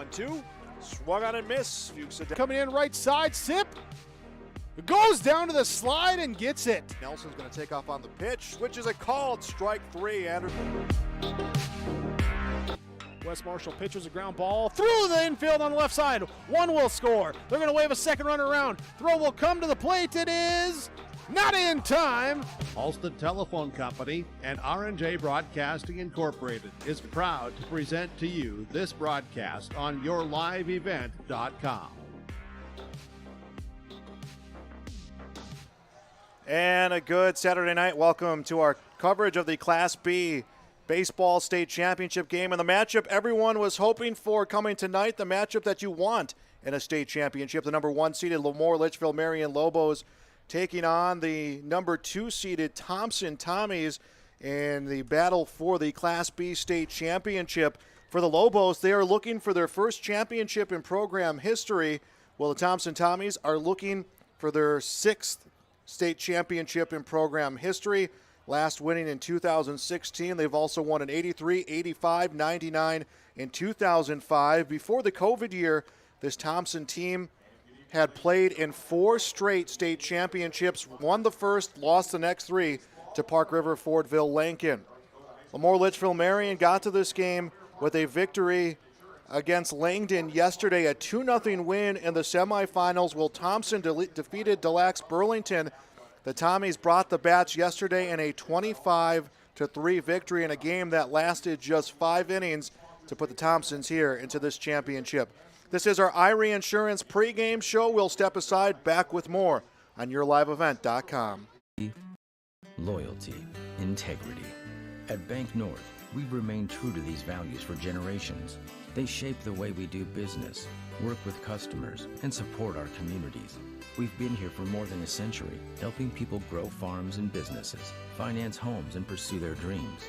1-2. Swung on and miss. Fuchs coming in right side. Sip. Goes down to the slide and gets it. Nelson's going to take off on the pitch. Switches it called. Strike 3. Anderson. Wes Marshall pitches a ground ball through the infield on the left side. One will score. They're going to wave a second runner around. Throw will come to the plate. It is not in time. Ulster Telephone Company and R&J Broadcasting Incorporated is proud to present to you this broadcast on yourliveevent.com. And a good Saturday night. Welcome to our coverage of the Class B Baseball State Championship game. And the matchup everyone was hoping for coming tonight, the matchup that you want in a state championship. The number 1 seeded LaMoure Litchville Marion Lobos taking on the number 2 seeded Thompson Tommies in the battle for the Class B State Championship. For the Lobos, they are looking for their first championship in program history, while the Thompson Tommies are looking for their 6th state championship in program history. Last winning in 2016. They've also won in 83, 85, 99, and 2005. Before the COVID year, this Thompson team had played in 4 straight state championships, won the first, lost the next 3 to Park River, Fordville, Lincoln. LaMoure Litchville Marion got to this game with a victory against Langdon yesterday, a 2-0 win in the semifinals, while Thompson defeated Delax Burlington. The Tommies brought the bats yesterday in a 25-3 victory in a game that lasted just 5 innings to put the Thompsons here into this championship. This is our Irie Insurance pregame show. We'll step aside, back with more on yourliveevent.com. Loyalty, integrity. At Bank North, we've remained true to these values for generations. They shape the way we do business, work with customers, and support our communities. We've been here for more than a century, helping people grow farms and businesses, finance homes, and pursue their dreams.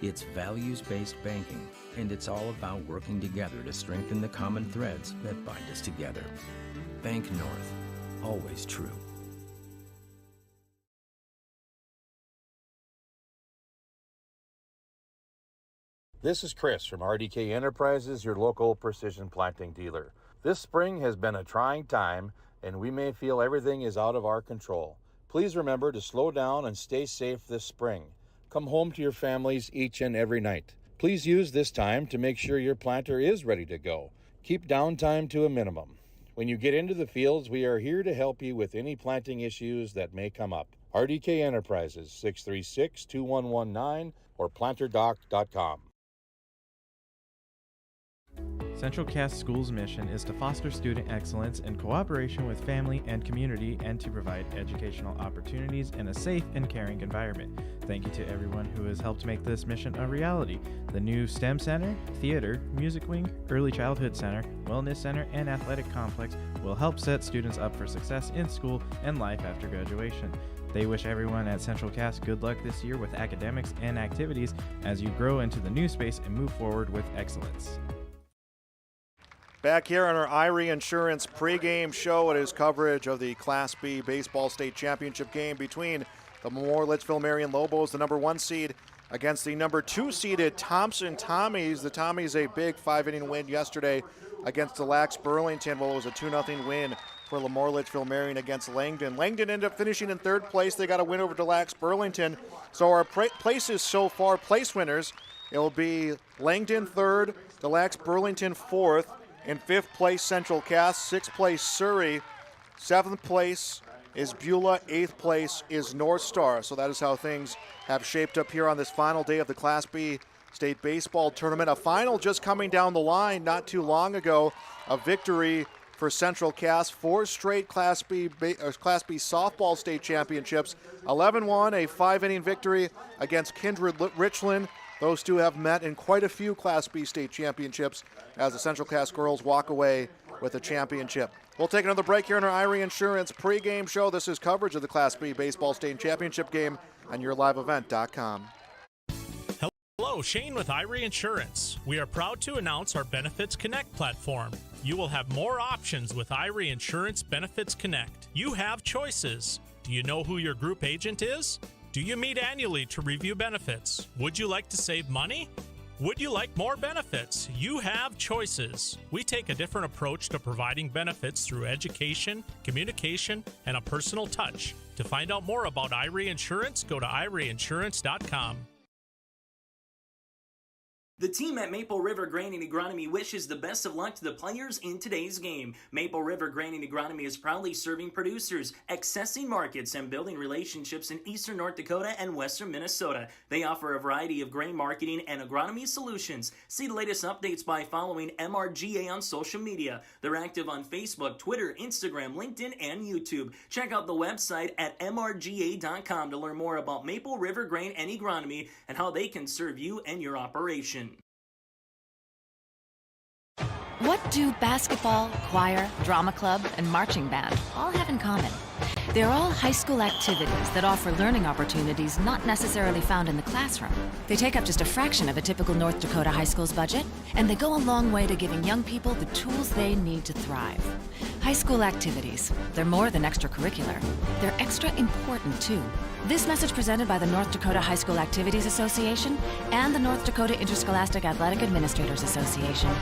It's values-based banking, and it's all about working together to strengthen the common threads that bind us together. Bank North, always true. This is Chris from RDK Enterprises, your local precision planting dealer. This spring has been a trying time, and we may feel everything is out of our control. Please remember to slow down and stay safe this spring. Come home to your families each and every night. Please use this time to make sure your planter is ready to go. Keep downtime to a minimum. When you get into the fields, we are here to help you with any planting issues that may come up. RDK Enterprises, 636-2119 or planterdoc.com. Central Cass School's mission is to foster student excellence in cooperation with family and community and to provide educational opportunities in a safe and caring environment. Thank you to everyone who has helped make this mission a reality. The new STEM Center, Theater, Music Wing, Early Childhood Center, Wellness Center, and Athletic Complex will help set students up for success in school and life after graduation. They wish everyone at Central Cass good luck this year with academics and activities as you grow into the new space and move forward with excellence. Back here on our Irie Insurance pregame show, it is coverage of the Class B Baseball State Championship game between the LaMoure Litchville Marion Lobos, the number 1 seed, against the number 2 seeded Thompson Tommies. The Tommies a big 5-inning win yesterday against Delax Burlington. Well, it was a 2-0 win for LaMoure Litchville Marion against Langdon. Langdon ended up finishing in 3rd place. They got a win over Delax Burlington. So our places so far, place winners, it will be Langdon 3rd, Delax Burlington 4th, in 5th place, Central Cass. 6th place, Surrey. 7th place is Beulah. 8th place is North Star. So that is how things have shaped up here on this final day of the Class B State Baseball Tournament. A final just coming down the line not too long ago. A victory for Central Cass. 4 straight Class B Softball State Championships. 11-1, a 5-inning victory against Kindred Richland. Those two have met in quite a few Class B state championships as the Central Cass girls walk away with a championship. We'll take another break here in our Irie Insurance pregame show. This is coverage of the Class B Baseball State Championship game on yourliveevent.com. Hello, Shane with Irie Insurance. We are proud to announce our Benefits Connect platform. You will have more options with Irie Insurance Benefits Connect. You have choices. Do you know who your group agent is? Do you meet annually to review benefits? Would you like to save money? Would you like more benefits? You have choices. We take a different approach to providing benefits through education, communication, and a personal touch. To find out more about IRE Insurance, go to ireinsurance.com. The team at Maple River Grain and Agronomy wishes the best of luck to the players in today's game. Maple River Grain and Agronomy is proudly serving producers, accessing markets, and building relationships in eastern North Dakota and western Minnesota. They offer a variety of grain marketing and agronomy solutions. See the latest updates by following MRGA on social media. They're active on Facebook, Twitter, Instagram, LinkedIn, and YouTube. Check out the website at mrga.com to learn more about Maple River Grain and Agronomy and how they can serve you and your operation. What do basketball, choir, drama club, and marching band all have in common? They're all high school activities that offer learning opportunities not necessarily found in the classroom. They take up just a fraction of a typical North Dakota high school's budget, and they go a long way to giving young people the tools they need to thrive. High school activities, they're more than extracurricular. They're extra important, too. This message presented by the North Dakota High School Activities Association and the North Dakota Interscholastic Athletic Administrators Association.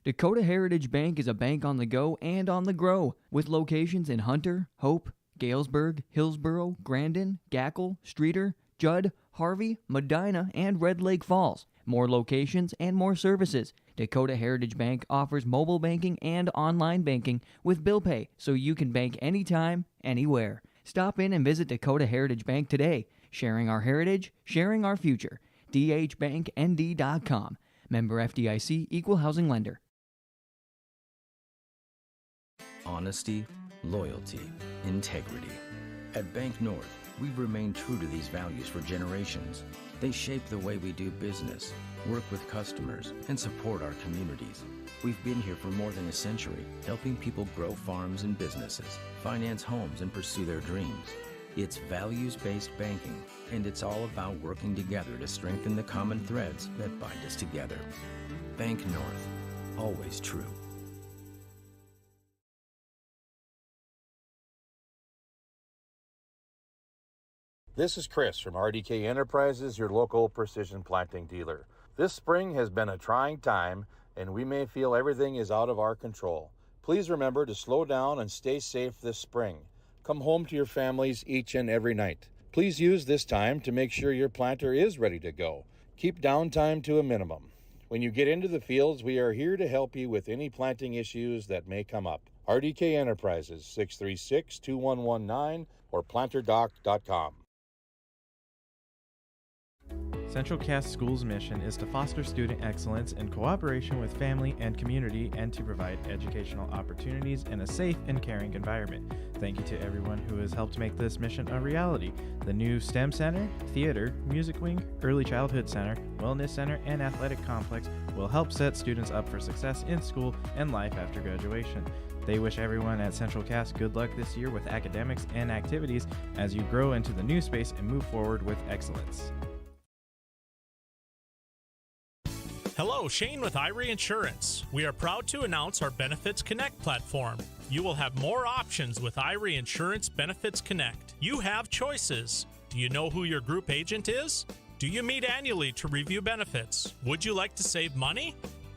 Dakota Heritage Bank is a bank on the go and on the grow, with locations in Hunter, Hope, Galesburg, Hillsboro, Grandin, Gackle, Streeter, Judd, Harvey, Medina, and Red Lake Falls. More locations and more services. Dakota Heritage Bank offers mobile banking and online banking with bill pay, so you can bank anytime, anywhere. Stop in and visit Dakota Heritage Bank today. Sharing our heritage, sharing our future. dhbanknd.com. Member FDIC, Equal Housing Lender. Honesty, loyalty, integrity. At Bank North, we've remained true to these values for generations. They shape the way we do business, work with customers, and support our communities. We've been here for more than a century, helping people grow farms and businesses, finance homes, and pursue their dreams. It's values-based banking, and it's all about working together to strengthen the common threads that bind us together. Bank North, always true. This is Chris from RDK Enterprises, your local precision planting dealer. This spring has been a trying time, and we may feel everything is out of our control. Please remember to slow down and stay safe this spring. Come home to your families each and every night. Please use this time to make sure your planter is ready to go. Keep downtime to a minimum. When you get into the fields, we are here to help you with any planting issues that may come up. RDK Enterprises, 636-2119 or planterdoc.com. Central Cass School's mission is to foster student excellence in cooperation with family and community and to provide educational opportunities in a safe and caring environment. Thank you to everyone who has helped make this mission a reality. The new STEM Center, Theater, Music Wing, Early Childhood Center, Wellness Center, and Athletic Complex will help set students up for success in school and life after graduation. They wish everyone at Central Cass good luck this year with academics and activities as you grow into the new space and move forward with excellence. Hello, Shane with IRE Insurance. We are proud to announce our Benefits Connect platform. You will have more options with IRE Insurance Benefits Connect. You have choices. Do you know who your group agent is? Do you meet annually to review benefits? Would you like to save money?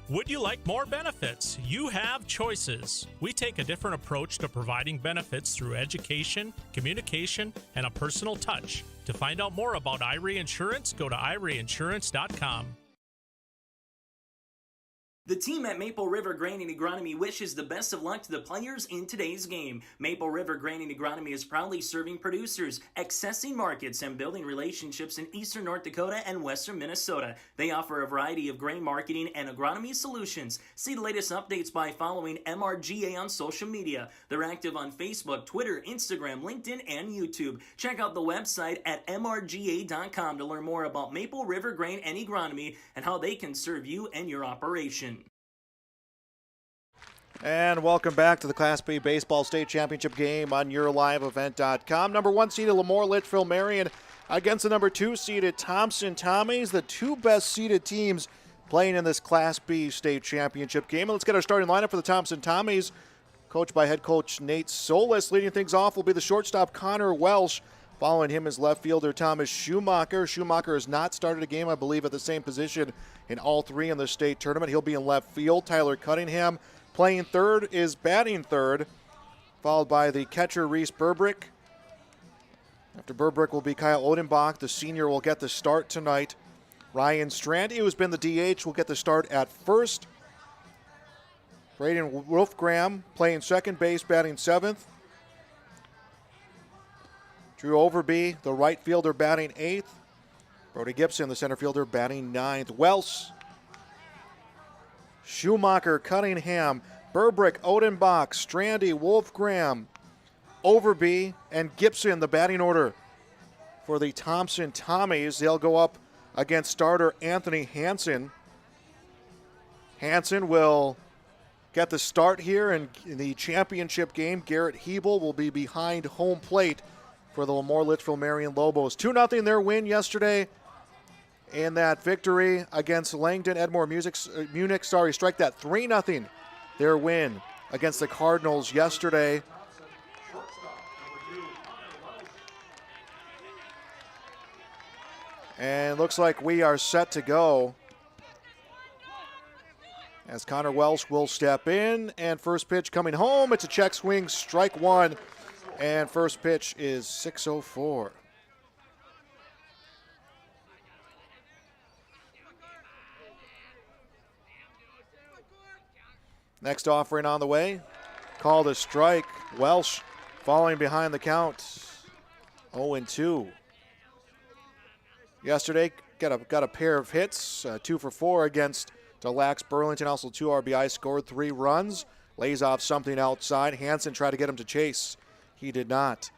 Would you like more benefits? You have choices. We take a different approach to providing benefits through education, communication, and a personal touch. To find out more about IRE Insurance, go to ireinsurance.com. The team at Maple River Grain and Agronomy wishes the best of luck to the players in today's game. Maple River Grain and Agronomy is proudly serving producers, accessing markets, and building relationships in eastern North Dakota and western Minnesota. They offer a variety of grain marketing and agronomy solutions. See the latest updates by following MRGA on social media. They're active on Facebook, Twitter, Instagram, LinkedIn, and YouTube. Check out the website at mrga.com to learn more about Maple River Grain and Agronomy and how they can serve you and your operation. And welcome back to the Class B Baseball State Championship game on YourLiveEvent.com. Number 1 seeded LaMoure, Litchville, Marion against the number 2 seeded Thompson Tommies, the two best seeded teams playing in this Class B State Championship game. And let's get our starting lineup for the Thompson Tommies, coached by head coach Nate Solis. Leading things off will be the shortstop Connor Welsh, Following him is left fielder Thomas Schumacher. Schumacher has not started a game, I believe, at the same position in all three in the state tournament. He'll be in left field. Tyler Cunningham playing third is batting third, followed by the catcher Reese Burbrick. After Burbrick will be Kyle Odenbach. The senior will get the start tonight. Ryan Strandy, who's been the DH, will get the start at first. Braden Wolfgram playing second base, batting seventh. Drew Overby, the right fielder, batting eighth. Brody Gibson, the center fielder, batting ninth. Welsh, Schumacher, Cunningham, Burbrick, Odenbach, Strandy, Wolfgram, Overby, and Gibson, the batting order for the Thompson Tommies. They'll go up against starter Anthony Hansen. Hansen will get the start here in the championship game. Garrett Hebel will be behind home plate for the LaMoure Litchville Marion Lobos. 2-0 their win yesterday in that victory against Langdon Edmore Munich. Strike that 3-0 their win against the Cardinals yesterday. And looks like we are set to go as Connor Welsh will step in, and first pitch coming home. It's a check swing, strike one, and first pitch is 6:04. Next offering on the way, called a strike. Welsh falling behind the count, 0-2. Yesterday, got a pair of hits, 2 for 4 against Lax Burlington. Also 2 RBI, scored 3 runs. Lays off something outside. Hansen tried to get him to chase. He did not.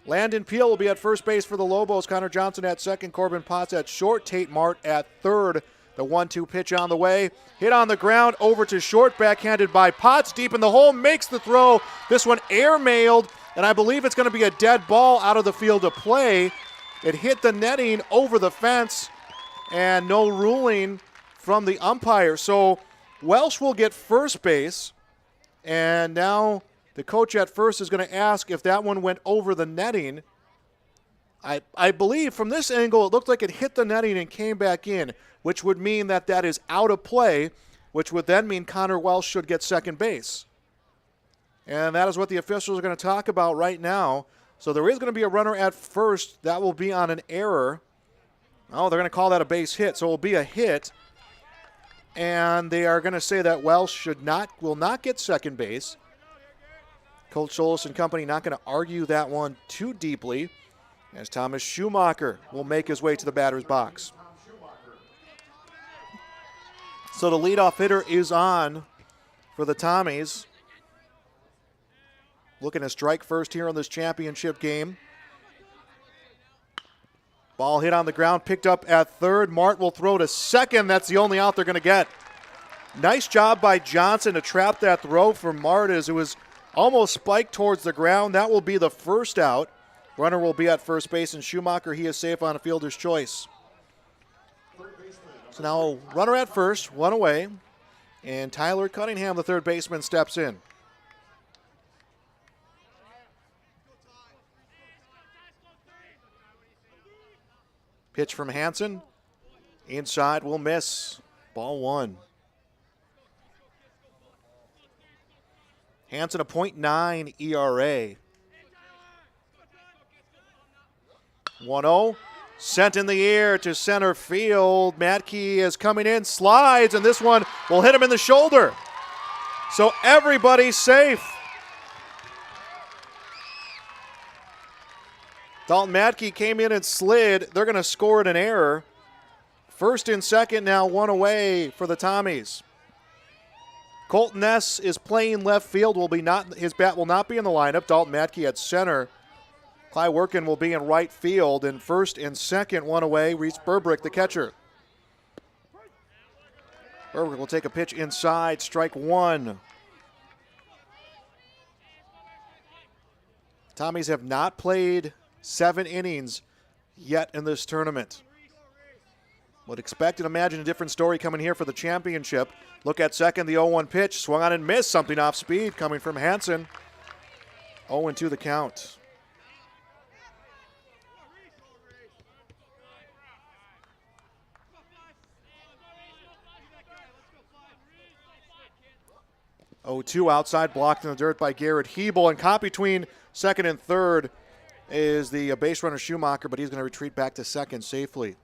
Landon Peel will be at first base for the Lobos. Connor Johnson at second. Corbin Potts at short. Tate Mart at third. The 1-2 pitch on the way. Hit on the ground, over to short, backhanded by Potts. Deep in the hole, makes the throw. This one air-mailed, and I believe it's going to be a dead ball out of the field of play. It hit the netting over the fence, and no ruling from the umpire. So Welsh will get first base, and now the coach at first is going to ask if that one went over the netting. I believe from this angle it looked like it hit the netting and came back in, which would mean that that is out of play, which would then mean Connor Welsh should get second base. And that is what the officials are going to talk about right now. So there is going to be a runner at first. That will be on an error. Oh, they're going to call that a base hit, so it will be a hit. And they are going to say that Welsh will not get second base. Coach Solis and company not going to argue that one too deeply, as Thomas Schumacher will make his way to the batter's box. So the leadoff hitter is on for the Tommies. Looking to strike first here in this championship game. Ball hit on the ground, picked up at third. Mart will throw to second. That's the only out they're going to get. Nice job by Johnson to trap that throw for Mart as it was almost spiked towards the ground. That will be the first out. Runner will be at first base, and Schumacher, he is safe on a fielder's choice. So now runner at first, one away, and Tyler Cunningham, the third baseman, steps in. Pitch from Hansen. Inside will miss. Ball one. Hansen a .9 ERA. 1-0. Sent in the air to center field. Matkey is coming in, slides, and this one will hit him in the shoulder. So everybody's safe. Dalton Matkey came in and slid. They're going to score it an error. First and second now, one away for the Tommies. Colton Ness is playing left field. His bat will not be in the lineup. Dalton Matkey at center. Clyde Workin will be in right field. And first and second, one away. Reese Burbrick, the catcher. Burbrick will take a pitch inside. Strike one. Tommies have not played 7 innings yet in this tournament. Would expect and imagine a different story coming here for the championship. Look at second, the 0-1 pitch. Swung on and missed. Something off speed coming from Hansen. 0-2 the count. 0-2 outside, blocked in the dirt by Garrett Hebel. And caught between second and third is the base runner Schumacher, but he's going to retreat back to second safely.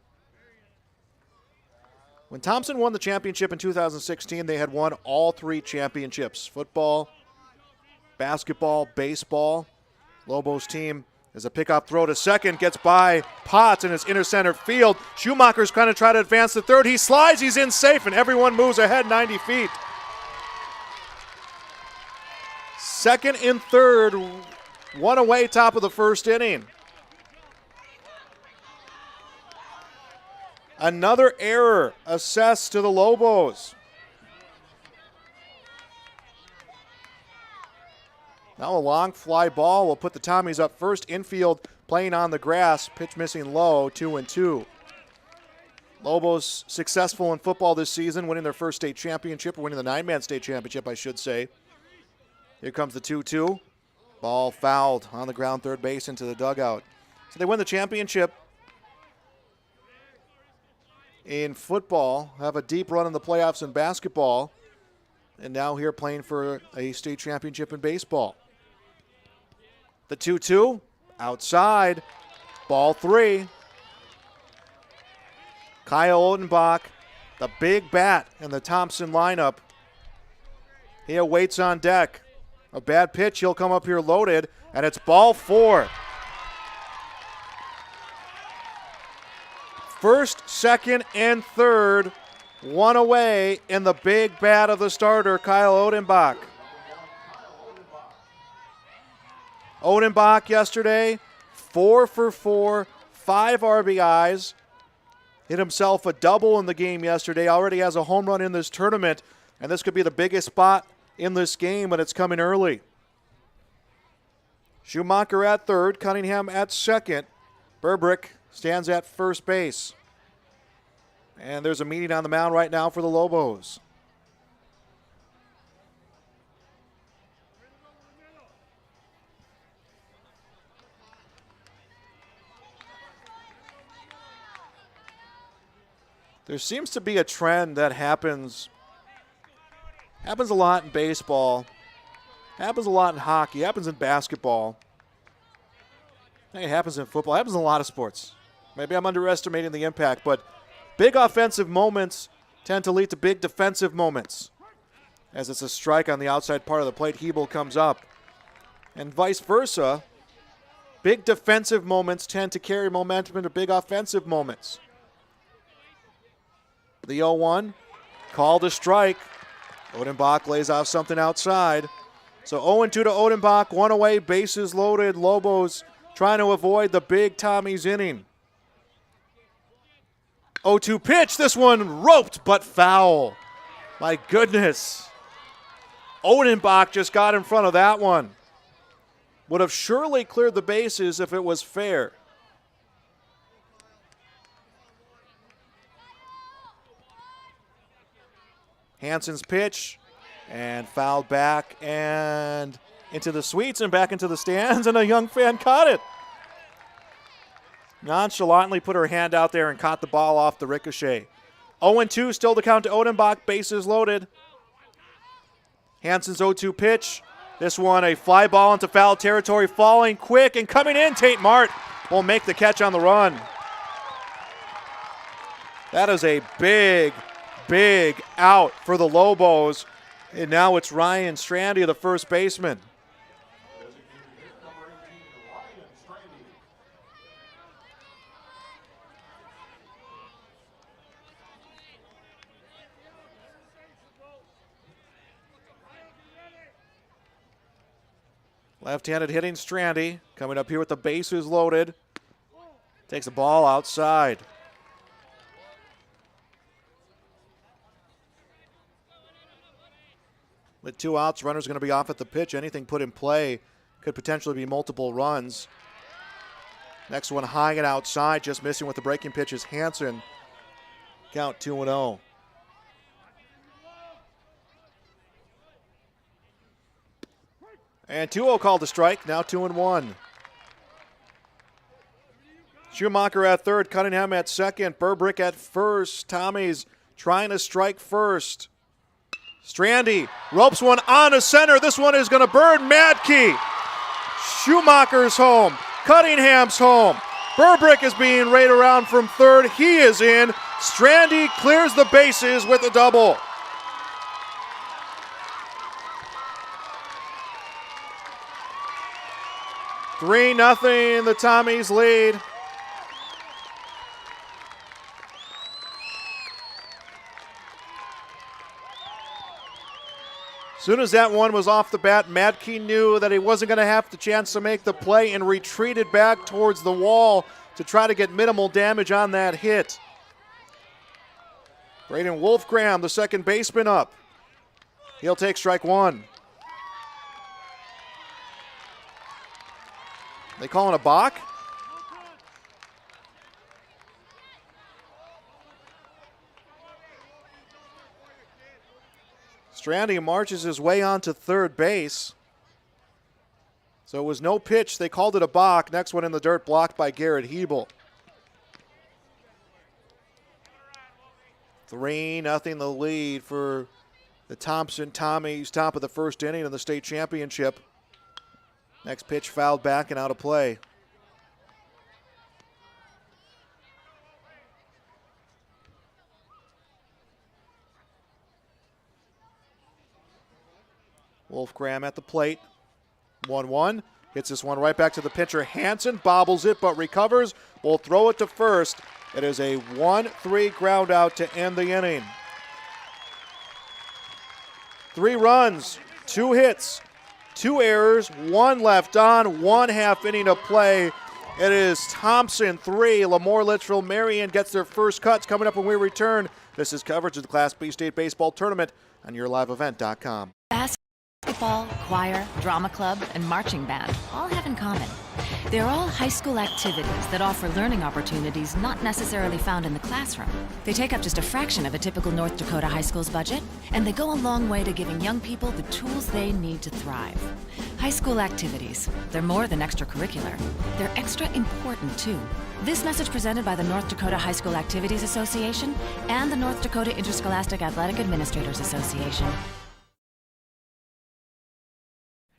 When Thompson won the championship in 2016, they had won all three championships: football, basketball, baseball. Lobos team is a pickup throw to second, gets by Potts in his inner center field. Schumacher's trying to try to advance to third. He slides, he's in safe, and everyone moves ahead 90 feet. Second and third, one away, top of the first inning. Another error assessed to the Lobos. Now a long fly ball will put the Tommies up first. Infield playing on the grass. Pitch missing low, 2-2. Lobos successful in football this season, winning their first state championship, or winning the nine-man state championship, I should say. Here comes the 2-2. Ball fouled on the ground, third base into the dugout. So they win the championship in football, have a deep run in the playoffs in basketball, and now here playing for a state championship in baseball. The 2-2, outside, ball three. Kyle Odenbach, the big bat in the Thompson lineup. He awaits on deck. A bad pitch, he'll come up here loaded, and it's ball four. First, second, and third, one away in the big bat of the starter, Kyle Odenbach. Odenbach yesterday, 4 for 4, 5 RBIs. Hit himself a double in the game yesterday. Already has a home run in this tournament, and this could be the biggest spot in this game, but it's coming early. Schumacher at third, Cunningham at second. Burbrick stands at first base. And there's a meeting on the mound right now for the Lobos. There seems to be a trend that happens a lot in baseball, happens a lot in hockey, happens in basketball. I think it happens in football, it happens in a lot of sports. Maybe I'm underestimating the impact, but big offensive moments tend to lead to big defensive moments. As it's a strike on the outside part of the plate, Hebel comes up. And vice versa, big defensive moments tend to carry momentum into big offensive moments. The 0-1, called a strike. Odenbach lays off something outside. So 0-2 to Odenbach, one away, bases loaded. Lobos trying to avoid the big Tommy's inning. 0-2 pitch, this one roped but foul. My goodness. Odenbach just got in front of that one. Would have surely cleared the bases if it was fair. Hansen's pitch, and fouled back and into the suites and back into the stands, and a young fan caught it. Nonchalantly put her hand out there and caught the ball off the ricochet. 0-2, still to count to Odenbach, bases loaded. Hansen's 0-2 pitch. This one a fly ball into foul territory, falling quick and coming in. Tate Mart will make the catch on the run. That is a big out for the Lobos. And now it's Ryan Strandy, the first baseman. Left-handed hitting Strandy, coming up here with the bases loaded. Takes a ball outside. With 2 outs, runner's going to be off at the pitch. Anything put in play could potentially be multiple runs. Next one high and outside, just missing with the breaking pitch is Hansen. Count 2-0. And 2-0 called the strike, now 2-1. Schumacher at third, Cunningham at second, Burbrick at first. Tommy's trying to strike first. Strandy ropes one on to center. This one is going to burn Madkey. Schumacher's home. Cunningham's home. Burbrick is being rayed around from third. He is in. Strandy clears the bases with a double. Three nothing. The Tommies lead. Soon as that one was off the bat, Madkey knew that he wasn't going to have the chance to make the play and retreated back towards the wall to try to get minimal damage on that hit. Braden Wolfgram, the second baseman, up. He'll take strike one. They calling a balk? Strandy marches his way onto third base. So it was no pitch. They called it a balk. Next one in the dirt, blocked by Garrett Hebel. 3-0 the lead for the Thompson Tommies, top of the first inning of the state championship. Next pitch fouled back and out of play. Wolfgram at the plate. 1-1. Hits this one right back to the pitcher. Hansen bobbles it but recovers. Will throw it to first. It is a 1-3 ground out to end the inning. 3 runs, 2 hits, 2 errors, 1 left on, 1 half inning to play. It is Thompson 3. LaMoure, Litchville, Marion gets their first cuts coming up when we return. This is coverage of the Class B State Baseball Tournament on YourLiveEvent.com. Basketball, choir, drama club, and marching band all have in common. They're all high school activities that offer learning opportunities not necessarily found in the classroom. They take up just a fraction of a typical North Dakota high school's budget, and they go a long way to giving young people the tools they need to thrive. High school activities, they're more than extracurricular. They're extra important, too. This message presented by the North Dakota High School Activities Association and the North Dakota Interscholastic Athletic Administrators Association.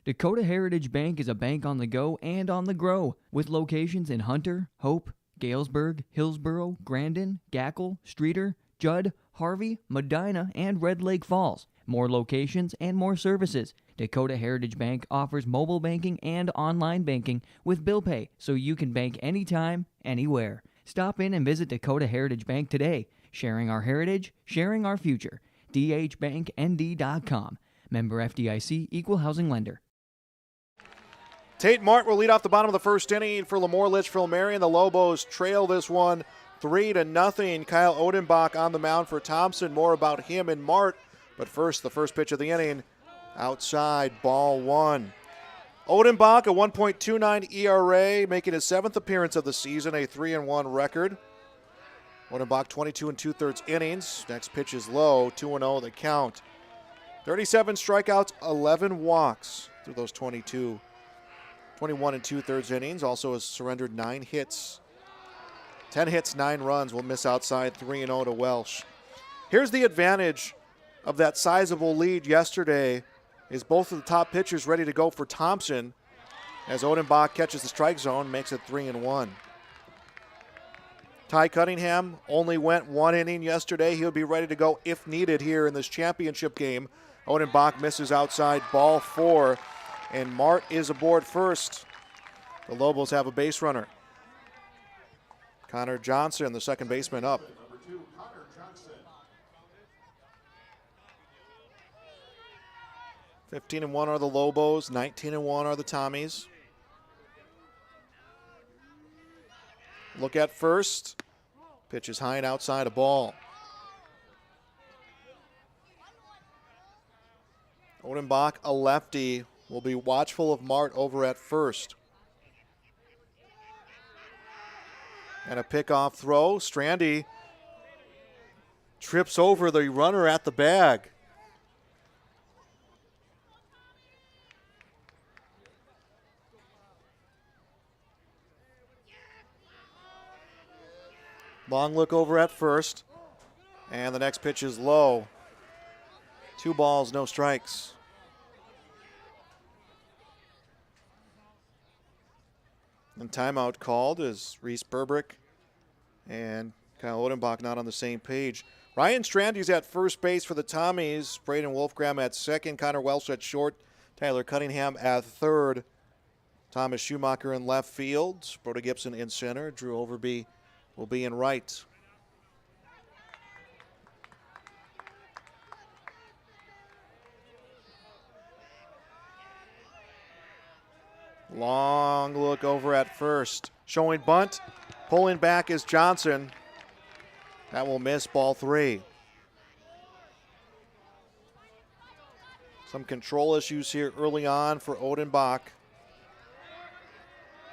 Dakota Heritage Bank is a bank on the go and on the grow, with locations in Hunter, Hope, Galesburg, Hillsboro, Grandin, Gackle, Streeter, Judd, Harvey, Medina, and Red Lake Falls. More locations and more services. Dakota Heritage Bank offers mobile banking and online banking with bill pay, so you can bank anytime, anywhere. Stop in and visit Dakota Heritage Bank today. Sharing our heritage, sharing our future. dhbanknd.com. Member FDIC, Equal Housing Lender. Tate Mart will lead off the bottom of the first inning for LaMoure, Litchville, Marion. The Lobos trail this one 3-0. Kyle Odenbach on the mound for Thompson. More about him and Mart. But first, the first pitch of the inning, outside, ball 1. Odenbach, a 1.29 ERA, making his 7th appearance of the season, a 3-1 record. Odenbach 22 2/3 innings. Next pitch is low, 2-0 the count. 37 strikeouts, 11 walks through those 21 2/3 innings. Also has surrendered 9 hits. 10 hits, 9 runs. Will miss outside, 3-0 to Welsh. Here's the advantage of that sizable lead yesterday is both of the top pitchers ready to go for Thompson as Odenbach catches the strike zone, makes it 3-1. Ty Cunningham only went 1 inning yesterday. He'll be ready to go if needed here in this championship game. Odenbach misses outside, ball 4, and Mart is aboard first. The Lobos have a base runner. Connor Johnson, the second baseman, up. 15-1 are the Lobos, 19-1 are the Tommies. Look at first. Pitch is high and outside, a ball. Odenbach, a lefty, will be watchful of Mart over at first. And a pickoff throw. Strandy trips over the runner at the bag. Long look over at first. And the next pitch is low. 2 balls, no strikes. And timeout called as Reese Burbrick and Kyle Odenbach not on the same page. Ryan Strandy's at first base for the Tommies. Braden Wolfgram at second. Connor Welsh at short. Tyler Cunningham at third. Thomas Schumacher in left field. Brody Gibson in center. Drew Overby will be in right. Long look over at first. Showing bunt. Pulling back is Johnson. That will miss, ball 3. Some control issues here early on for Odenbach.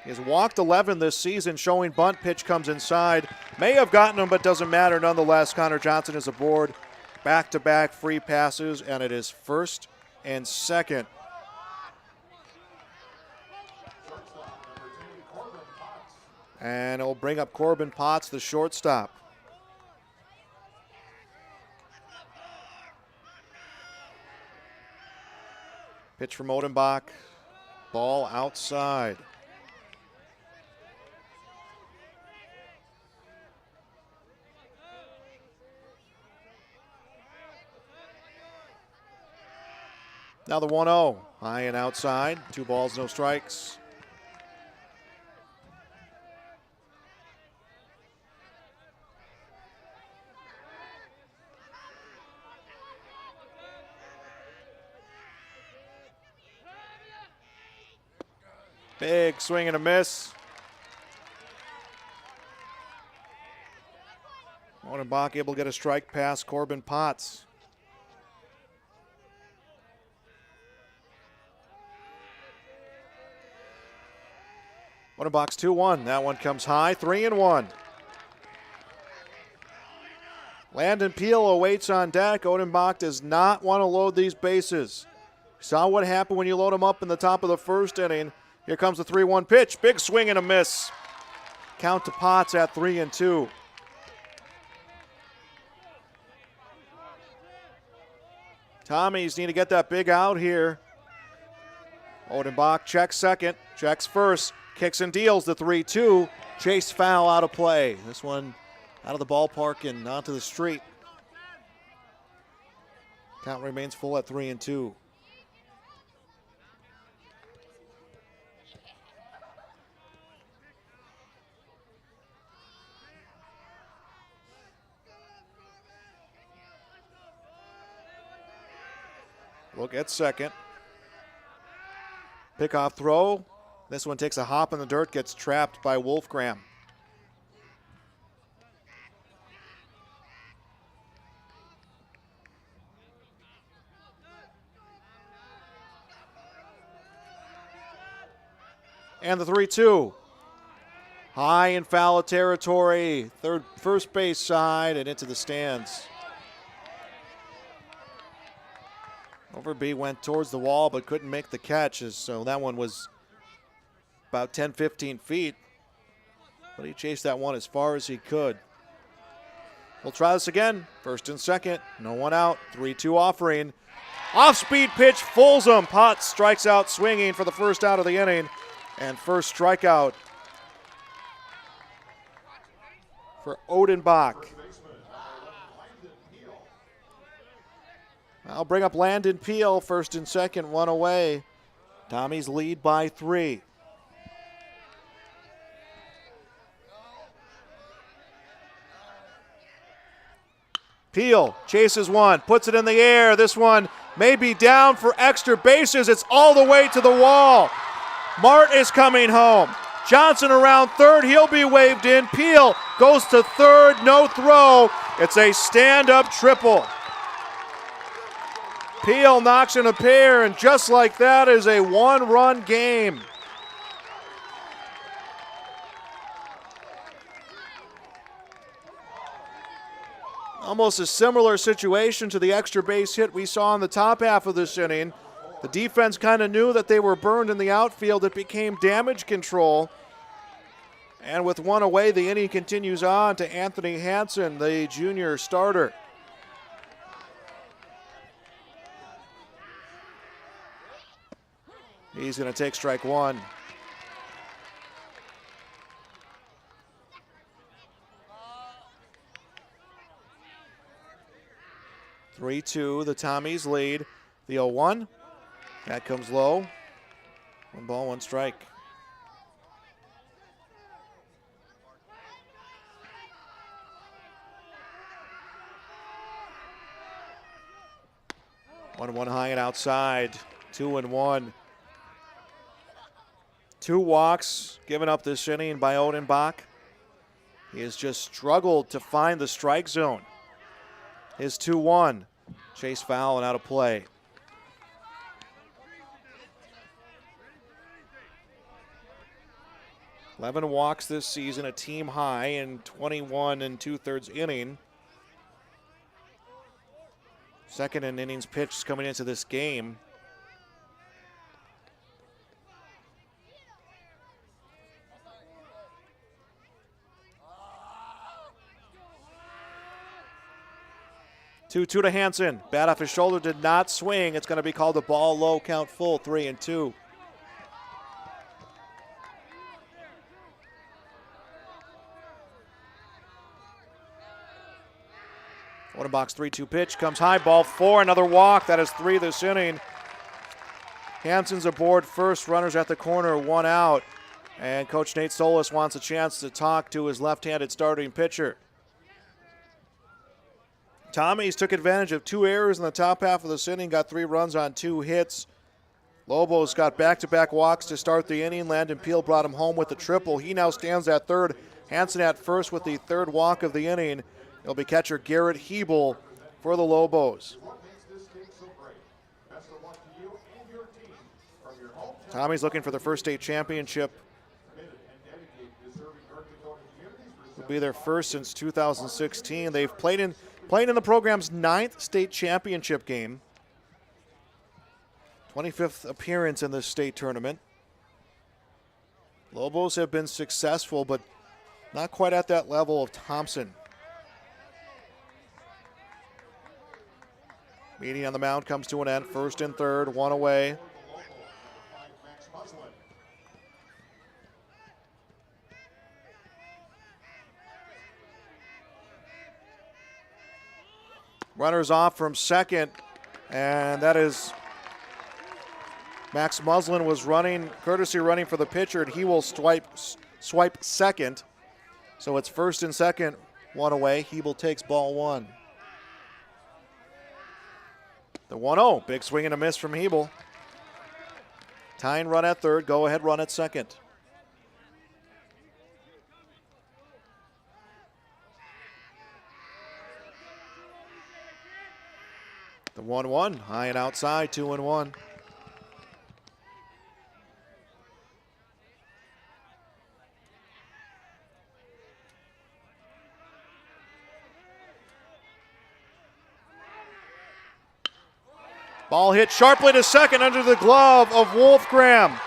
He has walked 11 this season. Showing bunt, pitch comes inside. May have gotten him, but doesn't matter nonetheless. Connor Johnson is aboard. Back-to-back free passes, and it is first and second. And it'll bring up Corbin Potts, the shortstop. Pitch from Odenbach. Ball outside. Now the 1-0. High and outside. 2 balls, no strikes. Big swing and a miss. Odenbach able to get a strike past Corbin Potts. Odenbach's 2-1. That one comes high, 3-1. Landon Peel awaits on deck. Odenbach does not want to load these bases. Saw what happened when you load them up in the top of the first inning. Here comes the 3-1 pitch. Big swing and a miss. Count to Potts at 3-2. Tommies need to get that big out here. Odenbach checks second, checks first, kicks and deals the 3-2. Chase foul out of play. This one out of the ballpark and onto the street. Count remains full at 3-2. Look at second. Pickoff throw. This one takes a hop in the dirt, gets trapped by Wolfgram. And the 3-2. High in foul territory. First base side and into the stands. Overby went towards the wall but couldn't make the catch, so that one was about 10, 15 feet. But he chased that one as far as he could. We'll try this again. First and second, no one out. 3-2 offering. Off-speed pitch, fools him. Potts strikes out swinging for the first out of the inning. And first strikeout for Odenbach. I'll bring up Landon Peel, first and second, 1 away. Tommies lead by 3. Peel chases one, puts it in the air. This one may be down for extra bases. It's all the way to the wall. Mart is coming home. Johnson around third. He'll be waved in. Peel goes to third. No throw. It's a stand-up triple. Peel knocks in a pair, and just like that is a 1-run game. Almost a similar situation to the extra base hit we saw in the top half of this inning. The defense kind of knew that they were burned in the outfield. It became damage control. And with 1 away, the inning continues on to Anthony Hansen, the junior starter. He's going to take strike one. (3-2), the Tommies lead. The 0-1. That comes low. 1 ball, 1 strike. One high and outside. 2-1. 2 walks given up this inning by Odenbach. He has just struggled to find the strike zone. His 2-1. Chase foul and out of play. (11 walks this season, a team high in 21 2/3 inning. Second in innings pitched coming into this game. (2-2) to Hansen. Bat off his shoulder, did not swing. It's going to be called a ball low, count full, 3-2. Odenbach's 3-2 pitch comes high, ball 4, another walk. That is 3 this inning. Hansen's aboard first, runners at the corner, 1 out. And Coach Nate Solis wants a chance to talk to his left-handed starting pitcher. Tommies took advantage of 2 errors in the top half of this inning, got 3 runs on 2 hits. Lobos got back-to-back walks to start the inning. Landon Peel brought him home with the triple. He now stands at third. Hansen at first with the 3rd walk of the inning. It'll be catcher Garrett Hebel for the Lobos. Tommy's looking for the first state championship. Will be their first since 2016. They've played in the program's 9th state championship game. 25th appearance in this state tournament. Lobos have been successful, but not quite at that level of Thompson. Meeting on the mound comes to an end. 1st and 3rd, 1 away. Runners off from second, and that is Max Muslin was running, courtesy running for the pitcher, and he will swipe second. So it's 1st and 2nd, 1 away. Hebel takes ball 1. The 1-0, big swing and a miss from Hebel. Tying run at 3rd, go ahead run at 2nd. The 1-1, high and outside, 2-1. Ball hit sharply to second under the glove of Wolfgram.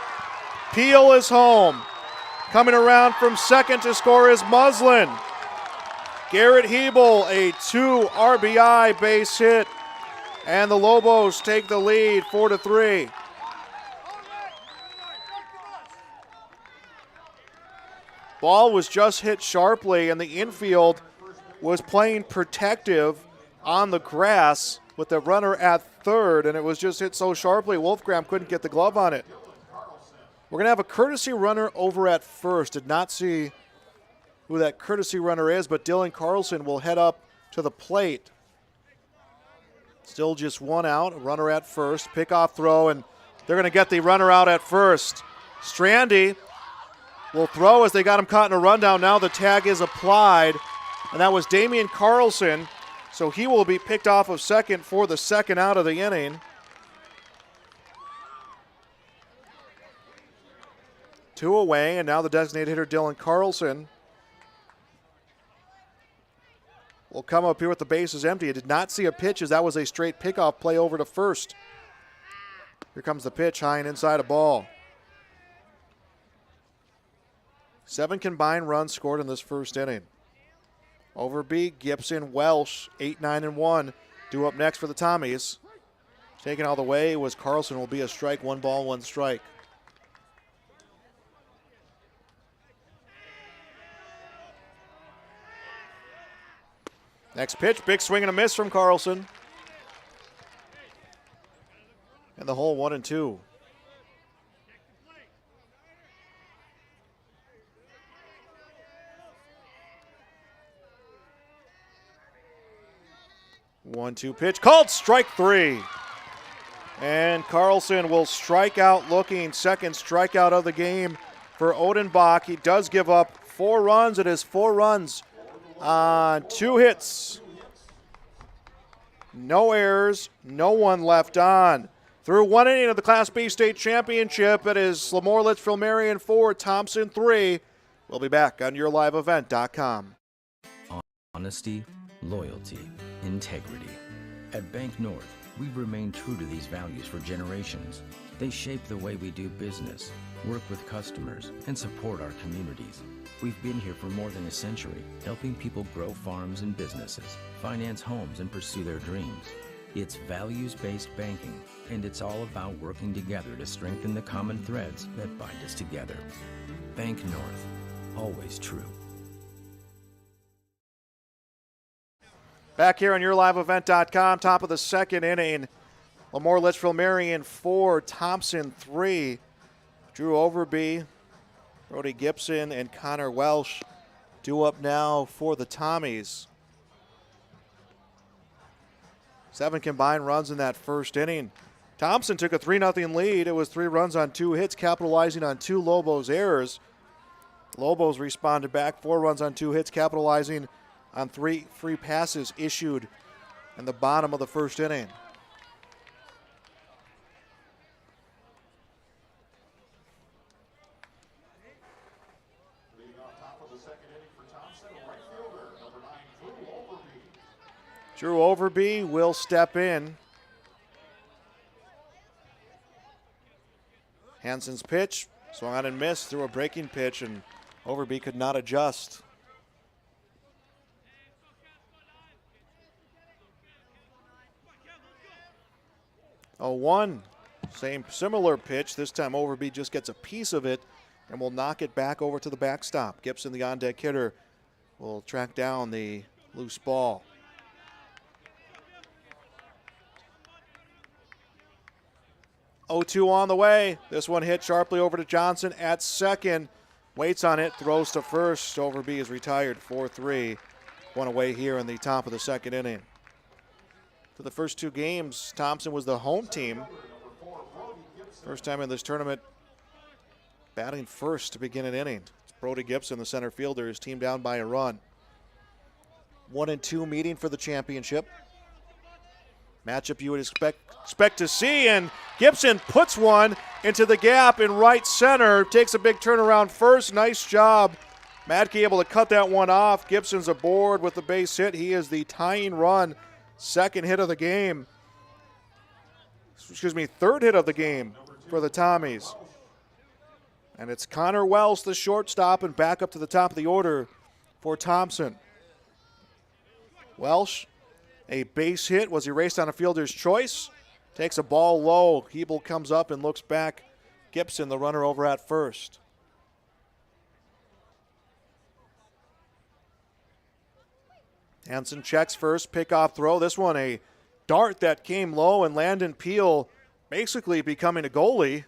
Peel is home. Coming around from second to score is Muslin. Garrett Hebel, a 2 RBI base hit. And the Lobos take the lead 4-3. Ball was just hit sharply, and the infield was playing protective on the grass with the runner at 3rd, and it was just hit so sharply Wolfgram couldn't get the glove on it. We're going to have a courtesy runner over at 1st. Did not see who that courtesy runner is, but Dylan Carlson will head up to the plate. Still just 1 out, a runner at 1st. Pickoff throw, and they're going to get the runner out at 1st. Strandy will throw as they got him caught in a rundown. Now the tag is applied, and that was Damian Carlson. So he will be picked off of second for the 2nd out of the inning. 2 away, and now the designated hitter Dylan Carlson will come up here with the bases empty. He did not see a pitch as that was a straight pickoff play over to 1st. Here comes the pitch, high and inside a ball. 7 combined runs scored in this 1st inning. Overby, Gibson, Welsh, 8, 9, and 1. Due up next for the Tommies. Taken all the way was Carlson, will be a strike, 1 ball, 1 strike. Next pitch, big swing and a miss from Carlson. And the hole 1-2. One-two pitch called strike 3. And Carlson will strike out looking. Second strikeout of the game for Odenbach. He does give up 4 runs. It is 4 runs on 2 hits. No errors, no one left on. Through 1 inning of the Class B state championship, it is LaMoure, Litchville, Marion 4, Thompson 3. We'll be back on yourliveevent.com. Honesty, loyalty, integrity. At Bank North, we've remained true to these values for generations. They shape the way we do business, work with customers, and support our communities. We've been here for more than a century, helping people grow farms and businesses, finance homes, and pursue their dreams. It's values-based banking, and it's all about working together to strengthen the common threads that bind us together. Bank North, always true. Back here on yourliveevent.com, top of the second inning. LaMoure, Litchville, Marion 4, Thompson 3. Drew Overby, Brody Gibson, and Connor Welsh due up now for the Tommies. 7 combined runs in that first inning. Thompson took a 3-0 lead. It was 3 runs on 2 hits, capitalizing on 2 Lobos errors. Lobos responded back, 4 runs on 2 hits, capitalizing on 3 free passes issued in the bottom of the first inning. Drew Overby will step in. Hansen's pitch, swung on and missed, threw a breaking pitch, and Overby could not adjust. 0-1, similar pitch. This time Overby just gets a piece of it and will knock it back over to the backstop. Gibson, the on-deck hitter, will track down the loose ball. On the way. This one hit sharply over to Johnson at second. Waits on it, throws to first. Overby is retired, 4-3. 1 away here in the top of the second inning. For the first 2 games, Thompson was the home team. First time in this tournament batting first to begin an inning. It's Brody Gibson, the center fielder, his team down by a run. 1-2 meeting for the championship. Matchup you would expect to see, and Gibson puts one into the gap in right center. Takes a big turnaround first. Nice job. Madke able to cut that one off. Gibson's aboard with the base hit. He is the tying run. Second hit of the game. Third hit of the game for the Tommies. And it's Connor Welsh, the shortstop, and back up to the top of the order for Thompson. Welsh, a base hit, was erased on a fielder's choice. Takes a ball low. Hebel comes up and looks back. Gibson, the runner, over at first. Hansen checks first, pickoff throw. This one a dart that came low, and Landon Peel basically becoming a goalie,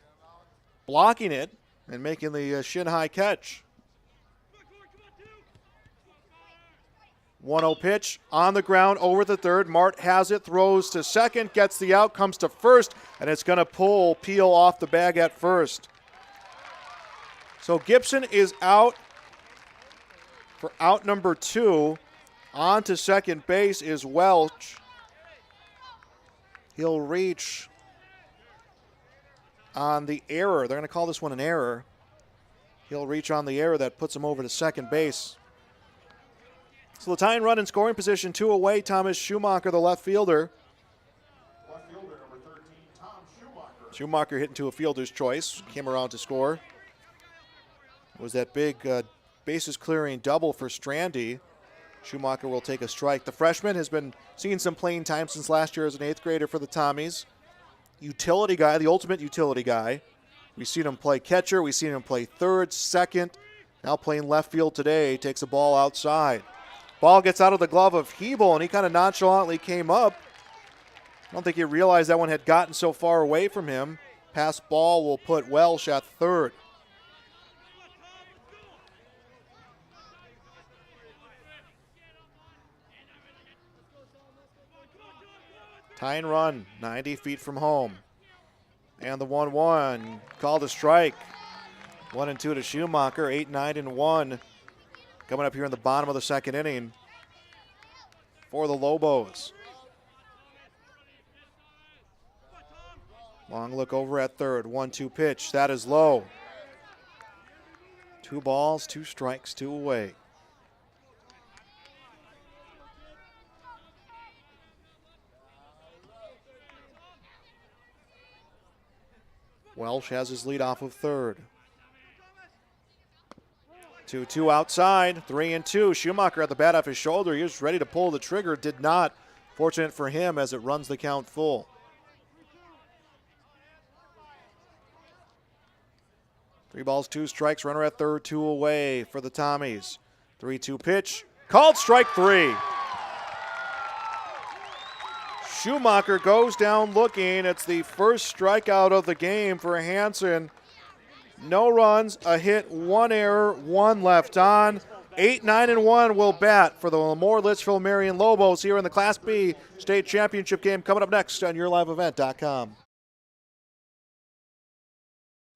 blocking it and making the shin-high catch. 1-0 pitch on the ground over the third. Mart has it, throws to second, gets the out, comes to first, and it's going to pull Peel off the bag at first. So Gibson is out for out number 2. On to second base is Welch. He'll reach on the error. They're going to call this one an error. He'll reach on the error that puts him over to second base. So the tying run in scoring position, 2 away. Thomas Schumacher, the left fielder. Left fielder, number 13, Tom Schumacher. Schumacher hit into a fielder's choice, came around to score. It was that big bases clearing double for Strandy. Schumacher will take a strike. The freshman has been seeing some playing time since last year as an 8th grader for the Tommies. Utility guy, the ultimate utility guy. We've seen him play catcher. We've seen him play third, second. Now playing left field today. Takes a ball outside. Ball gets out of the glove of Hebel, and he kind of nonchalantly came up. I don't think he realized that one had gotten so far away from him. Pass ball will put Welsh at third. Tying run, 90 feet from home. And the 1-1, called a strike. 1-2 to Schumacher, 8-9-1. Coming up here in the bottom of the second inning for the Lobos. Long look over at third, 1-2 pitch, that is low. 2 balls, 2 strikes, 2 away. Welsh has his lead off of third. 2-2 outside, 3-2. Schumacher at the bat off his shoulder. He was ready to pull the trigger, did not. Fortunate for him as it runs the count full. Three balls, 2 strikes, runner at third, 2 away for the Tommies. 3-2 pitch, called strike 3. Schumacher goes down looking. It's the first strikeout of the game for Hansen. No runs, a hit, 1 error, 1 left on. 8-9-1 will bat for the LaMoure Litchville Marion Lobos here in the Class B state championship game coming up next on YourLiveEvent.com.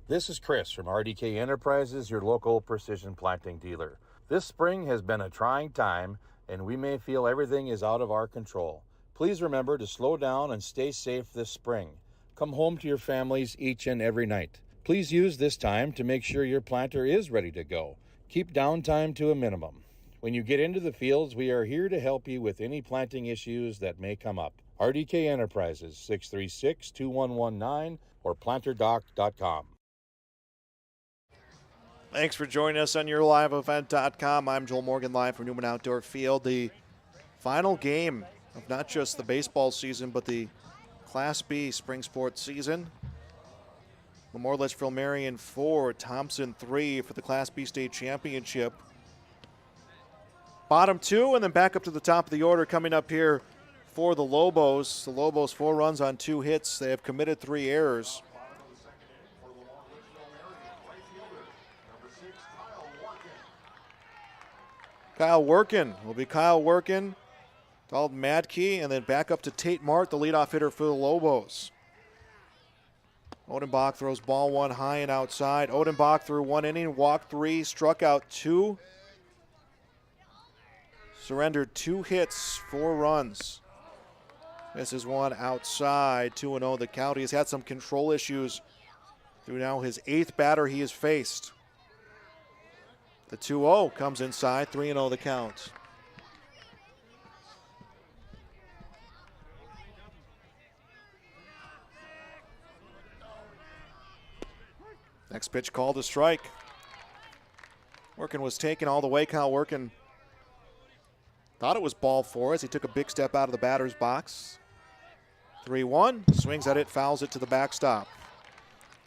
This is Chris from RDK Enterprises, your local precision planting dealer. This spring has been a trying time, and we may feel everything is out of our control. Please remember to slow down and stay safe this spring. Come home to your families each and every night. Please use this time to make sure your planter is ready to go. Keep downtime to a minimum. When you get into the fields, we are here to help you with any planting issues that may come up. RDK Enterprises, 636-2119 or planterdoc.com. Thanks for joining us on YourLiveEvent.com. I'm Joel Morgan, live from Newman Outdoor Field. The final game of not just the baseball season, but the Class B spring sports season. LaMoure Litchville Marion 4, Thompson 3 for the Class B state championship. Bottom 2 and then back up to the top of the order coming up here for the Lobos. The Lobos 4 runs on 2 hits. They have committed 3 errors. Kyle Workin will be Kyle Workin. Dalton Madkey, and then back up to Tate Mart, the leadoff hitter for the Lobos. Odenbach throws ball 1 high and outside. Odenbach threw 1 inning, walked 3, struck out 2. Surrendered 2 hits, 4 runs. This is 1 outside, 2-0 the count. He has had some control issues through now his 8th batter he has faced. The 2-0 comes inside, 3-0 the count. Next pitch called a strike. Workin was taken all the way. Kyle Workin thought it was ball 4 as he took a big step out of the batter's box. 3-1, swings at it, fouls it to the backstop.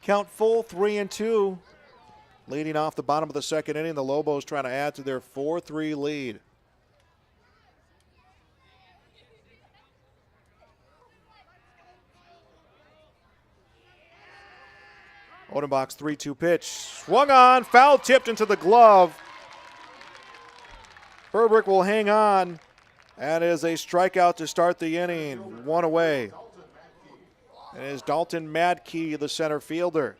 Count full, 3-2. Leading off the bottom of the second inning, the Lobos trying to add to their 4-3 lead. Odenbach's 3-2 pitch. Swung on, foul tipped into the glove. Burbrick will hang on. That is a strikeout to start the inning. 1 away. It is Dalton Madkey, the center fielder.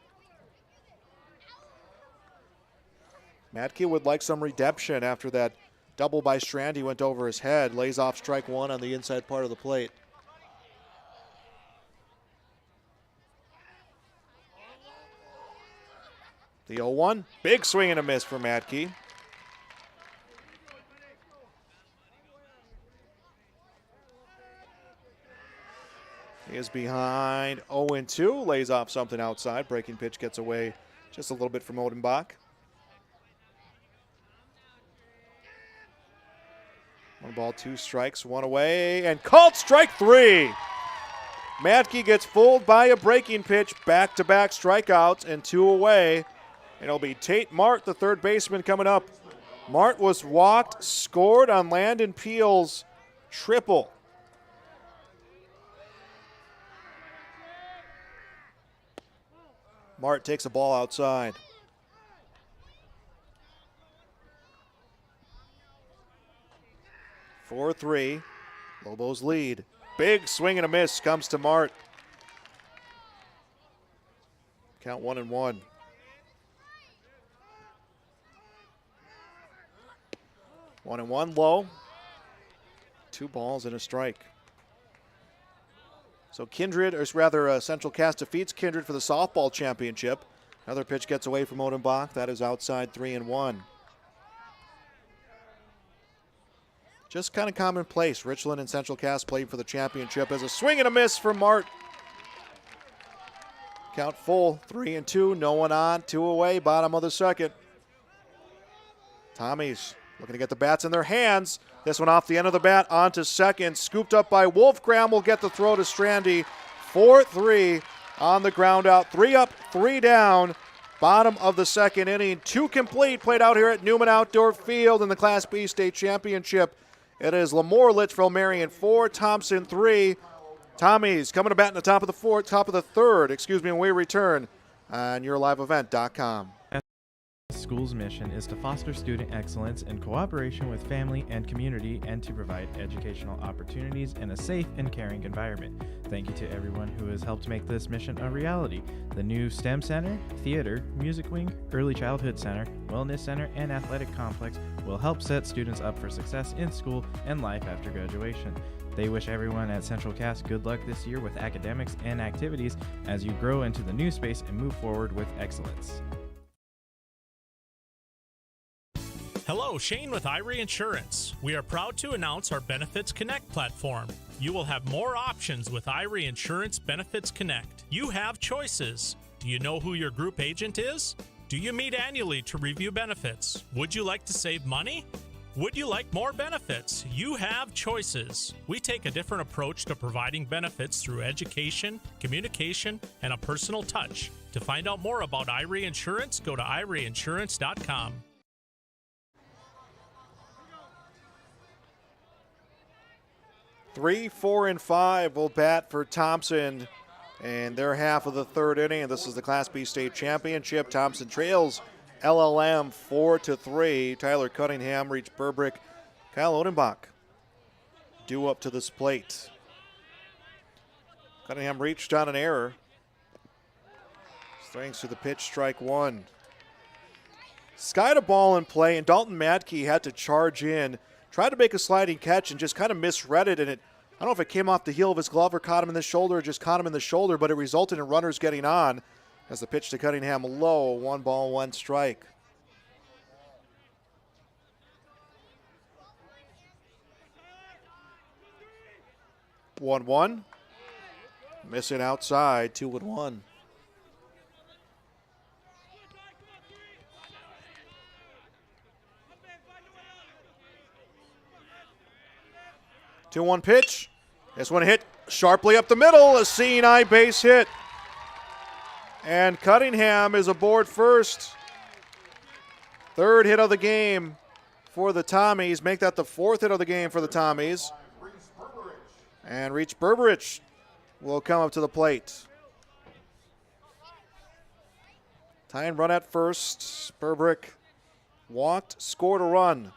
Madkey would like some redemption after that double by Strandy went over his head. Lays off strike 1 on the inside part of the plate. The 0-1, big swing and a miss for Madkey. He is behind 0-2, lays off something outside. Breaking pitch gets away just a little bit from Odenbach. 1 ball, 2 strikes, 1 away, and called strike 3. Madkey gets fooled by a breaking pitch, back-to-back strikeouts and 2 away. And it'll be Tate Mart, the third baseman, coming up Mart was walked, scored on Landon Peel's triple. Mart takes a ball outside. Four, 3. Lobos lead. Big swing and a miss comes to Mart. Count 1-1. One and one low. 2 balls and a strike. So Kindred, or rather Central Cass defeats Kindred for the softball championship. Another pitch gets away from Odenbach. That is outside 3-1. Just kind of commonplace. Richland and Central Cass playing for the championship as a swing and a miss from Mart. Count full, 3-2, no one on, 2 away, bottom of the second. Tommies looking to get the bats in their hands. This one off the end of the bat onto second. Scooped up by Wolfgram will get the throw to Strandy. 4-3 on the ground out. 3 up, 3 down. Bottom of the second inning. 2 complete played out here at Newman Outdoor Field in the Class B State Championship. It is LaMoure, Litchville, Marion 4, Thompson 3. Tommies coming to bat in the top of the third, when we return on YourLiveEvent.com. School's mission is to foster student excellence in cooperation with family and community and to provide educational opportunities in a safe and caring environment. Thank you to everyone who has helped make this mission a reality. The new STEM Center, Theater, Music Wing, Early Childhood Center, Wellness Center, and Athletic Complex will help set students up for success in school and life after graduation. They wish everyone at Central Cass good luck this year with academics and activities as you grow into the new space and move forward with excellence. Hello, Shane with Irie Insurance. We are proud to announce our Benefits Connect platform. You will have more options with Irie Insurance Benefits Connect. You have choices. Do you know who your group agent is? Do you meet annually to review benefits? Would you like to save money? Would you like more benefits? You have choices. We take a different approach to providing benefits through education, communication, and a personal touch. To find out more about Irie Insurance, go to IrieInsurance.com. 3, 4, and 5 will bat for Thompson in their half of the third inning. This is the Class B State Championship. Thompson trails LLM 4-3. Tyler Cunningham reached Burbrick. Kyle Odenbach due up to this plate. Cunningham reached on an error. Thanks to the pitch, strike 1. Skied a ball in play, and Dalton Madkey had to charge in. Tried to make a sliding catch and just kind of misread it, and I don't know if it came off the heel of his glove or caught him in the shoulder or just caught him in the shoulder, but it resulted in runners getting on as the pitch to Cunningham low, 1 ball, 1 strike. One. Missing outside, 2-1. Two-one pitch. This one hit sharply up the middle. A seeing eye base hit. And Cunningham is aboard first. 3rd hit of the game for the Tommies. Make that the 4th hit of the game for the Tommies. And Reach Berberich will come up to the plate. Tying run at first. Berberich walked, scored a run.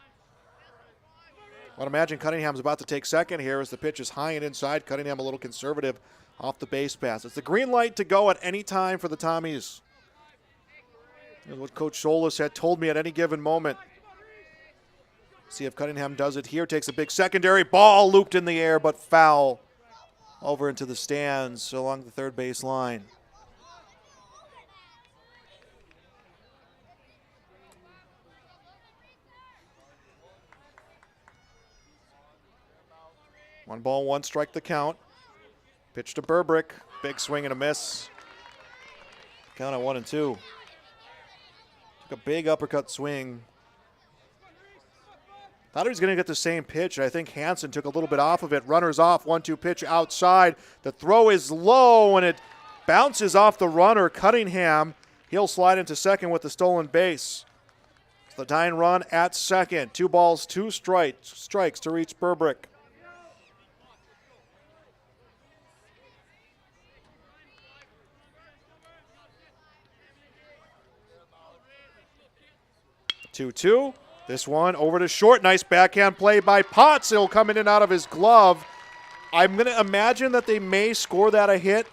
I'd imagine Cunningham's about to take second here as the pitch is high and inside. Cunningham a little conservative off the base pass. It's the green light to go at any time for the Tommies. That's what Coach Solis had told me at any given moment. See if Cunningham does it here. Takes a big secondary. Ball looped in the air, but foul over into the stands along the third base line. One ball, 1 strike the count. Pitch to Burbrick. Big swing and a miss. Count at 1-2. Took a big uppercut swing. Thought he was going to get the same pitch. I think Hansen took a little bit off of it. Runners off, 1-2 pitch outside. The throw is low and it bounces off the runner, Cunningham. He'll slide into second with the stolen base. The tying run at second. 2 balls, 2 strikes to reach Burbrick. Two. This one over to short. Nice backhand play by Potts. It'll come in and out of his glove. I'm going to imagine that they may score that a hit.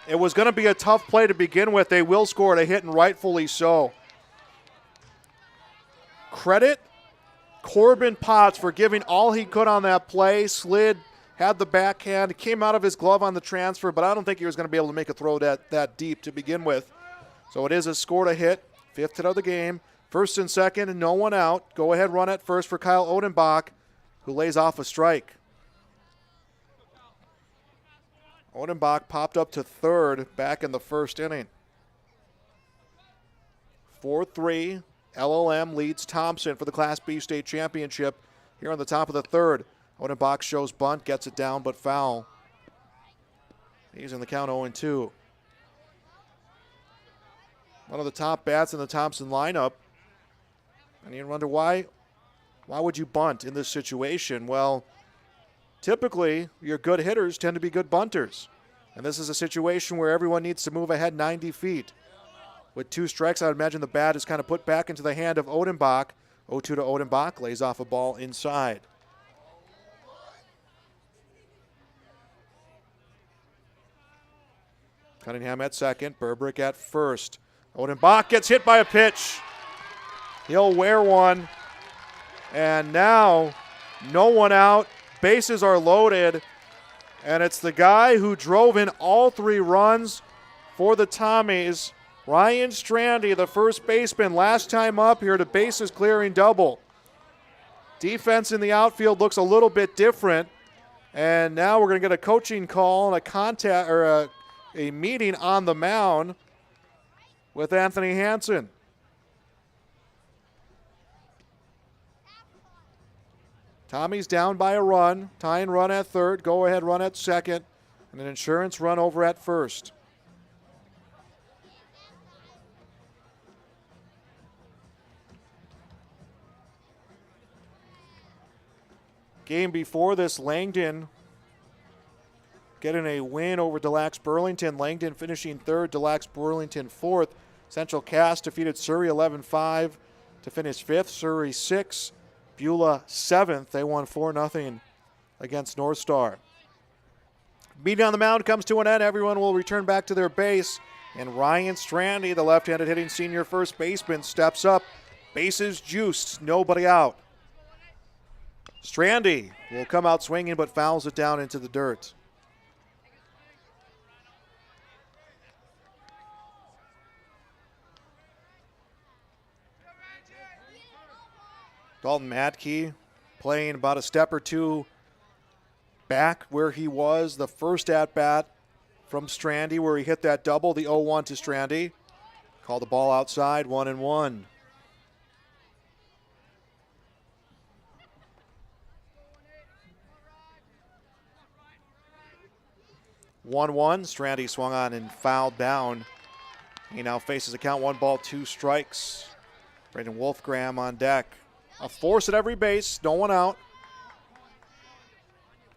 It was going to be a tough play to begin with. They will score it a hit, and rightfully so. Credit Corbin Potts for giving all he could on that play. Slid, had the backhand, came out of his glove on the transfer, but I don't think he was going to be able to make a throw that deep to begin with. So it is a score to hit. 5th hit of the game. First and second, and no one out. Go ahead run at first for Kyle Odenbach, who lays off a strike. Odenbach popped up to third back in the first inning. 4-3. LLM leads Thompson for the Class B state championship here on the top of the third. Odenbach shows bunt, gets it down, but foul. He's in the count 0-2. One of the top bats in the Thompson lineup. And you wonder why would you bunt in this situation? Well, typically your good hitters tend to be good bunters. And this is a situation where everyone needs to move ahead 90 feet. With 2 strikes, I would imagine the bat is kind of put back into the hand of Odenbach. 0-2 to Odenbach, lays off a ball inside. Cunningham at second, Burbrick at first. Odenbach gets hit by a pitch. He'll wear one. And now, no one out. Bases are loaded. And it's the guy who drove in all 3 runs for the Tommies, Ryan Strandy, the first baseman, last time up here to bases clearing double. Defense in the outfield looks a little bit different. And now we're going to get a coaching call and a meeting on the mound with Anthony Hansen. Tommy's down by a run. Tying run at third. Go ahead run at second. And an insurance run over at first. Game before this, Langdon getting a win over Des Lacs Burlington. Langdon finishing third, Des Lacs Burlington fourth. Central Cass defeated Surrey 11-5 to finish fifth. Surrey 6, Beulah 7th. They won 4-0 against North Star. Meeting on the mound comes to an end. Everyone will return back to their base. And Ryan Strandy, the left-handed hitting senior first baseman, steps up. Bases juiced, nobody out. Strandy will come out swinging but fouls it down into the dirt. Dalton Matkey playing about a step or two back where he was the first at-bat from Strandy, where he hit that double, the 0-1 to Strandy. Called the ball outside, 1-1. 1-1. Strandy swung on and fouled down. He now faces a count, 1 ball, 2 strikes. Braden Wolfgram on deck. A force at every base, no one out.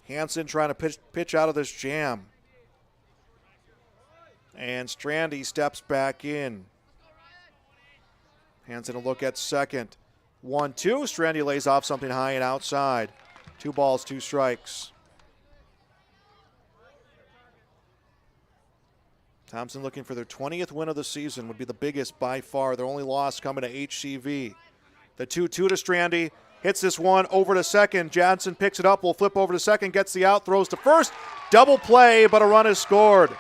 Hansen trying to pitch out of this jam. And Strandy steps back in. Hansen a look at second. 1-2. Strandy lays off something high and outside. 2 balls, 2 strikes. Thompson looking for their 20th win of the season, would be the biggest by far. Their only loss coming to HCV. The 2-2 to Strandy. Hits this one over to second. Johnson picks it up, will flip over to second, gets the out, throws to first. Double play, but a run is scored.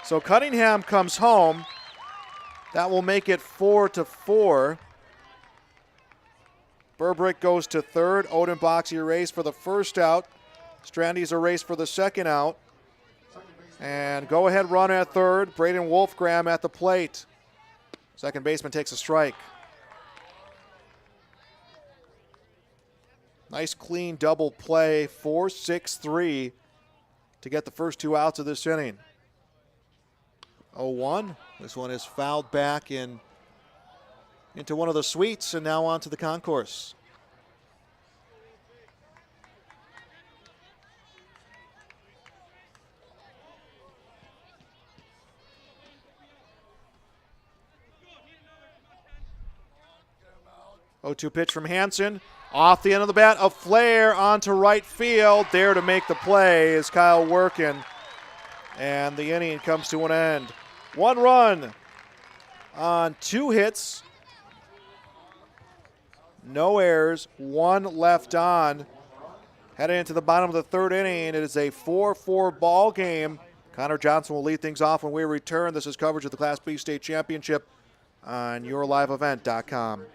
So Cunningham comes home. That will make it 4-4. Burbrick goes to third. Odenbach's erased for the first out. Strandy's erased for the second out. And go ahead run at third. Braden Wolfgram at the plate. Second baseman takes a strike. Nice clean double play. 4-6-3 to get the first 2 outs of this inning. 0-1. This one is fouled back in into one of the suites and now onto the concourse. O2 pitch from Hansen. Off the end of the bat, a flare onto right field. There to make the play is Kyle Workin. And the inning comes to an end. 1 run on 2 hits. No errors, 1 left on. Heading into the bottom of the 3rd inning, it is a 4-4 ball game. Connor Johnson will lead things off when we return. This is coverage of the Class B State Championship on yourliveevent.com.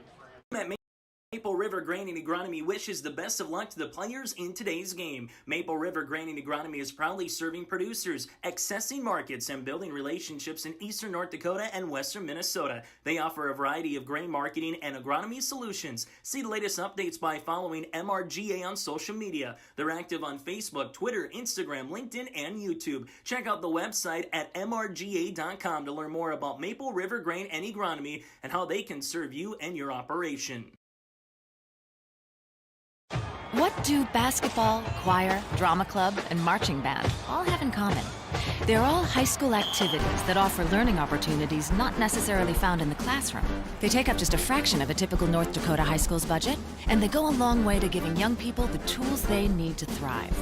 Maple River Grain and Agronomy wishes the best of luck to the players in today's game. Maple River Grain and Agronomy is proudly serving producers, accessing markets, and building relationships in eastern North Dakota and western Minnesota. They offer a variety of grain marketing and agronomy solutions. See the latest updates by following MRGA on social media. They're active on Facebook, Twitter, Instagram, LinkedIn, and YouTube. Check out the website at mrga.com to learn more about Maple River Grain and Agronomy and how they can serve you and your operation. What do basketball, choir, drama club, and marching band all have in common? They're all high school activities that offer learning opportunities not necessarily found in the classroom. They take up just a fraction of a typical North Dakota high school's budget, and they go a long way to giving young people the tools they need to thrive.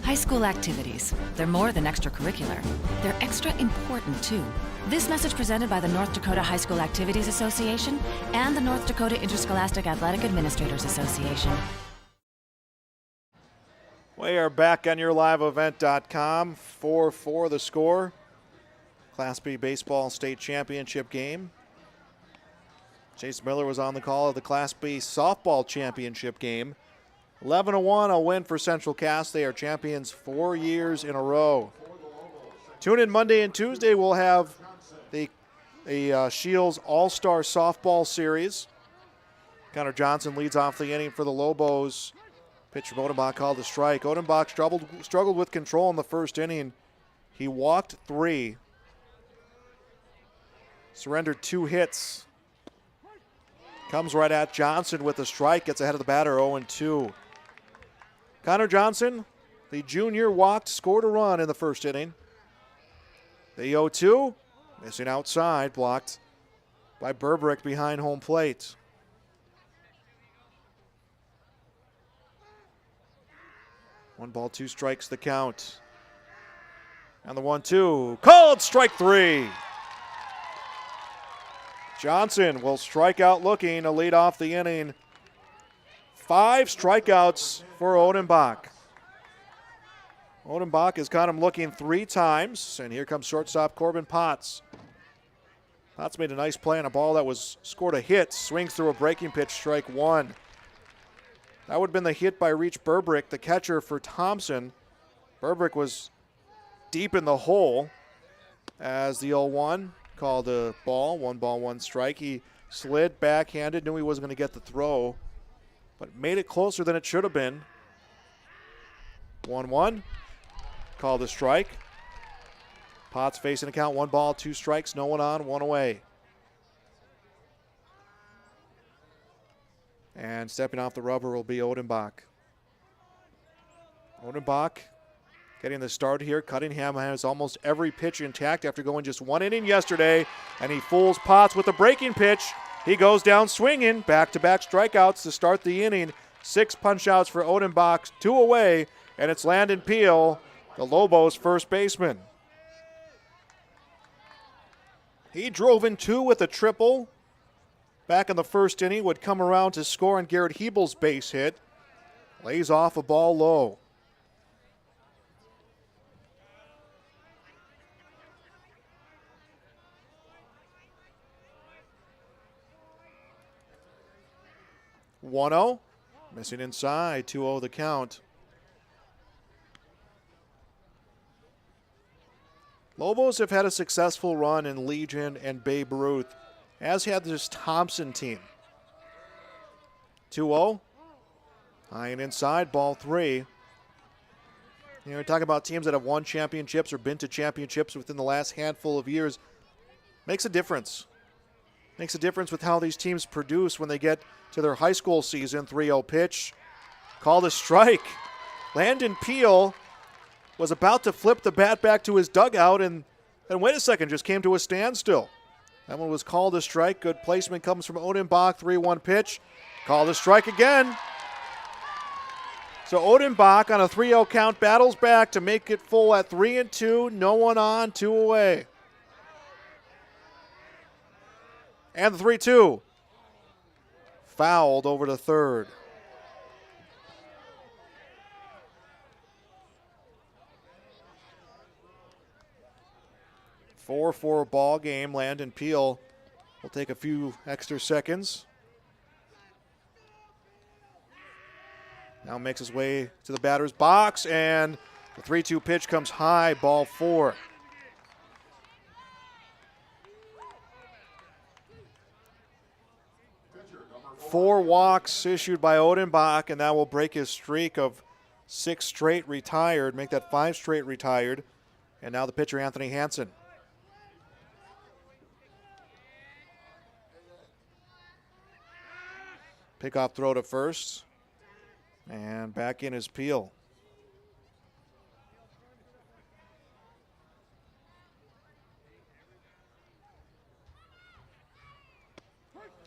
High school activities, they're more than extracurricular. They're extra important, too. This message presented by the North Dakota High School Activities Association and the North Dakota Interscholastic Athletic Administrators Association. We are back on yourliveevent.com. 4-4 the score. Class B Baseball State Championship game. Chase Miller was on the call of the Class B Softball Championship game. 11-1, a win for Central Cass. They are champions 4 years in a row. Tune in Monday and Tuesday. We'll have the Shields All-Star Softball Series. Connor Johnson leads off the inning for the Lobos. Pitch from Odenbach called a strike. Odenbach struggled with control in the 1st inning. He walked 3. Surrendered 2 hits. Comes right at Johnson with a strike. Gets ahead of the batter, 0-2. Connor Johnson, the junior, walked, scored a run in the 1st inning. The 0-2, missing outside, blocked by Burbrick behind home plate. One ball, 2 strikes the count. And the 1-2, called strike 3. Johnson will strike out looking to lead off the inning. 5 strikeouts for Odenbach. Odenbach has got him looking 3 times, and here comes shortstop Corbin Potts. Potts made a nice play on a ball that was scored a hit, swings through a breaking pitch, strike 1. That would have been the hit by Reach Burbrick, the catcher for Thompson. Burbrick was deep in the hole as the 0-1 called a ball. 1 ball, 1 strike. He slid backhanded, knew he wasn't going to get the throw, but made it closer than it should have been. 1-1, called a strike. Potts facing a count, 1 ball, 2 strikes, no one on, 1 away. And stepping off the rubber will be Odenbach. Odenbach getting the start here. Cunningham has almost every pitch intact after going just 1 inning yesterday, and he fools Potts with a breaking pitch. He goes down swinging. Back-to-back strikeouts to start the inning. 6 punch-outs for Odenbach, 2 away, and it's Landon Peel, the Lobos' first baseman. He drove in 2 with a triple. Back in the 1st inning, would come around to score on Garrett Hebel's base hit. Lays off a ball low. (1-0), missing inside, 2-0 the count. Lobos have had a successful run in Legion and Babe Ruth, as had this Thompson team. 2-0. High and inside, ball 3. You know, we talk about teams that have won championships or been to championships within the last handful of years. Makes a difference. Makes a difference with how these teams produce when they get to their high school season. 3-0 pitch. Called a strike. Landon Peel was about to flip the bat back to his dugout and wait a second, just came to a standstill. That one was called a strike. Good placement comes from Odenbach. 3-1 pitch. Called a strike again. So Odenbach on a 3-0 count battles back to make it full at 3-2. No one on, 2 away. And the 3-2. Fouled over to third. Four ball game. Landon Peel will take a few extra seconds. Now makes his way to the batter's box, and the 3-2 pitch comes high, ball 4. Four walks issued by Odenbach, and that will break his streak of 6 straight retired, make that 5 straight retired. And now the pitcher, Anthony Hansen. Pickoff throw to first. And back in is Peel.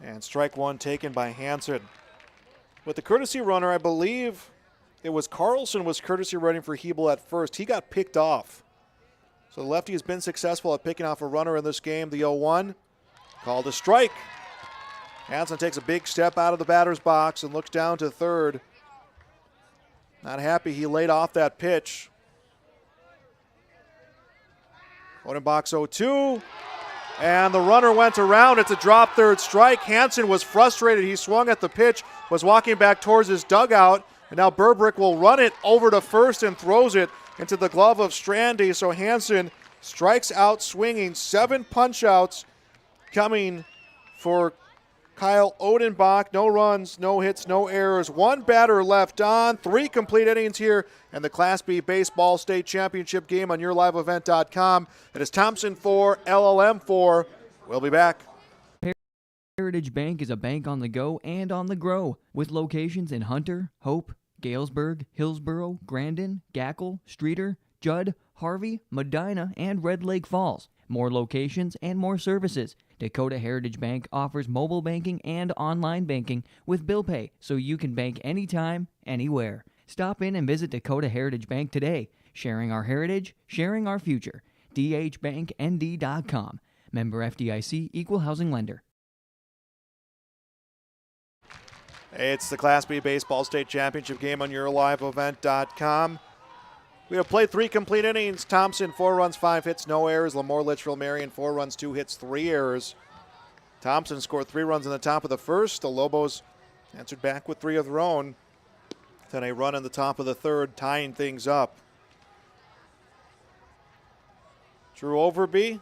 And strike one taken by Hansen. With the courtesy runner, I believe it was Carlson was courtesy running for Hebel at first. He got picked off. So the lefty has been successful at picking off a runner in this game. The 0-1 called a strike. Hansen takes a big step out of the batter's box and looks down to third. Not happy he laid off that pitch. Odenbach 0-2. And the runner went around. It's a drop third strike. Hansen was frustrated. He swung at the pitch, was walking back towards his dugout. And now Burbrick will run it over to first and throws it into the glove of Strandy. So Hansen strikes out swinging. 7 punch-outs coming for Kyle Odenbach. No runs, no hits, no errors. 1 batter left on. 3 complete innings here in the Class B Baseball State Championship game on YourLiveEvent.com. It is Thompson 4, LLM 4. We'll be back. Heritage Bank is a bank on the go and on the grow, with locations in Hunter, Hope, Galesburg, Hillsborough, Grandin, Gackle, Streeter, Judd, Harvey, Medina, and Red Lake Falls. More locations and more services. Dakota Heritage Bank offers mobile banking and online banking with bill pay, so you can bank anytime, anywhere. Stop in and visit Dakota Heritage Bank today. Sharing our heritage, sharing our future. dhbanknd.com. Member FDIC, Equal Housing Lender. It's the Class B Baseball State Championship game on YourLiveEvent.com. We have played 3 complete innings. Thompson, 4 runs, 5 hits, no errors. LaMoure, Litchville, Marion, 4 runs, 2 hits, 3 errors. Thompson scored 3 runs in the top of the first. The Lobos answered back with 3 of their own. Then a run in the top of the third, tying things up. Drew Overby,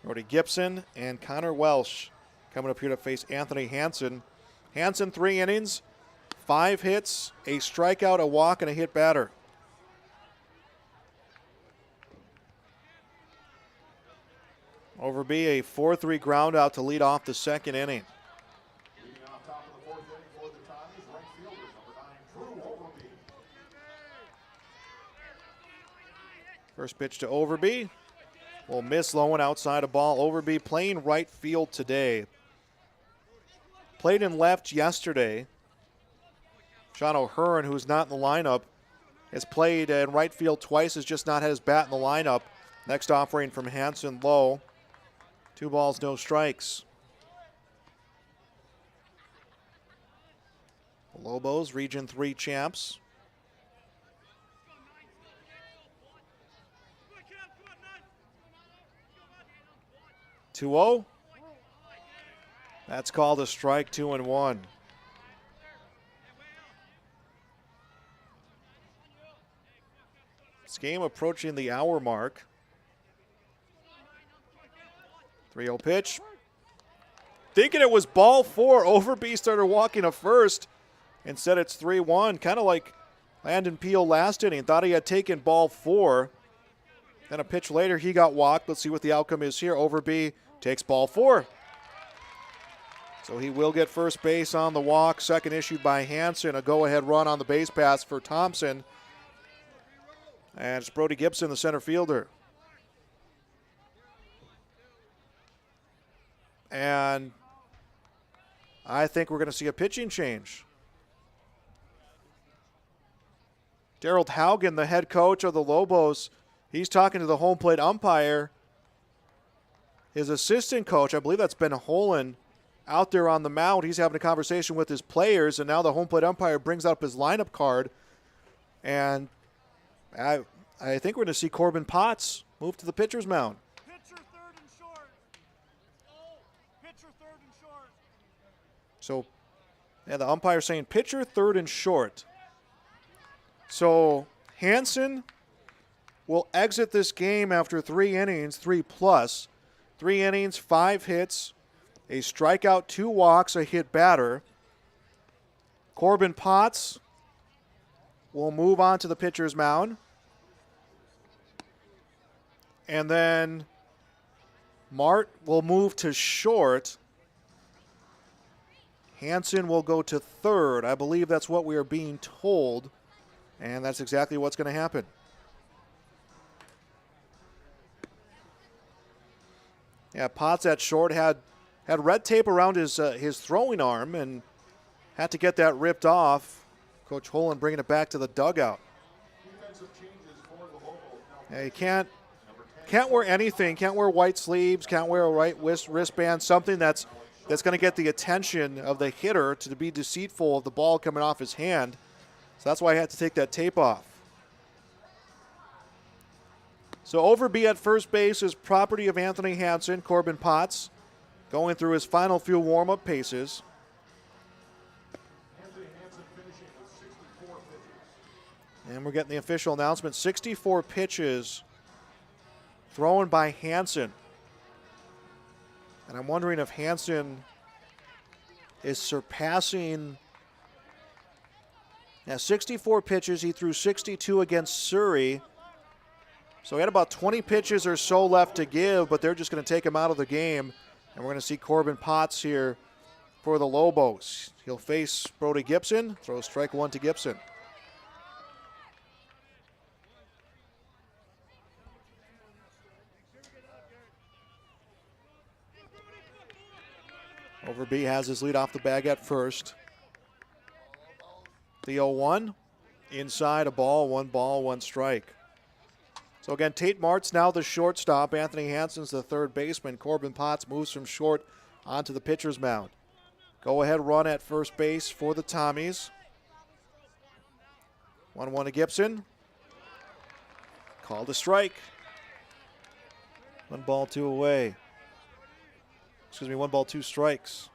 Brody Gibson, and Connor Welsh coming up here to face Anthony Hansen. Hansen, 3 innings, 5 hits, a strikeout, a walk, and a hit batter. Overby, a 4-3 ground out to lead off the second inning. First pitch to Overby. Will miss low and outside a ball. Overby playing right field today. Played in left yesterday. Sean O'Hearn, who's not in the lineup, has played in right field twice, has just not had his bat in the lineup. Next offering from Hansen low. 2 balls, no strikes. The Lobos, Region 3 champs. (2-0). That's called a strike, 2-1. This game approaching the hour mark. 3-0 pitch. Thinking it was ball 4. Overby started walking to first. Instead it's 3-1. Kind of like Landon Peel last inning. Thought he had taken ball 4. Then a pitch later he got walked. Let's see what the outcome is here. Overby takes ball 4. So he will get first base on the walk. Second issued by Hansen. A go-ahead run on the base pass for Thompson. And it's Brody Gibson, the center fielder. And I think we're going to see a pitching change. Daryl Haugen, the head coach of the Lobos, he's talking to the home plate umpire. His assistant coach, I believe that's Ben Holen, out there on the mound. He's having a conversation with his players, and now the home plate umpire brings up his lineup card. And I think we're going to see Corbin Potts move to the pitcher's mound. Pitcher third and short. Pitcher third and short. So, yeah, the umpire saying pitcher third and short. So Hansen will exit this game after 3 innings, 3+. 3 innings, 5 hits, a strikeout, 2 walks, a hit batter. Corbin Potts will move on to the pitcher's mound. And then Mart will move to short. Hansen will go to third. I believe that's what we are being told. And that's exactly what's going to happen. Yeah, Potts at short had red tape around his throwing arm and had to get that ripped off. Coach Holen bringing it back to the dugout. Yeah, you can't wear anything. Can't wear white sleeves. Can't wear a white wristband. Something that's going to get the attention of the hitter to be deceitful of the ball coming off his hand. So that's why I had to take that tape off. So Overby at first base is property of Anthony Hansen. Corbin Potts going through his final few warm-up paces. And we're getting the official announcement. 64 pitches thrown by Hansen. And I'm wondering if Hansen is surpassing... Now, 64 pitches. He threw 62 against Surrey. So he had about 20 pitches or so left to give, but they're just going to take him out of the game. And we're going to see Corbin Potts here for the Lobos. He'll face Brody Gibson. Throws strike 1 to Gibson. Overby has his lead off the bag at first. The 0-1, inside a ball, 1 strike. So again, Tate Mart's now the shortstop. Anthony Hansen's the third baseman. Corbin Potts moves from short onto the pitcher's mound. Go ahead run at first base for the Tommies. 1-1 to Gibson. Called a strike. 1 ball, 2 away. 1 ball, 2 strikes.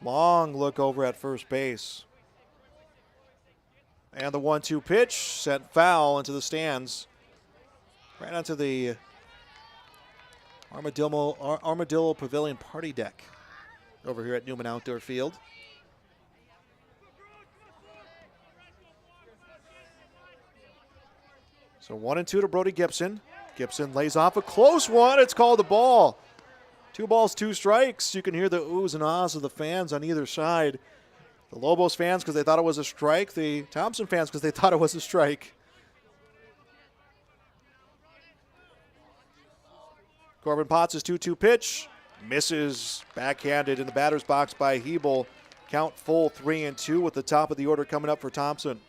Long look over at first base. And the 1-2 pitch sent foul into the stands. Right onto the Armadillo Pavilion party deck over here at Newman Outdoor Field. So 1-2 to Brody Gibson. Gibson lays off a close one. It's called a ball. 2 balls, 2 strikes. You can hear the oohs and ahs of the fans on either side. The Lobos fans because they thought it was a strike. The Thompson fans because they thought it was a strike. Corbin Potts' 2-2 pitch. Misses backhanded in the batter's box by Hebel. Count full 3-2 with the top of the order coming up for Thompson.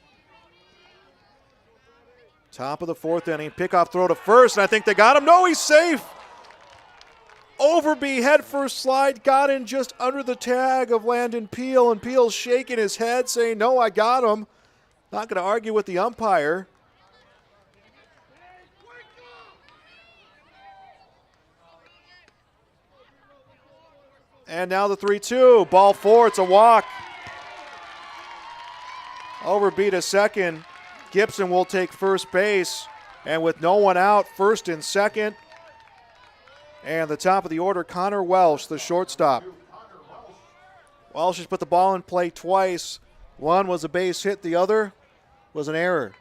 Top of the 4th inning. Pickoff throw to first, and I think they got him. No, he's safe. Overby head first slide, got in just under the tag of Landon Peel, and Peel's shaking his head saying, no, I got him. Not going to argue with the umpire. And now the 3-2, ball 4, it's a walk. Overby to second. Gibson will take first base, and with no one out, first and second. And the top of the order, Connor Welsh, the shortstop. Welsh has put the ball in play twice. One was a base hit, the other was an error.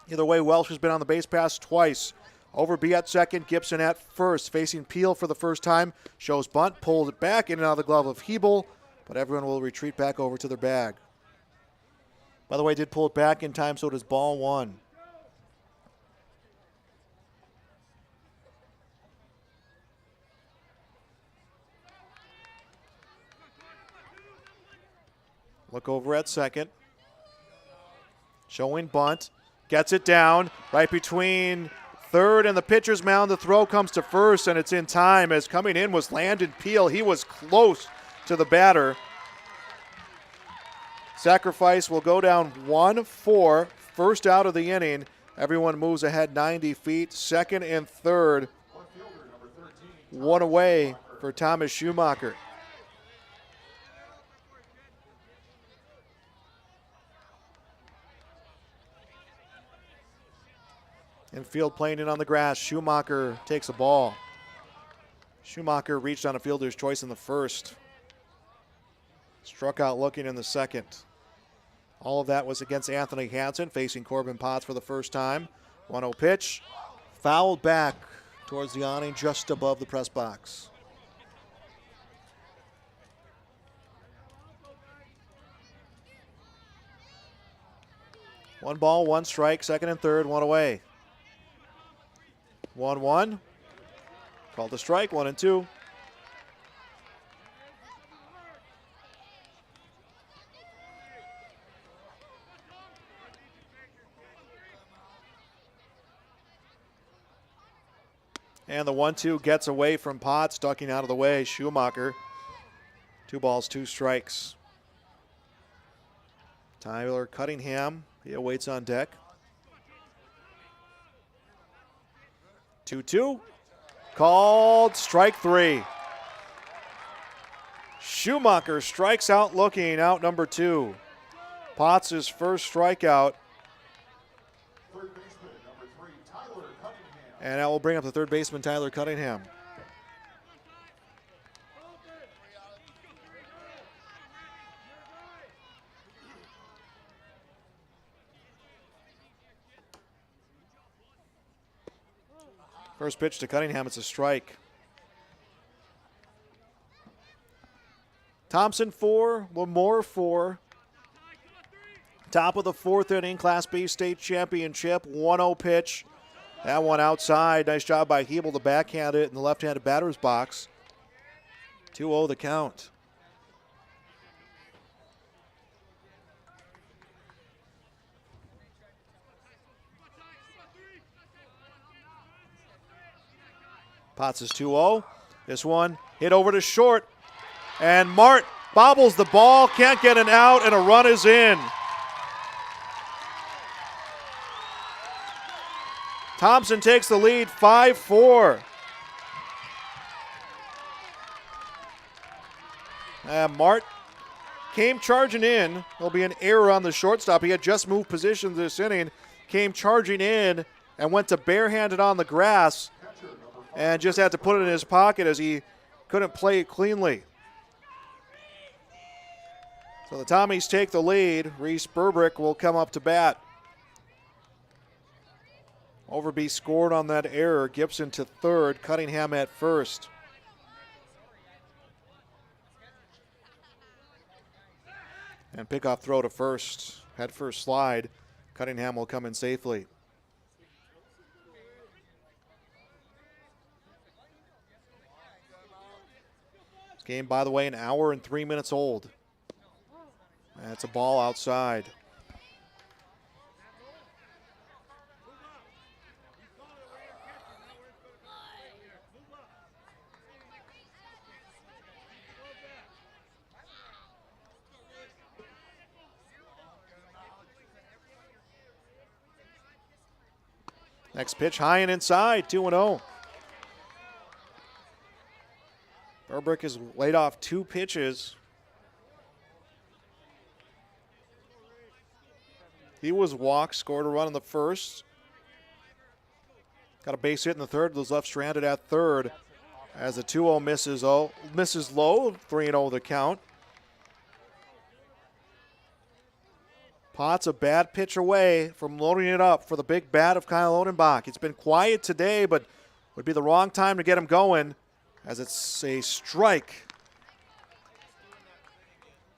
Either way, Welsh has been on the base pass twice. Overby at second, Gibson at first. Facing Peel for the first time. Shows bunt, pulled it back in and out of the glove of Hebel, but everyone will retreat back over to their bag. By the way, did pull it back in time, so does ball one. Look over at second. Showing bunt. Gets it down right between third and the pitcher's mound. The throw comes to first, and it's in time as coming in was Landon Peel. He was close to the batter. Sacrifice will go down 1-4. First out of the inning. Everyone moves ahead 90 feet. Second and third. One away for Thomas Schumacher. Infield playing in on the grass. Schumacher takes a ball. Schumacher reached on a fielder's choice in the first. Struck out looking in the second. All of that was against Anthony Hansen, facing Corbin Potts for the first time. 1-0 pitch. Fouled back towards the awning just above the press box. One ball, one strike, second and third, one away. 1-1. Called a strike, 1-2. And the 1-2 gets away from Potts, ducking out of the way. Schumacher. 2 balls, 2 strikes. Tyler Cunningham, he awaits on deck. 2-2. Called strike 3. Schumacher strikes out looking, out number 2. Potts' first strikeout. And that will bring up the third baseman, Tyler Cunningham. First pitch to Cunningham, it's a strike. Thompson 4, LaMoure 4. Top of the 4th inning, Class B state championship. 1-0 pitch. That one outside. Nice job by Hebel to backhand it in the left-handed batter's box. 2-0 the count. Potts is 2-0. This one hit over to short. And Mart bobbles the ball, can't get an out, and a run is in. Thompson takes the lead, 5-4. Mart came charging in. There'll be an error on the shortstop. He had just moved positions this inning. Came charging in and went to barehanded on the grass and just had to put it in his pocket as he couldn't play it cleanly. So the Tommies take the lead. Reese Burbrick will come up to bat. Overby scored on that error. Gibson to third, Cunningham at first. And pickoff throw to first. Head first slide. Cunningham will come in safely. This game, by the way, an hour and 3 minutes old. That's a ball outside. Next pitch high and inside, 2-0. Burbrick has laid off 2 pitches. He was walked, scored a run in the first. Got a base hit in the third, was left stranded at third as the 2-0 misses low, 3-0 the count. Potts a bad pitch away from loading it up for the big bat of Kyle Odenbach. It's been quiet today, but would be the wrong time to get him going as it's a strike.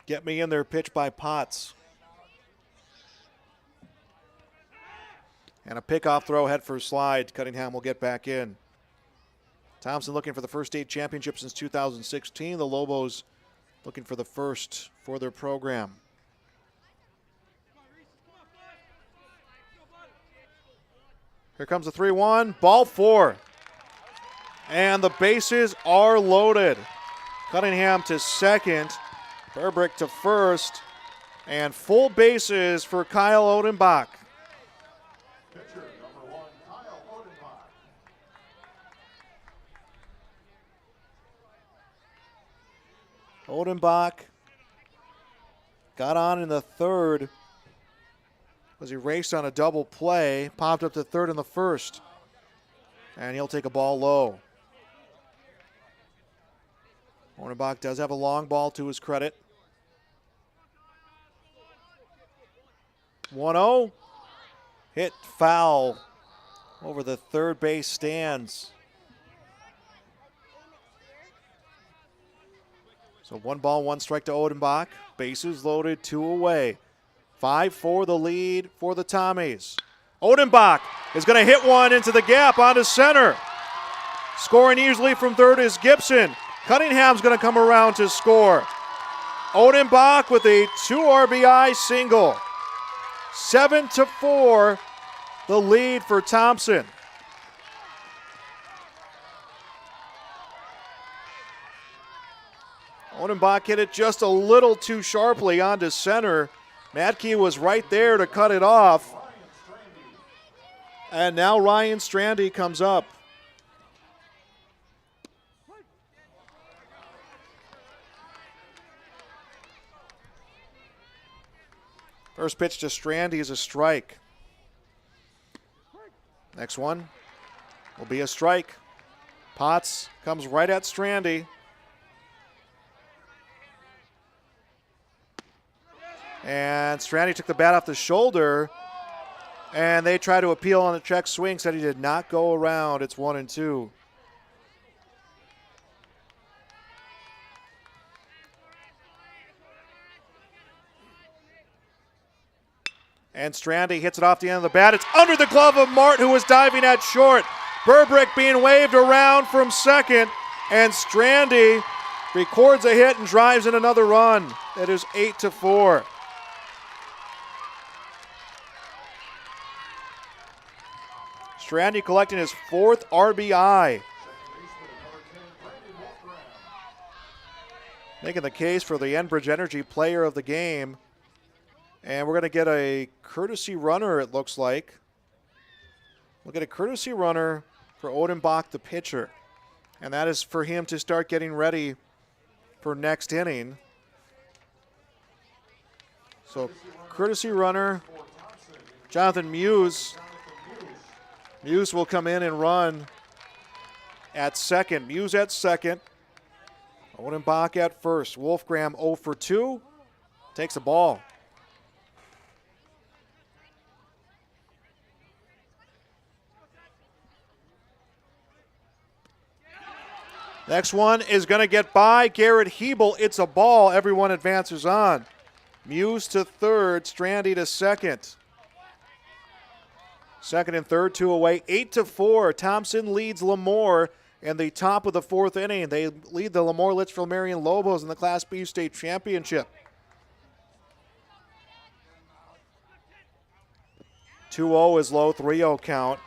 Get me in there pitch by Potts. And a pickoff throw, head first slide. Cunningham will get back in. Thompson looking for the first state championship since 2016. The Lobos looking for the first for their program. Here comes the 3-1, ball 4. And the bases are loaded. Cunningham to second, Burbrick to first, and full bases for Kyle Odenbach. Pitcher number 1, Kyle Odenbach. Odenbach got on in the third. Was erased on a double play, popped up to third in the first, and he'll take a ball low. Odenbach does have a long ball to his credit. 1-0, hit foul over the third base stands. So 1 ball, 1 strike to Odenbach. Bases loaded, 2 away. 5-4 the lead for the Tommies. Odenbach is going to hit one into the gap onto center. Scoring easily from third is Gibson. Cunningham's going to come around to score. Odenbach with a 2 RBI single. 7-4 the lead for Thompson. Odenbach hit it just a little too sharply onto center. Matkey was right there to cut it off. And now Ryan Strandy comes up. First pitch to Strandy is a strike. Next one will be a strike. Potts comes right at Strandy. And Strandy took the bat off the shoulder, and they try to appeal on the check swing, said he did not go around. It's 1-2. And Strandy hits it off the end of the bat. It's under the glove of Mart, who was diving at short. Burbrick being waved around from second, and Strandy records a hit and drives in another run. It is 8-4. Strandy collecting his 4th RBI. Making the case for the Enbridge Energy Player of the Game. And we're going to get a courtesy runner, it looks like. We'll get a courtesy runner for Odenbach, the pitcher. And that is for him to start getting ready for next inning. So, courtesy runner, Jonathan Muse. Muse will come in and run at second. Muse at second. Odenbach at first. Wolfgram 0 for 2. Takes the ball. Next one is going to get by Garrett Hebel. It's a ball. Everyone advances on. Muse to third. Strandy to second. Second and third, 2 away. 8-4. Thompson leads LaMoure in the top of the 4th inning. They lead the LaMoure Litchville Marion Lobos in the Class B state championship. 2-0 is low, 3-0 count.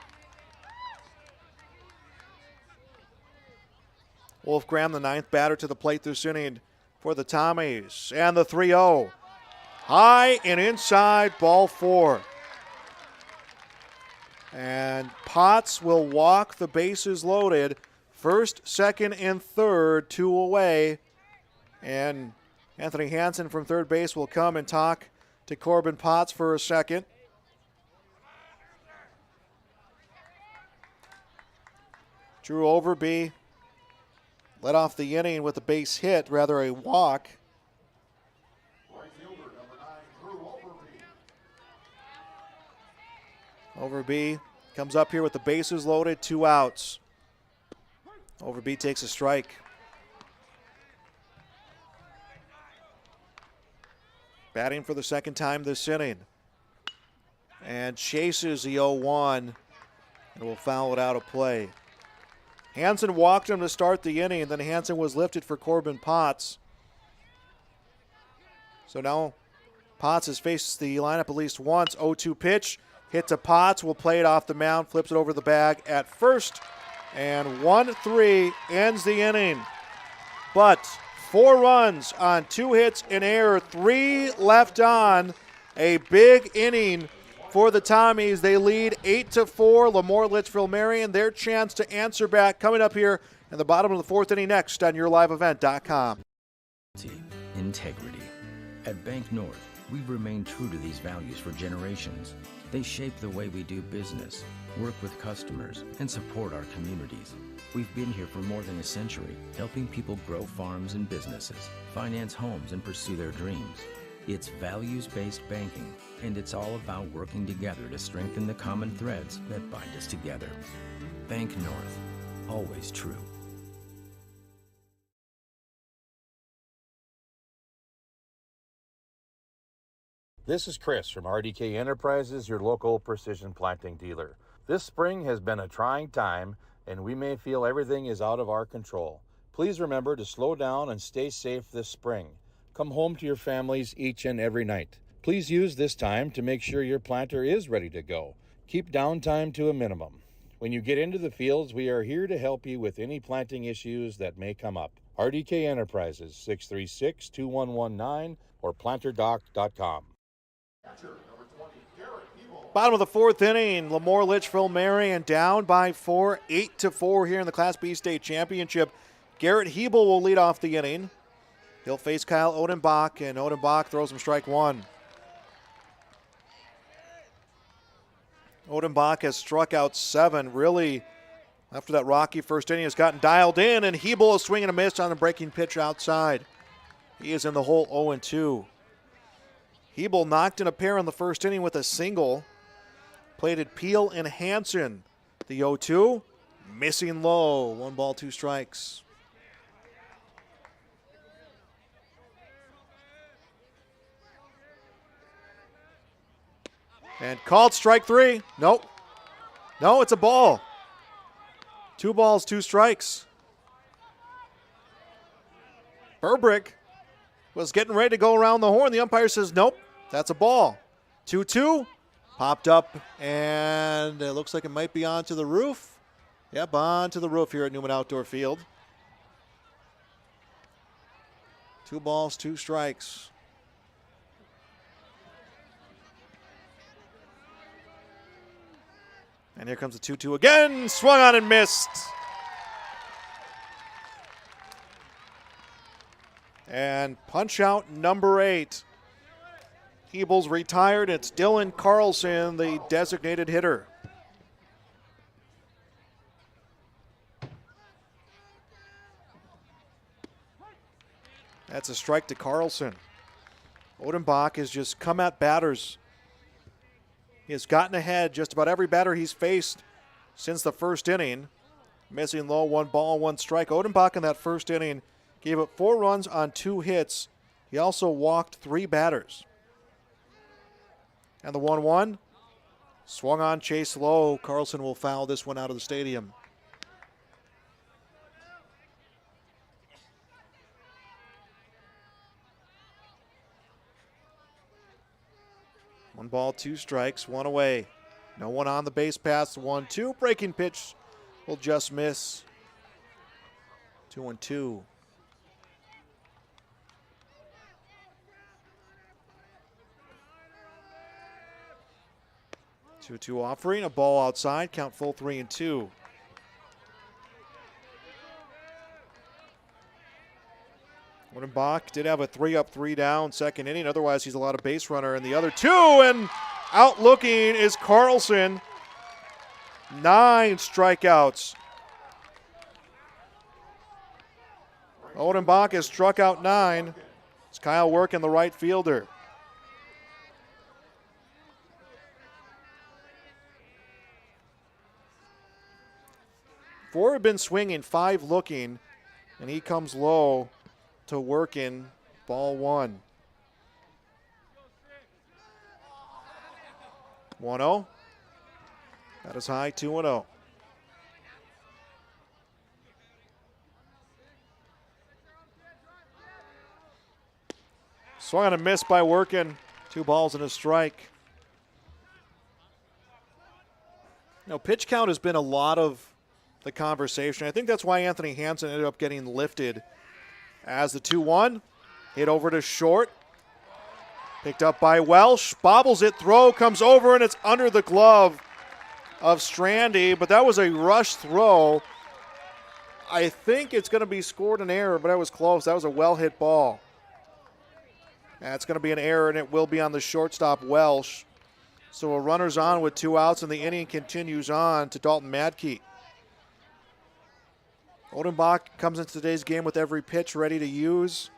Wolfgram, the 9th batter to the plate this inning for the Tommies. And the 3-0. High and inside, ball 4. And Potts will walk the bases loaded. First, second, and third, 2 away. And Anthony Hansen from third base will come and talk to Corbin Potts for a second. Drew Overby led off the inning with a base hit, rather a walk. Overby comes up here with the bases loaded, 2 outs. Overby takes a strike. Batting for the second time this inning. And chases the 0-1 and will foul it out of play. Hansen walked him to start the inning, and then Hansen was lifted for Corbin Potts. So now Potts has faced the lineup at least once. 0-2 pitch, hit to Potts, will play it off the mound, flips it over the bag at first, and 1-3 ends the inning. But 4 runs on 2 hits in error, 3 left on. A big inning for the Tommies. They lead 8-4. LaMoure, Litchville, Marion. Their chance to answer back coming up here in the bottom of the 4th inning next on YourLiveEvent.com. Integrity. At Bank North, we've remained true to these values for generations. They shape the way we do business, work with customers, and support our communities. We've been here for more than a century, helping people grow farms and businesses, finance homes, and pursue their dreams. It's values-based banking, and it's all about working together to strengthen the common threads that bind us together. Bank North, always true. This is Chris from RDK Enterprises, your local precision planting dealer. This spring has been a trying time, and we may feel everything is out of our control. Please remember to slow down and stay safe this spring. Come home to your families each and every night. Please use this time to make sure your planter is ready to go. Keep downtime to a minimum. When you get into the fields, we are here to help you with any planting issues that may come up. RDK Enterprises, 636-2119 or planterdoc.com. Bottom of the 4th inning, LaMoure, Litchville, Marion down by 4, 8-4 here in the Class B State Championship. Garrett Hebel will lead off the inning. He'll face Kyle Odenbach, and Odenbach throws him strike 1. Odenbach has struck out 7. Really, after that rocky first inning, has gotten dialed in, and Hebel is swinging a miss on a breaking pitch outside. He is in the hole 0-2. Hebel knocked in a pair in the first inning with a single. Plated Peel and Hansen. The 0-2, missing low. 1 ball, 2 strikes. And called strike 3. Nope. No, it's a ball. 2 balls, 2 strikes. Burbrick was getting ready to go around the horn. The umpire says, nope, that's a ball. 2-2, popped up, and it looks like it might be onto the roof. Yep, onto the roof here at Newman Outdoor Field. 2 balls, 2 strikes. And here comes the 2-2 again. Swung on and missed. And punch out number 8. Hebel's retired. It's Dylan Carlson, the designated hitter. That's a strike to Carlson. Odenbach has just come at batters. He has gotten ahead just about every batter he's faced since the first inning. Missing low, 1 ball, 1 strike. Odenbach in that first inning gave up 4 runs on 2 hits. He also walked 3 batters. And the 1-1, swung on, chase low. Carlson will foul this one out of the stadium. One ball, 2 strikes, 1 away. No one on the base pass. 1-2. Breaking pitch will just miss. 2-2. Two offering, a ball outside. Count full 3-2. Odenbach did have a 3-up, 3-down second inning. Otherwise, he's a lot of base runner in the other 2. And out looking is Carlson. 9 strikeouts. Odenbach has struck out 9. It's Kyle Workin, the right fielder. 4 have been swinging, 5 looking, and he comes low to working. Ball 1. 1-0. That is high, 2-0. Swung on a miss by Workin. 2 balls and a strike. Pitch count has been a lot of the conversation. I think that's why Anthony Hansen ended up getting lifted as the 2-1. Hit over to short. Picked up by Welsh. Bobbles it. Throw comes over, and it's under the glove of Strandy. But that was a rush throw. I think it's going to be scored an error, but that was close. That was a well-hit ball. That's going to be an error, and it will be on the shortstop, Welsh. So a runner's on with 2 outs, and the inning continues on to Dalton Madkey. Odenbach comes into today's game with every pitch ready to use.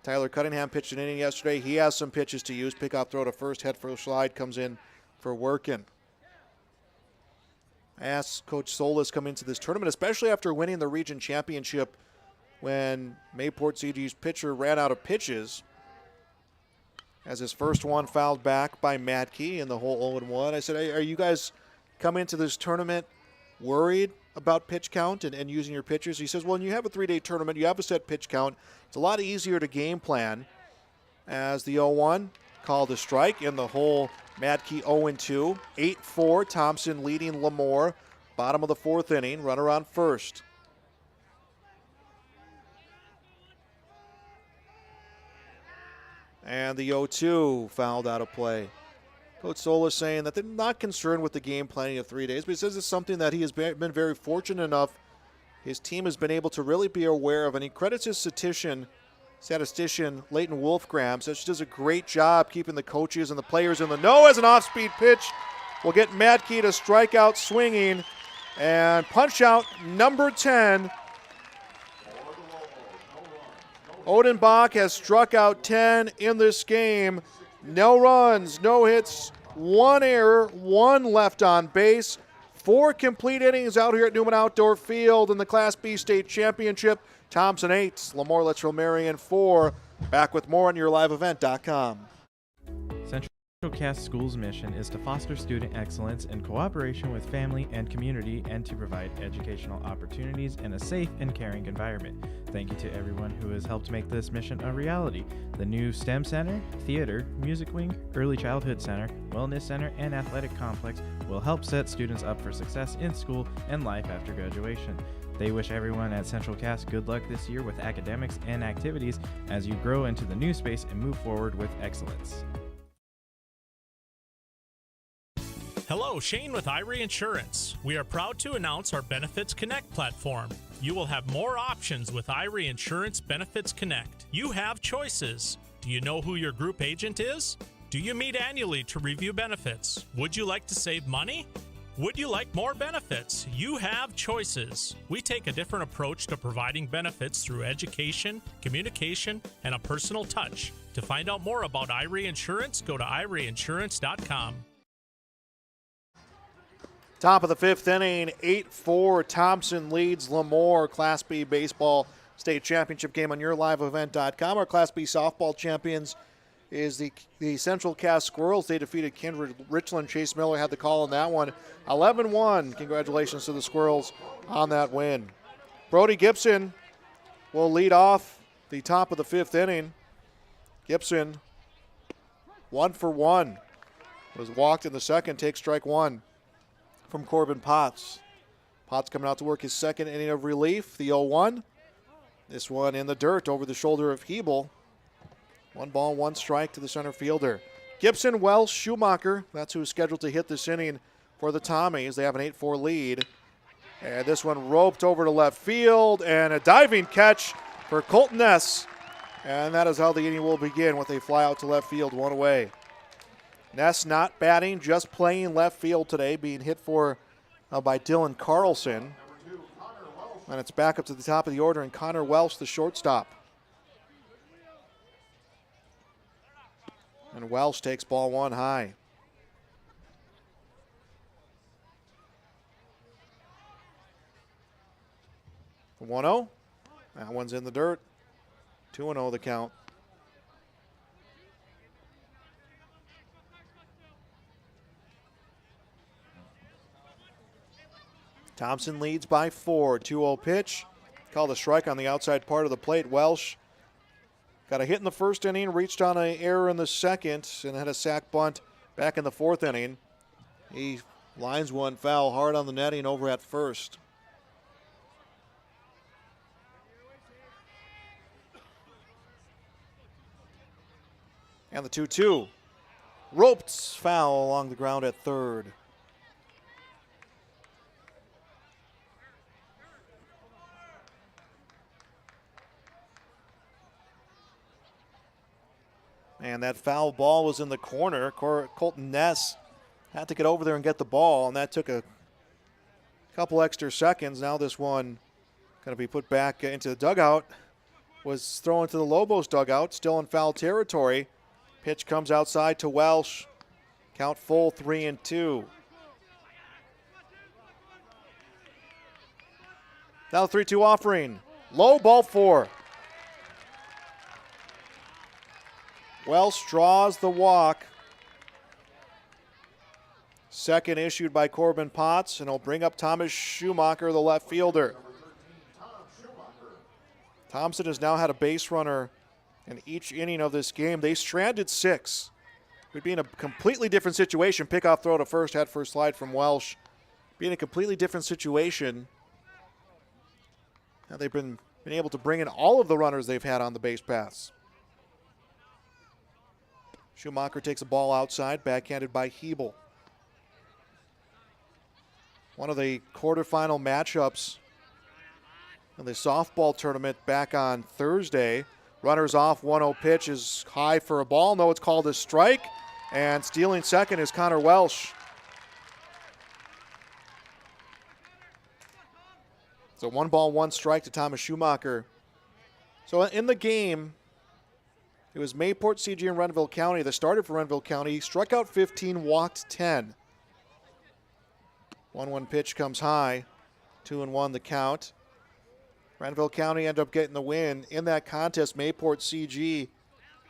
Tyler Cunningham pitched an inning yesterday. He has some pitches to use. Pickoff throw to first, head first slide comes in for Workin. I asked Coach Solis come into this tournament, especially after winning the region championship when Mayport CG's pitcher ran out of pitches. As his first one fouled back by Madkey in the whole 0-1. I said, are you guys coming into this tournament worried about pitch count and using your pitchers? He says, well, when you have a 3-day tournament, you have a set pitch count. It's a lot easier to game plan. As the 0-1 called a strike in the hole, Madkey 0-2. 8-4, Thompson leading LaMoure. Bottom of the 4th inning, runner on first. And the 0-2 fouled out of play. Coach Solis saying that they're not concerned with the game planning of 3 days, but he says it's something that he has been very fortunate enough. His team has been able to really be aware of, and he credits his statistician Leighton Wolfgram. Says she does a great job keeping the coaches and the players in the know. As an off-speed pitch will get Madkey to strike out swinging, and punch out number 10. Odenbach has struck out 10 in this game. No runs, no hits, 1 error, 1 left on base. 4 complete innings out here at Newman Outdoor Field in the Class B State Championship. Thompson 8, LaMoure, Litchville, Marion 4. Back with more on yourliveevent.com. Central Cass School's mission is to foster student excellence in cooperation with family and community and to provide educational opportunities in a safe and caring environment. Thank you to everyone who has helped make this mission a reality. The new STEM Center, Theater, Music Wing, Early Childhood Center, Wellness Center, and Athletic Complex will help set students up for success in school and life after graduation. They wish everyone at Central Cass good luck this year with academics and activities as you grow into the new space and move forward with excellence. Hello, Shane with Irie Insurance. We are proud to announce our Benefits Connect platform. You will have more options with Irie Insurance Benefits Connect. You have choices. Do you know who your group agent is? Do you meet annually to review benefits? Would you like to save money? Would you like more benefits? You have choices. We take a different approach to providing benefits through education, communication, and a personal touch. To find out more about Irie Insurance, go to irieinsurance.com. Top of the 5th inning, 8-4. Thompson leads LaMoure. Class B baseball state championship game on yourliveevent.com. Our Class B softball champions is the Central Cass Squirrels. They defeated Kindred Richland. Chase Miller had the call on that one. 11-1. Congratulations to the Squirrels on that win. Brody Gibson will lead off the top of the 5th inning. Gibson, 1 for 1. Was walked in the second, takes strike 1 from Corbin Potts. Potts coming out to work his second inning of relief, the 0-1. This one in the dirt over the shoulder of Hebel. 1 ball, 1 strike to the center fielder. Gibson, Wells, Schumacher, that's who's scheduled to hit this inning for the Tommies. They have an 8-4 lead. And this one roped over to left field, and a diving catch for Colton Ness. And that is how the inning will begin with a fly out to left field, 1 away. Ness not batting, just playing left field today, being hit for by Dylan Carlson. And it's back up to the top of the order, and Connor Welsh, the shortstop. And Welsh takes ball 1 high. 1-0. That one's in the dirt. 2-0 the count. Thompson leads by 4. 2-0 pitch. Called a strike on the outside part of the plate. Welsh got a hit in the first inning, reached on an error in the second, and had a sac bunt back in the fourth inning. He lines one foul hard on the netting over at first. And the 2-2. Roped foul along the ground at third. And that foul ball was in the corner. Colton Ness had to get over there and get the ball, and that took a couple extra seconds. Now this one going to be put back into the dugout. Was thrown to the Lobos dugout, still in foul territory. Pitch comes outside to Welsh. Count full, 3-2. Now the 3-2 offering. Low, ball 4. Welsh draws the walk. Second issued by Corbin Potts, and he'll bring up Thomas Schumacher, the left fielder. Thompson has now had a base runner in each inning of this game. They stranded 6. We'd be in a completely different situation. Pickoff throw to first, head first slide from Welsh. Be in a completely different situation. Now they've been able to bring in all of the runners they've had on the base paths. Schumacher takes a ball outside, backhanded by Hebel. One of the quarterfinal matchups in the softball tournament back on Thursday. Runners off, 1-0 pitch is high for a ball. No, it's called a strike. And stealing second is Connor Welsh. So 1 ball, 1 strike to Thomas Schumacher. So in the game, it was Mayport, CG, and Renville County that started for Renville County. He struck out 15, walked 10. 1-1 pitch comes high. 2-1 the count. Renville County ended up getting the win. In that contest, Mayport CG,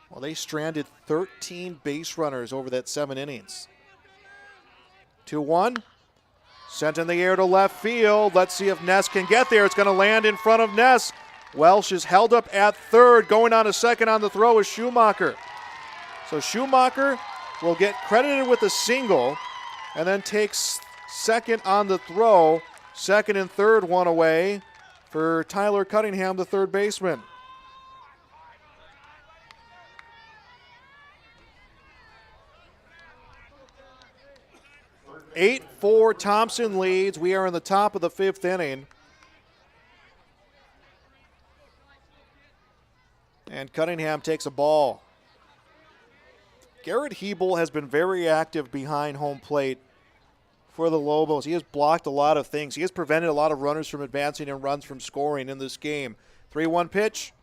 well, they stranded 13 base runners over that 7 innings. 2-1. Sent in the air to left field. Let's see if Ness can get there. It's going to land in front of Ness. Welsh is held up at third. Going on to second on the throw is Schumacher. So Schumacher will get credited with a single and then takes second on the throw. Second and third, one away for Tyler Cunningham, the third baseman. Eight, 4 Thompson leads. We are in the top of the 5th inning. And Cunningham takes a ball. Garrett Hebel has been very active behind home plate for the Lobos. He has blocked a lot of things. He has prevented a lot of runners from advancing and runs from scoring in this game. 3-1 pitch.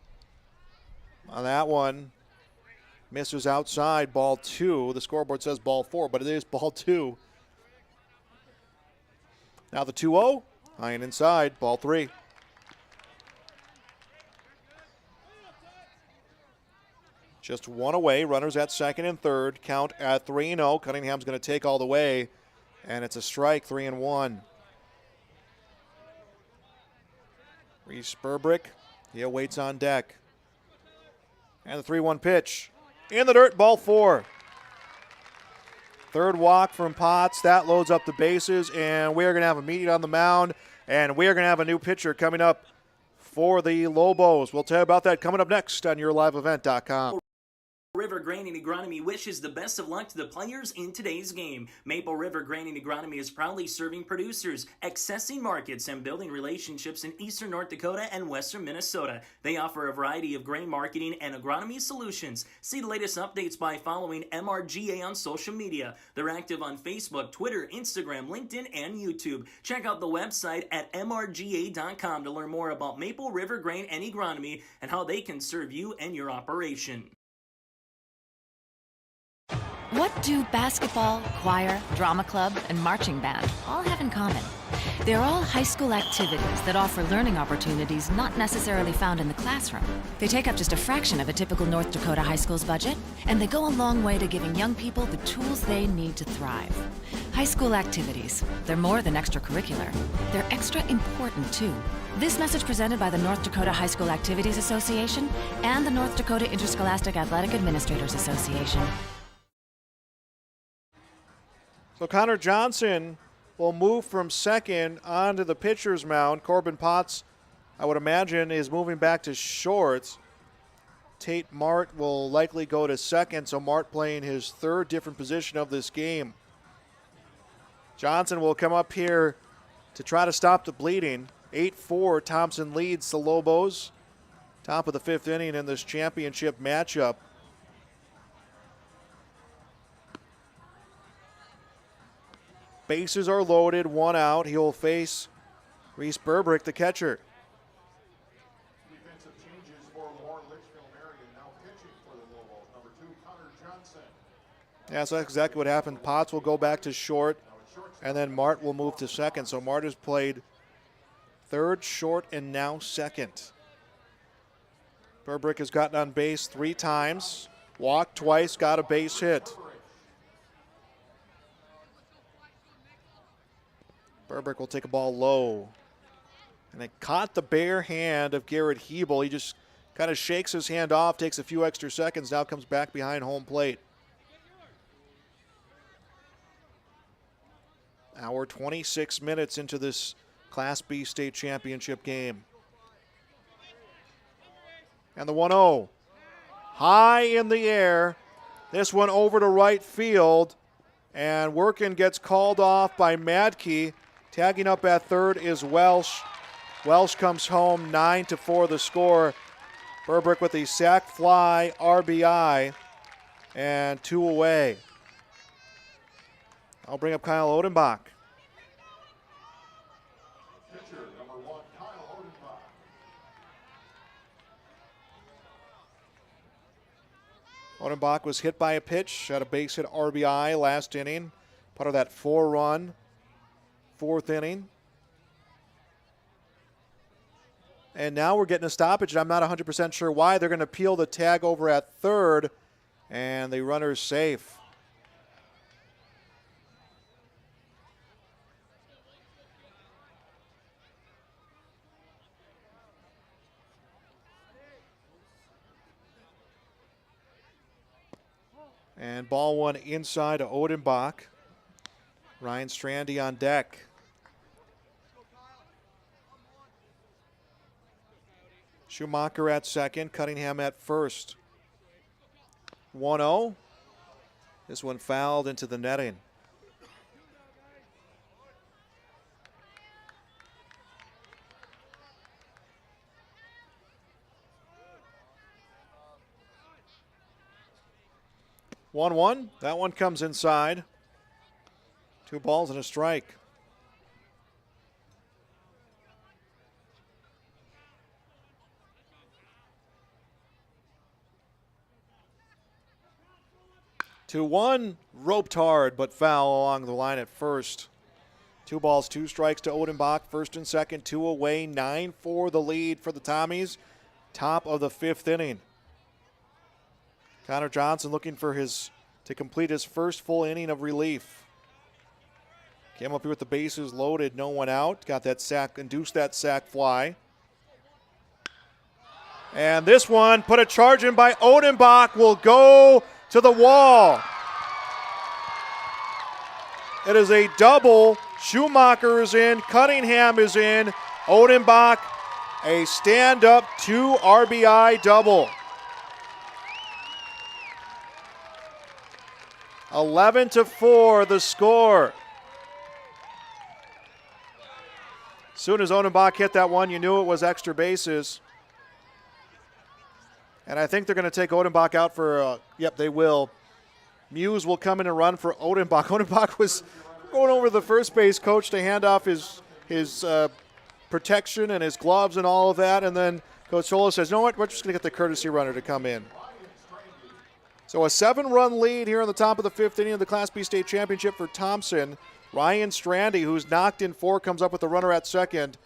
On that one, misses outside, ball 2. The scoreboard says ball 4, but it is ball 2. Now the 2-0, high and inside, ball 3. Just one away, runners at second and third, count at 3-0. Cunningham's going to take all the way, and it's a strike, 3-1. Reese Burbrick, he awaits on deck. And the 3-1 pitch, in the dirt, ball 4. Third walk from Potts. That loads up the bases, and we are going to have a meeting on the mound, and we are going to have a new pitcher coming up for the Lobos. We'll tell you about that coming up next on YourLiveEvent.com. River Grain and Agronomy wishes the best of luck to the players in today's game. Maple River Grain and Agronomy is proudly serving producers, accessing markets, and building relationships in eastern North Dakota and western Minnesota. They offer a variety of grain marketing and agronomy solutions. See the latest updates by following MRGA on social media. They're active on Facebook, Twitter, Instagram, LinkedIn, and YouTube. Check out the website at mrga.com to learn more about Maple River Grain and Agronomy and how they can serve you and your operation. What do basketball, choir, drama club, and marching band all have in common? They're all high school activities that offer learning opportunities not necessarily found in the classroom. They take up just a fraction of a typical North Dakota high school's budget, and they go a long way to giving young people the tools they need to thrive. High school activities, they're more than extracurricular. They're extra important, too. This message presented by the North Dakota High School Activities Association and the North Dakota Interscholastic Athletic Administrators Association. So Connor Johnson will move from second onto the pitcher's mound. Corbin Potts, I would imagine, is moving back to short. Tate Mart will likely go to second, so Mart playing his third different position of this game. Johnson will come up here to try to stop the bleeding. 8-4, Thompson leads the Lobos. Top of the fifth inning in this championship matchup. Bases are loaded, one out. He'll face Reese Burbrick, the catcher. Defensive changes for LaMoure, Litchville, Marion. Now pitching for the Lobos. Number 2, Connor Johnson. Yeah, so that's exactly what happened. Potts will go back to short, and then Mart will move to second. So Mart has played third, short, and now second. Burbrick has gotten on base 3 times, walked twice, got a base hit. Burbrick will take a ball low. And it caught the bare hand of Garrett Hebel. He just kind of shakes his hand off, takes a few extra seconds, now comes back behind home plate. Hour 26 minutes into this Class B state championship game. And the 1-0. High in the air. This one over to right field. And Workin gets called off by Madke. Tagging up at third is Welsh. Welsh comes home, 9-4 the score. Burbrick with the sac fly, RBI, and 2 away. I'll bring up Kyle Odenbach. Pitcher number 1, Kyle Odenbach. Odenbach was hit by a pitch, had a base hit RBI last inning. Part of that 4-run, 4th inning. And now we're getting a stoppage, and I'm not 100% sure why. They're going to peel the tag over at third, and the runner's safe. And ball one inside to Odenbach. Ryan Strandy on deck. Schumacher at second, Cunningham at first. 1-0. This one fouled into the netting. One. That one comes inside. 2 balls and a strike. Two one, roped hard, but foul along the line at first. 2 balls, 2 strikes to Odenbach. First and second, 2 away. 9-4 the lead for the Tommies. Top of the 5th inning. Connor Johnson looking for to complete his first full inning of relief. Came up here with the bases loaded, no one out. Got that sack, induced that sack fly. And this one, put a charge in by Odenbach, will go to the wall. It is a double. Schumacher is in, Cunningham is in. Odenbach, a stand-up 2 RBI double. 11-4 the score. As soon as Odenbach hit that one, you knew it was extra bases. And I think they're going to take Odenbach out for, they will. Muse will come in and run for Odenbach. Odenbach was going over to the first base coach to hand off his protection and his gloves and all of that. And then Coach Sola says, you know what, we're just going to get the courtesy runner to come in. So a 7-run lead here on the top of the 5th inning of the Class B State Championship for Thompson. Ryan Strandy, who's knocked in 4, comes up with the runner at second,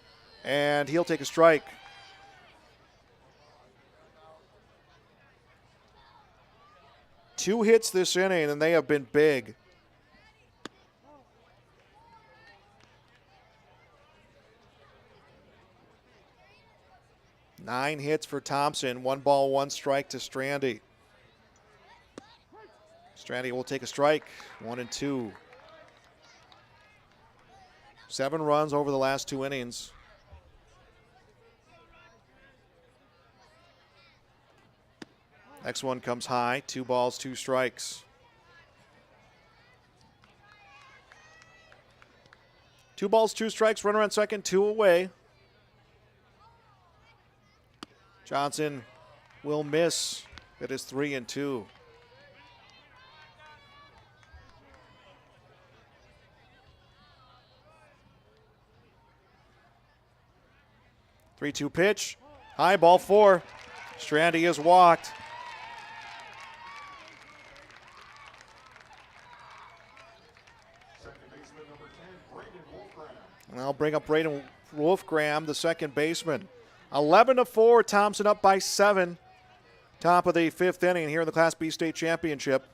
and he'll take a strike. Two hits this inning, and they have been big. Nine hits for Thompson. 1 ball, 1 strike to Strandy. Strandy will take a strike. 1-2. 7 runs over the last 2 innings. Next one comes high. 2 balls, 2 strikes. 2 balls, 2 strikes. Runner on second, 2 away. Johnson will miss. It is 3-2. Three-two pitch. High, ball 4. Strandy is walked. And I'll bring up Braden Wolfgram, the second baseman. 11-4, Thompson up by 7. Top of the 5th inning here in the Class B State Championship.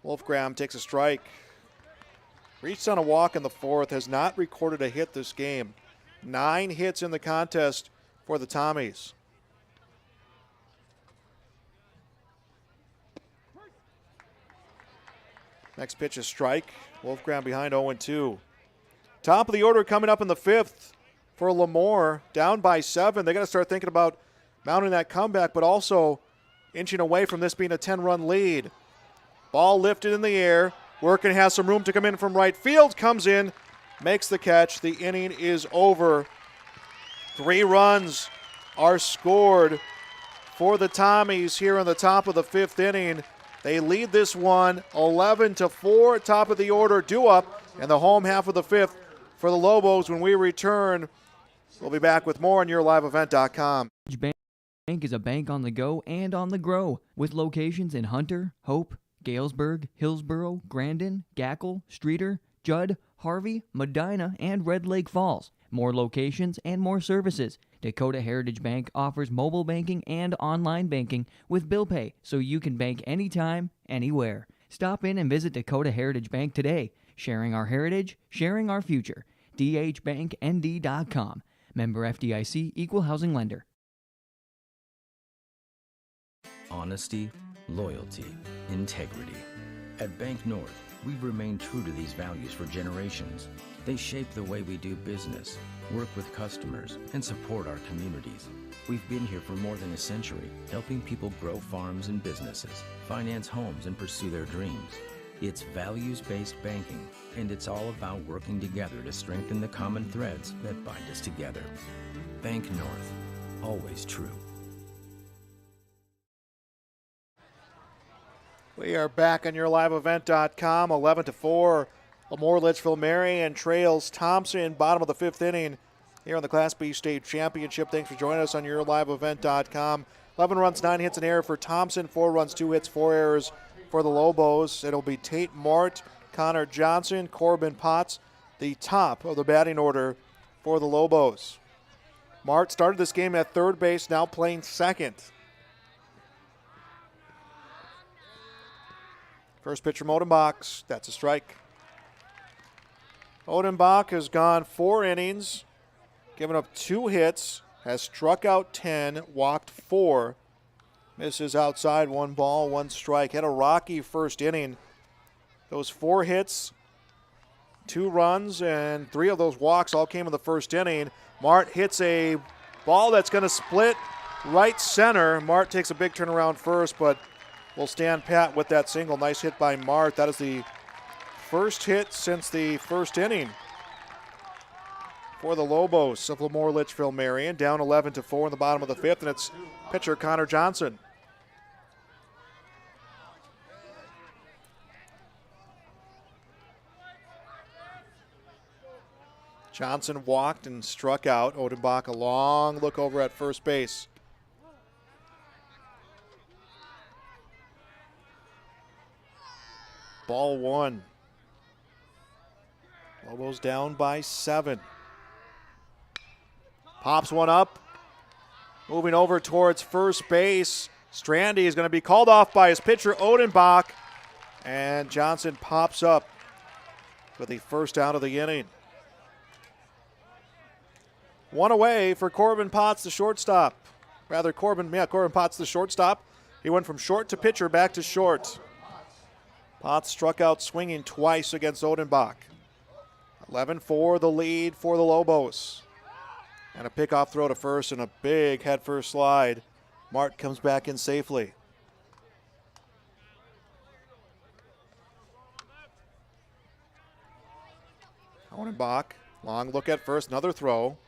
Wolfgram takes a strike. Reached on a walk in the 4th, has not recorded a hit this game. 9 hits in the contest for the Tommies. Next pitch is strike. Wolfgram behind 0-2. Top of the order coming up in the 5th for LaMoure. Down by 7. They got to start thinking about mounting that comeback, but also inching away from this being a 10-run lead. Ball lifted in the air. Workin has some room to come in from right field. Comes in, makes the catch. The inning is over. 3 runs are scored for the Tommies here in the top of the 5th inning. They lead this one 11-4. Top of the order, due up in the home half of the 5th for the Lobos. When we return, we'll be back with more on YourLiveEvent.com. Bank is a bank on the go and on the grow, with locations in Hunter, Hope, Galesburg, Hillsborough, Grandin, Gackle, Streeter, Judd, Harvey, Medina, and Red Lake Falls. More locations and more services. Dakota Heritage Bank offers mobile banking and online banking with bill pay, so you can bank anytime, anywhere. Stop in and visit Dakota Heritage Bank today. Sharing our heritage, sharing our future. dhbanknd.com. Member FDIC, Equal Housing Lender. Honesty, loyalty, integrity. At Bank North, we've remained true to these values for generations. They shape the way we do business, work with customers, and support our communities. We've been here for more than a century, helping people grow farms and businesses, finance homes, and pursue their dreams. It's values-based banking, and it's all about working together to strengthen the common threads that bind us together. Bank North, always true. We are back on YourLiveEvent.com, 11-4. LaMoure, Litchville, Marion trails Thompson, bottom of the 5th inning here on the Class B State Championship. Thanks for joining us on YourLiveEvent.com. 11 runs, 9 hits, an error for Thompson. 4 runs, 2 hits, 4 errors for the Lobos. It'll be Tate Mart, Connor Johnson, Corbin Potts, the top of the batting order for the Lobos. Mart started this game at third base, now playing second. First pitch from Odenbach, that's a strike. Odenbach has gone 4 innings, given up 2 hits, has struck out 10, walked 4, misses outside, 1 ball, 1 strike. Had a rocky first inning. Those 4 hits, 2 runs, and 3 of those walks all came in the first inning. Mart hits a ball that's going to split right center. Mart takes a big turnaround first, but will stand pat with that single. Nice hit by Mart. That is the first hit since the first inning for the Lobos of LaMoure, Litchville, Marion. Down 11-4 in the bottom of the 5th, and it's pitcher Connor Johnson. Johnson walked and struck out. Odenbach a long look over at first base. ball one. Lobos down by 7. Pops one up. Moving over towards first base. Strandy is going to be called off by his pitcher, Odenbach. And Johnson pops up for the first out of the inning. One away for Corbin Potts, the shortstop. Corbin Potts, the shortstop. He went from short to pitcher, back to short. Potts struck out swinging twice against Odenbach. 11-4 the lead for the Lobos. And a pickoff throw to first and a big head first slide. Mart comes back in safely. Odenbach, long look at first, another throw.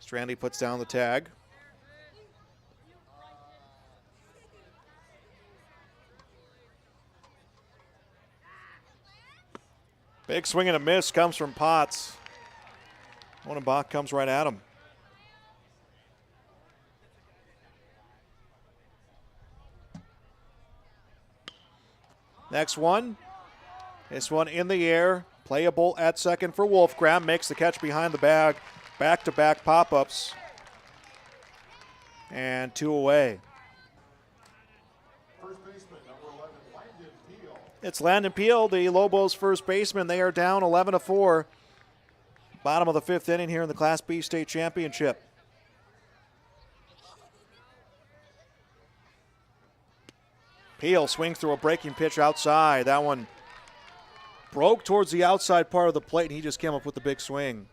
Strandy puts down the tag. Big swing and a miss comes from Potts. Odenbach comes right at him. Next one. This one in the air. Playable at second for Wolfgram. Makes the catch behind the bag. Back-to-back pop-ups. And 2 away. It's Landon Peel, the Lobos' first baseman. They are down 11-4. Bottom of the 5th inning here in the Class B state championship. Peel swings through a breaking pitch outside. That one broke towards the outside part of the plate, and he just came up with the big swing.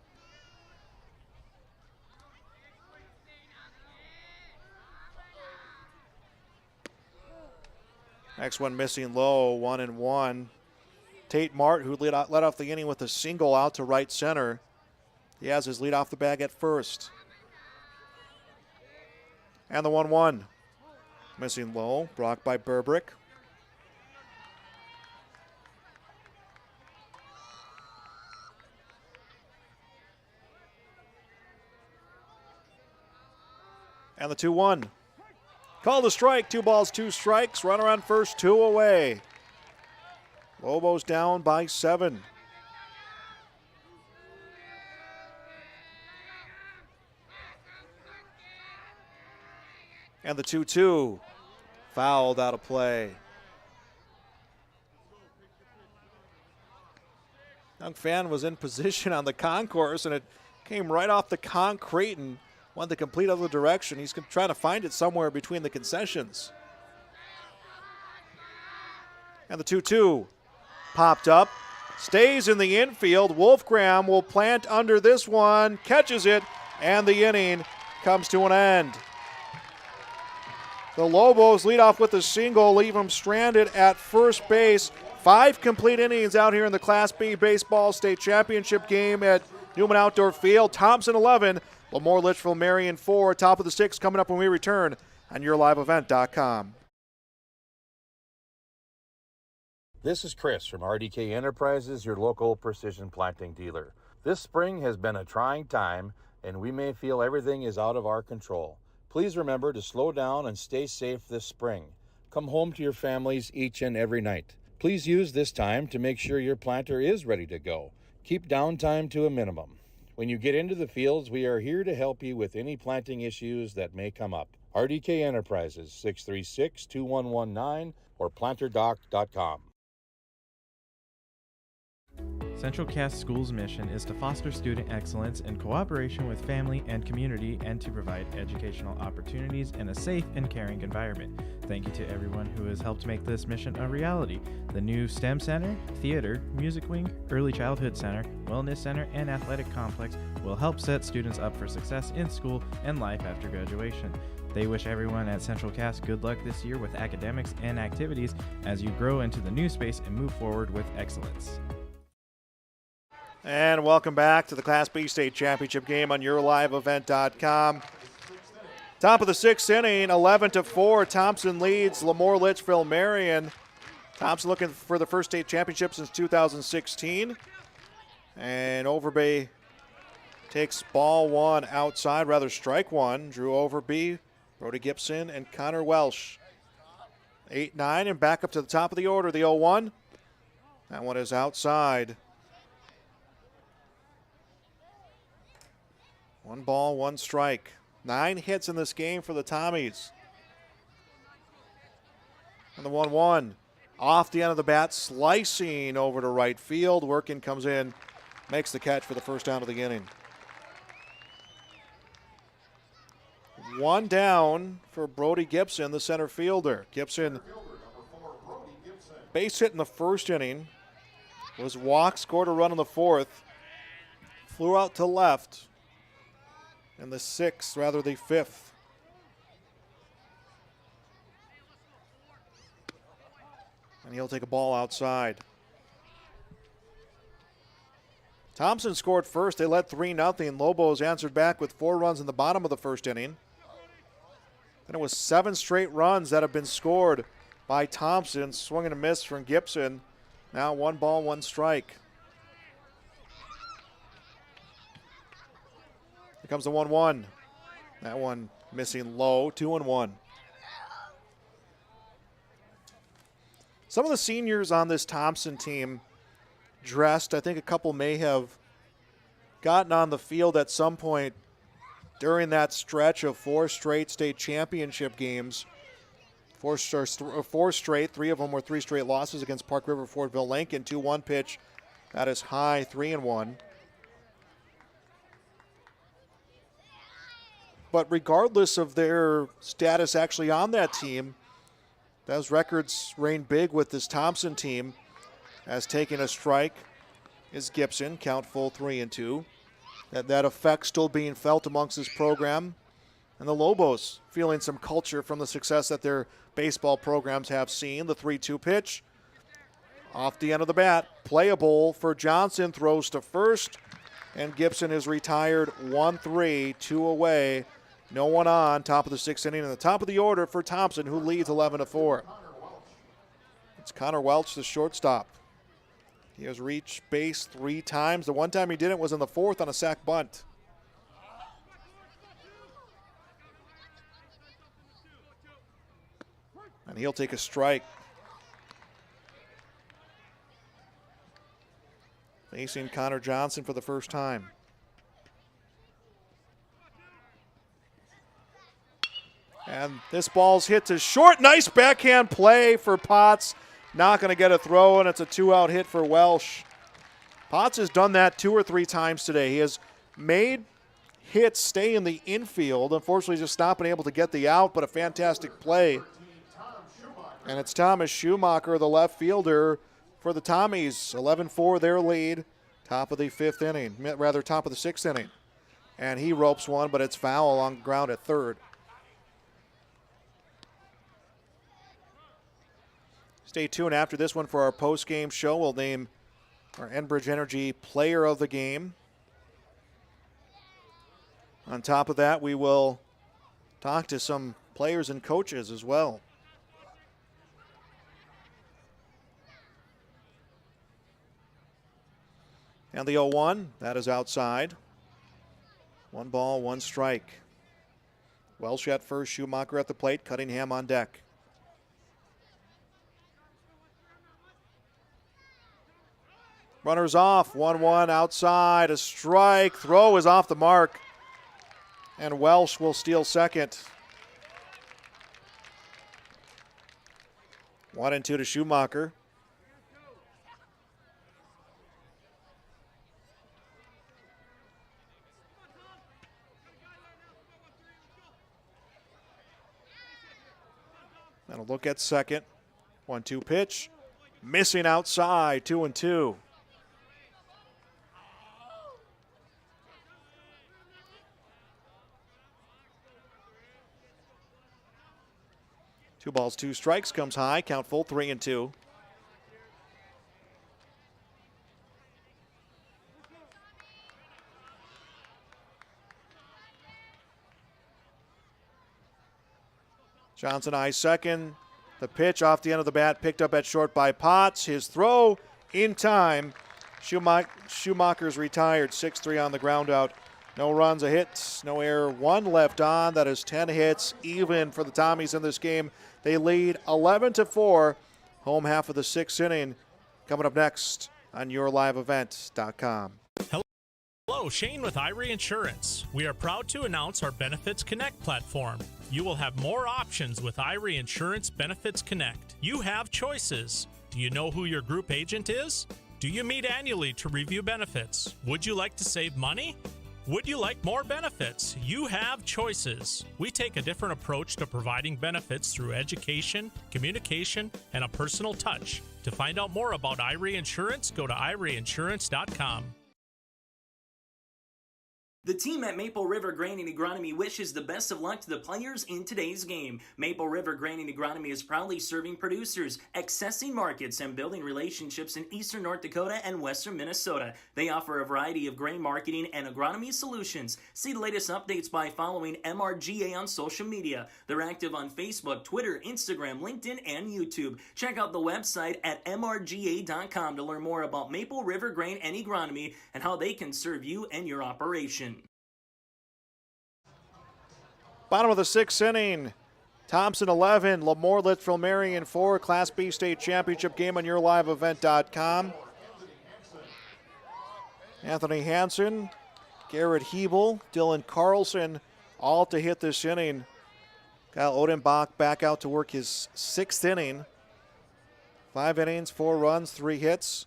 Next one missing low, 1-1. Tate Mart, who led off the inning with a single out to right center. He has his lead off the bag at first. And the 1-1. Missing low, blocked by Burbrick. And the 2-1. Called a strike, 2 balls, 2 strikes. Runner on first, 2 away. Lobos down by 7. And the 2-2 fouled out of play. Young fan was in position on the concourse, and it came right off the concrete and wanted the complete other direction. He's trying to find it somewhere between the concessions. And the 2-2 popped up, stays in the infield. Wolfgram will plant under this one, catches it, and the inning comes to an end. The Lobos lead off with a single, leave them stranded at first base. 5 complete innings out here in the Class B Baseball State Championship game at Newman Outdoor Field. Thompson 11, LaMoure, Litchville, Marion 4. Top of the 6 coming up when we return on YourLiveEvent.com. This is Chris from RDK Enterprises, your local precision planting dealer. This spring has been a trying time, and we may feel everything is out of our control. Please remember to slow down and stay safe this spring. Come home to your families each and every night. Please use this time to make sure your planter is ready to go. Keep downtime to a minimum. When you get into the fields, we are here to help you with any planting issues that may come up. RDK Enterprises, 636-2119 or planterdoc.com. Central Cass School's mission is to foster student excellence in cooperation with family and community and to provide educational opportunities in a safe and caring environment. Thank you to everyone who has helped make this mission a reality. The new STEM Center, Theater, Music Wing, Early Childhood Center, Wellness Center, and Athletic Complex will help set students up for success in school and life after graduation. They wish everyone at Central Cass good luck this year with academics and activities as you grow into the new space and move forward with excellence. And welcome back to the Class B State Championship game on YourLiveEvent.com. Top of the 6th inning, 11-4. Thompson leads LaMoure, Litchville, Marion. Thompson looking for the first state championship since 2016. And Overby takes ball 1 outside, rather strike 1. Drew Overby, Brody Gibson, and Connor Welsh. 8-9 and back up to the top of the order, the 0-1. That one is outside. 1 ball, 1 strike. 9 hits in this game for the Tommies. And the 1-1. Off the end of the bat, slicing over to right field. Workin comes in, makes the catch for the first down of the inning. 1 down for Brody Gibson, the center fielder. Gibson, base hit in the first inning, was walked, scored a run in the fourth, flew out to left in the fifth. And he'll take a ball outside. Thompson scored first. They led 3-0. Lobos answered back with 4 runs in the bottom of the first inning. Then it was 7 straight runs that have been scored by Thompson. Swing and a miss from Gibson. Now 1 ball, 1 strike. Here comes the 1-1. That one missing low, 2-1. Some of the seniors on this Thompson team dressed. I think a couple may have gotten on the field at some point during that stretch of 4 straight state championship games. 4 straight, 3 of them were 3 straight losses against Park River, Fortville, Lincoln. 2-1 pitch. That is high, 3-1. But regardless of their status actually on that team, those records reign big with this Thompson team. As taking a strike is Gibson, count full 3-2. That effect still being felt amongst this program. And the Lobos feeling some culture from the success that their baseball programs have seen. The 3-2 pitch off the end of the bat, playable for Johnson, throws to first, and Gibson is retired 1-3, 2 away. No one on, top of the 6th inning, and the top of the order for Thompson, who leads 11-4. It's Connor Welch, the shortstop. He has reached base 3 times. The one time he did it was in the 4th on a sac bunt. And he'll take a strike. Facing Connor Johnson for the first time. And this ball's hit to short. Nice backhand play for Potts. Not going to get a throw, and it's a 2-out hit for Welsh. Potts has done that 2 or 3 times today. He has made hits stay in the infield. Unfortunately, just not been able to get the out, but a fantastic play. And it's Thomas Schumacher, the left fielder for the Tommies. 11-4 their lead. Top of the 5th inning, rather top of the 6th inning. And he ropes one, but it's foul along the ground at third. Stay tuned after this one for our post-game show. We'll name our Enbridge Energy Player of the Game. On top of that, we will talk to some players and coaches as well. And the 0-1, that is outside. 1 ball, 1 strike. Welsh at first, Schumacher at the plate, Cunningham on deck. Runners off, 1-1 outside, a strike. Throw is off the mark. And Welsh will steal second. 1-2 to Schumacher. And a look at second. 1-2 pitch. Missing outside, 2-2. Two balls, 2 strikes, comes high, count full, 3-2. Johnson eyes second. The pitch off the end of the bat, picked up at short by Potts. His throw in time. Schumacher's retired, 6-3 on the ground out. No runs, a hit, no error, 1 left on. That is 10 hits, even for the Tommies in this game. They lead 11-4. Home half of the 6th inning Coming up next on YourLiveEvent.com. Hello, Shane with Irie Insurance. We are proud to announce our Benefits Connect platform. You will have more options with Irie Insurance Benefits Connect. You have choices. Do you know who your group agent is? Do you meet annually to review benefits? Would you like to save money? Would you like more benefits? You have choices. We take a different approach to providing benefits through education, communication, and a personal touch. To find out more about Irie Insurance, go to IrieInsurance.com. The team at Maple River Grain and Agronomy wishes the best of luck to the players in today's game. Maple River Grain and Agronomy is proudly serving producers, accessing markets, and building relationships in eastern North Dakota and western Minnesota. They offer a variety of grain marketing and agronomy solutions. See the latest updates by following MRGA on social media. They're active on Facebook, Twitter, Instagram, LinkedIn, and YouTube. Check out the website at mrga.com to learn more about Maple River Grain and Agronomy and how they can serve you and your operation. Bottom of the sixth inning. Thompson 11, LaMoure, Litchville, Marion 4. Class B state championship game on YourLiveEvent.com. Anthony Hansen, Garrett Hebel, Dylan Carlson, all to hit this inning. Kyle Odenbach back out to work his sixth inning. 5 innings, 4 runs, 3 hits.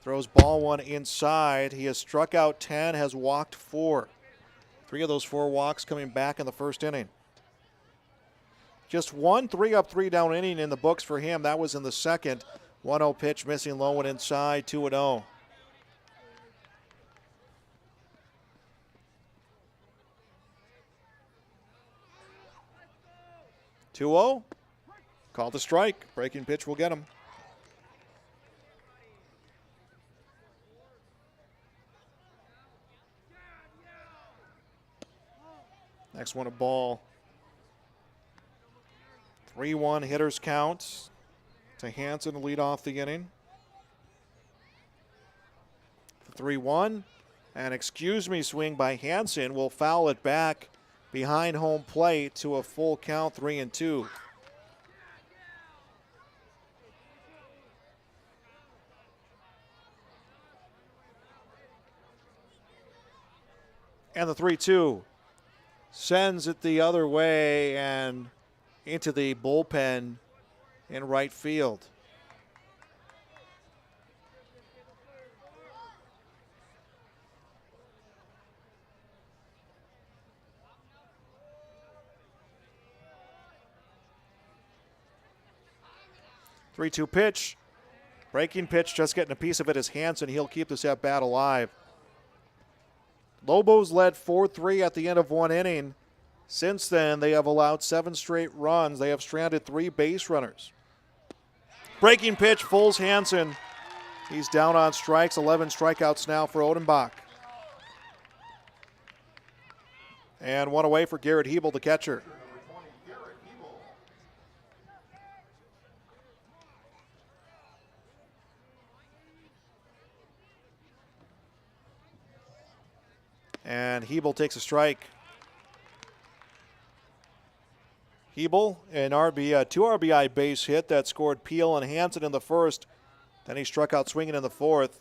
Throws ball 1 inside. He has struck out 10, has walked 4. 3 of those 4 walks coming back in the first inning. Just one 3-up, 3-down inning in the books for him. That was in the second. 1-0 pitch, missing low and inside, 2-0. Called the strike. Breaking pitch will get him. Next one a ball. 3-1 hitters count to Hansen to lead off the inning. 3-1. And excuse me swing by Hansen will foul it back behind home plate to a full count, 3-2. And the 3-2 sends it the other way and into the bullpen in right field. Three-two pitch. Breaking pitch, just getting a piece of it is Hansen. He'll keep this at bat alive. Lobos led 4-3 at the end of 1 inning. Since then, they have allowed 7 straight runs. They have stranded 3 base runners. Breaking pitch, fools Hansen. He's down on strikes, 11 strikeouts now for Odenbach. And 1 away for Garrett Hebel, the catcher. And Hebel takes a strike. Hebel, an 2 RBI base hit that scored Peel and Hansen in the first. Then he struck out swinging in the fourth.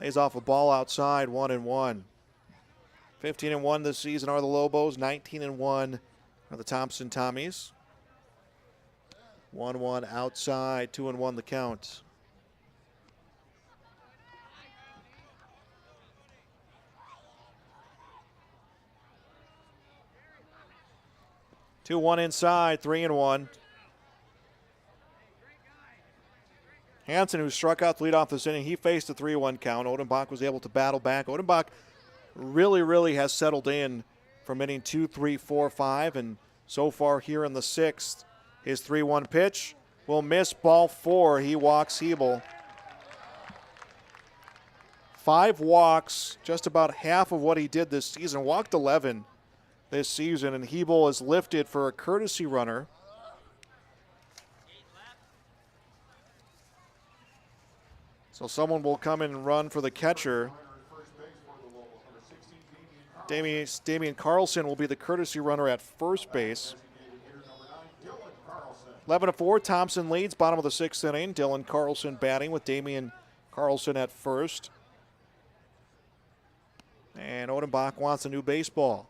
Lays off a ball outside, 1-1. 15-1 this season are the Lobos. 19-1 are the Thompson Tommies. 1-1 outside, 2-1 the count. Two one inside, 3-1. Hansen, who struck out to lead off this inning, he faced a 3-1 count. Odenbach was able to battle back. Odenbach really has settled in from inning 2, 3, 4, 5, and so far here in the 6th. His 3-1 pitch will miss, ball 4. He walks Hebel. 5 walks, just about half of what he did this season. Walked 11 this season, and Hebel is lifted for a courtesy runner. So someone will come in and run for the catcher. Damian Carlson will be the courtesy runner at first base. 11-4, Thompson leads, bottom of the 6th inning. Dylan Carlson batting with Damian Carlson at first. And Odenbach wants a new baseball.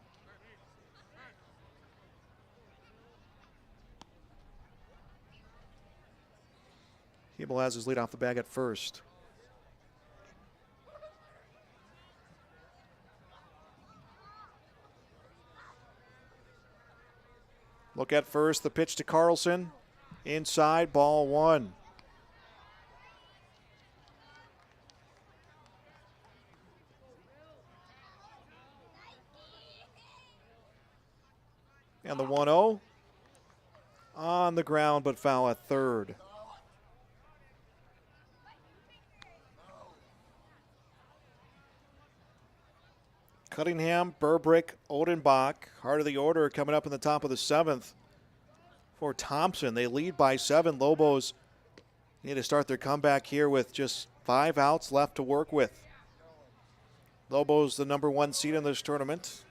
Hebel has his lead off the bag at first. Look at first, the pitch to Carlson. Inside, ball one. And the 1-0 on the ground, but foul at third. Cunningham, Burbrick, Odenbach, heart of the order coming up in the top of the seventh for Thompson. They lead by 7. Lobos need to start their comeback here with just 5 outs left to work with. Lobos the number 1 seed in this tournament.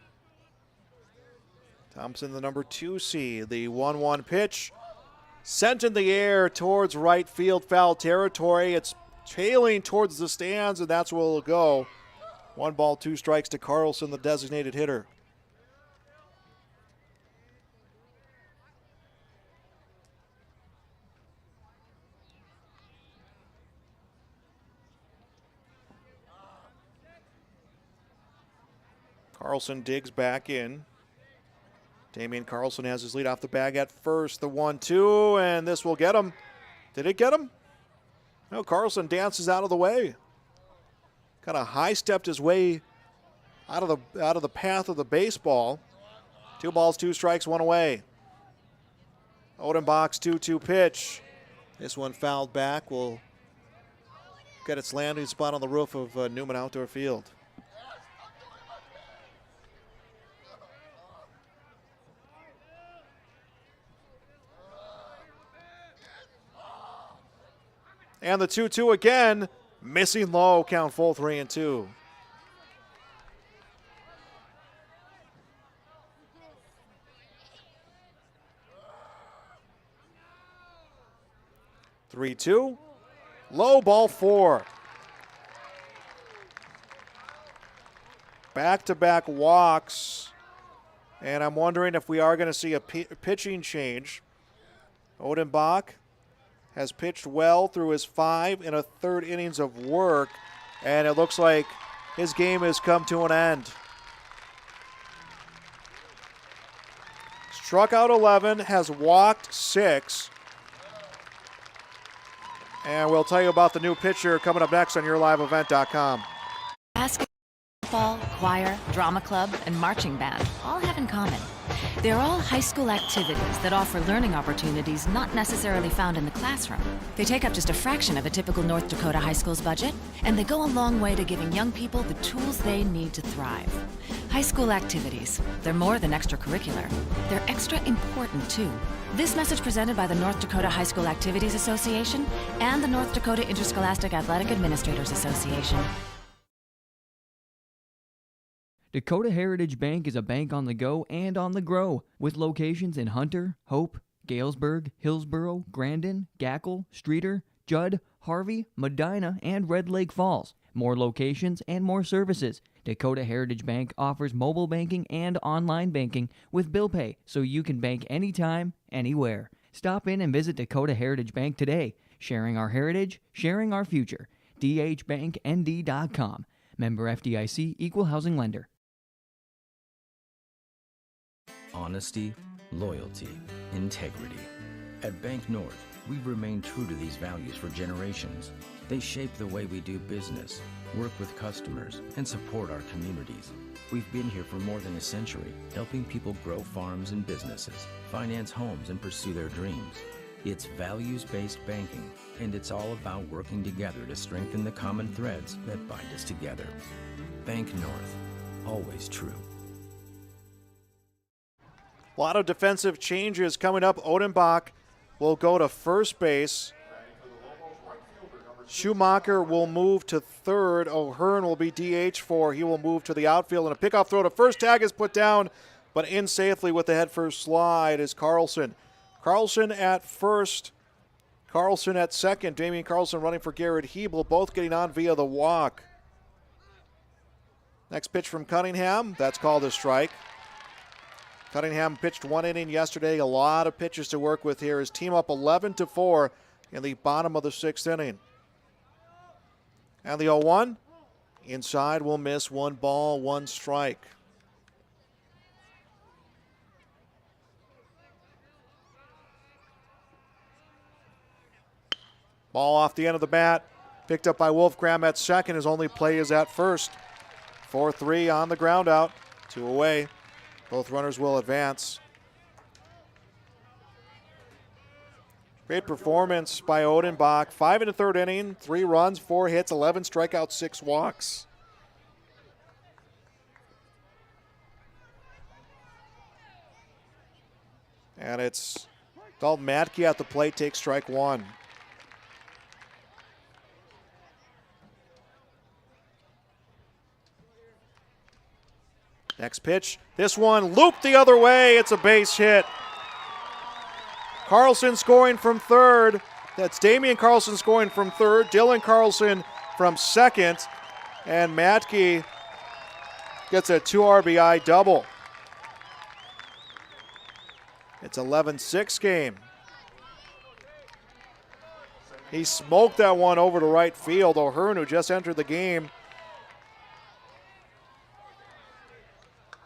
Thompson the number 2 seed. The 1-1 pitch sent in the air towards right field foul territory. It's tailing towards the stands, and that's where it'll go. 1 ball, 2 strikes to Carlson, the designated hitter. Carlson digs back in. Damian Carlson has his lead off the bag at first. The 1-2, and this will get him. Did it get him? No, Carlson dances out of the way. Kind of high-stepped his way out of the path of the baseball. 2 balls, 2 strikes, 1 away. Odenbach's 2-2 pitch. This one fouled back. Will get its landing spot on the roof of Newman Outdoor Field. And the 2-2 again. Missing low, count full 3-2. Three-two. Low, ball 4. Back-to-back walks. And I'm wondering if we are going to see a pitching change. Odenbach has pitched well through his 5 and a third innings of work, and it looks like his game has come to an end. Struck out 11, has walked 6. And we'll tell you about the new pitcher coming up next on YourLiveEvent.com. Basketball, choir, drama club, and marching band all have in common. They're all high school activities that offer learning opportunities not necessarily found in the classroom. They take up just a fraction of a typical North Dakota high school's budget, and they go a long way to giving young people the tools they need to thrive. High school activities, they're more than extracurricular. They're extra important, too. This message presented by the North Dakota High School Activities Association and the North Dakota Interscholastic Athletic Administrators Association. Dakota Heritage Bank is a bank on the go and on the grow, with locations in Hunter, Hope, Galesburg, Hillsboro, Grandin, Gackle, Streeter, Judd, Harvey, Medina, and Red Lake Falls. More locations and more services. Dakota Heritage Bank offers mobile banking and online banking with bill pay, so you can bank anytime, anywhere. Stop in and visit Dakota Heritage Bank today. Sharing our heritage, sharing our future. dhbanknd.com. Member FDIC, Equal Housing Lender. Honesty, loyalty, integrity. At Bank North, we've remained true to these values for generations. They shape the way we do business, work with customers, and support our communities. We've been here for more than a century, helping people grow farms and businesses, finance homes, and pursue their dreams. It's values-based banking, and it's all about working together to strengthen the common threads that bind us together. Bank North, always true. A lot of defensive changes coming up. Odenbach will go to first base. Schumacher will move to third. O'Hearn will be DH for. He will move to the outfield. And a pickoff throw to first. Tag is put down, but in safely with the head first slide is Carlson. Carlson at first Carlson at second. Damian Carlson running for Garrett Hebel, both getting on via the walk. Next pitch from Cunningham. That's called a strike. Cunningham pitched 1 inning yesterday. A lot of pitches to work with here. His team up 11-4 in the bottom of the 6th inning. And the 0-1. Inside will miss. 1 ball, 1 strike. Ball off the end of the bat. Picked up by Wolfgram at second. His only play is at first. 4-3 on the ground out. 2 away. Both runners will advance. Great performance by Odenbach. 5 in the 3rd inning. 3 runs, 4 hits, 11 strikeouts, 6 walks. And it's Dalton Matke at the plate, takes strike 1. Next pitch. This one looped the other way. It's a base hit. Carlson scoring from third. That's Damian Carlson scoring from third. Dylan Carlson from second. And Matke gets a 2 RBI double. It's 11-6 game. He smoked that one over to right field. O'Hearn, who just entered the game,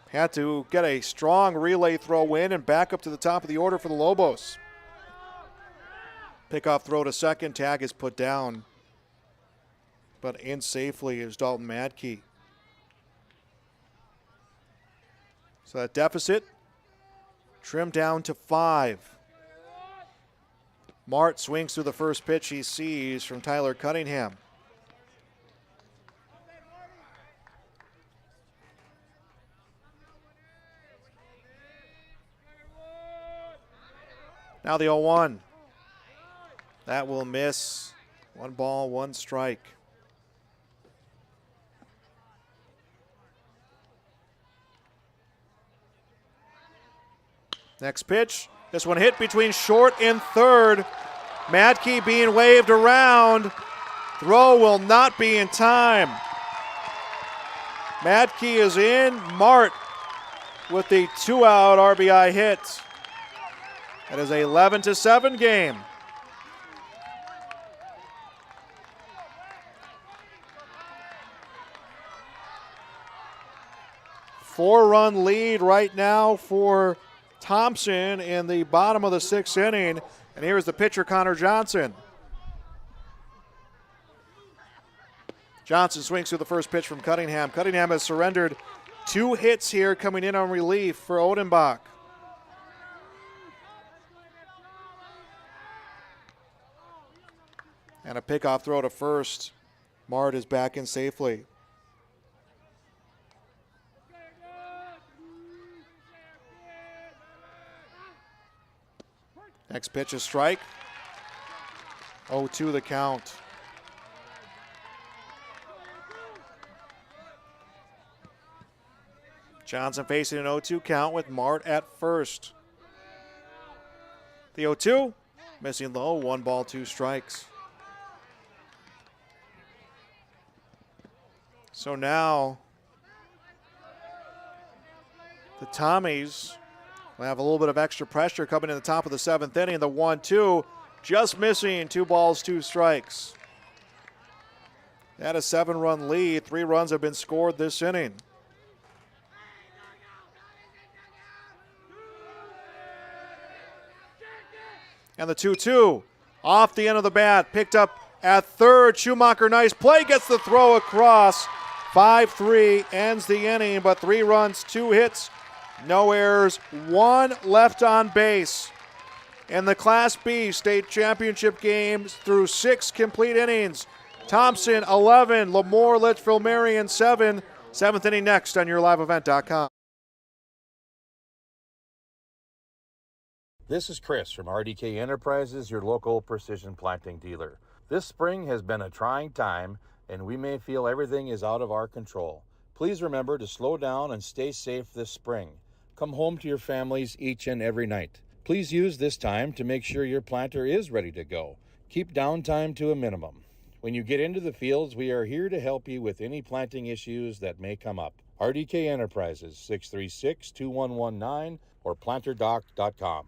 had to get a strong relay throw in and back up to the top of the order for the Lobos. Pickoff throw to second. Tag is put down. But in safely is Dalton Matke. So that deficit trimmed down to 5. Mart swings through the first pitch he sees from Tyler Cunningham. Now the 0-1. That will miss. 1 ball, 1 strike. Next pitch. This one hit between short and third. Matke being waved around. Throw will not be in time. Matke is in. Mart with the 2-out RBI hit. It is an 11-7 game. Four-run lead right now for Thompson in the bottom of the 6th inning. And here's the pitcher, Connor Johnson. Johnson swings through the first pitch from Cunningham. Cunningham has surrendered 2 hits here coming in on relief for Odenbach. And a pickoff throw to first. Mart is back in safely. Next pitch is strike. 0-2 the count. Johnson facing an 0-2 count with Mart at first. The 0-2, missing low, 1 ball, 2 strikes. So now the Tommies will have a little bit of extra pressure coming in the top of the 7th inning. The 1-2 just missing, 2 balls, 2 strikes. They had a 7-run lead. 3 runs have been scored this inning. And the 2-2 off the end of the bat, picked up at third. Schumacher, nice play, gets the throw across. 5-3 ends the inning, but 3 runs, 2 hits, no errors, 1 left on base. In the Class B state championship games through 6 complete innings, Thompson 11, LaMoure, Litchville, Marion 7. 7th inning next on YourLiveEvent.com. This is Chris from RDK Enterprises, your local precision planting dealer. This spring has been a trying time, and we may feel everything is out of our control. Please remember to slow down and stay safe this spring. Come home to your families each and every night. Please use this time to make sure your planter is ready to go. Keep downtime to a minimum. When you get into the fields, we are here to help you with any planting issues that may come up. RDK Enterprises, 636-2119 or planterdoc.com.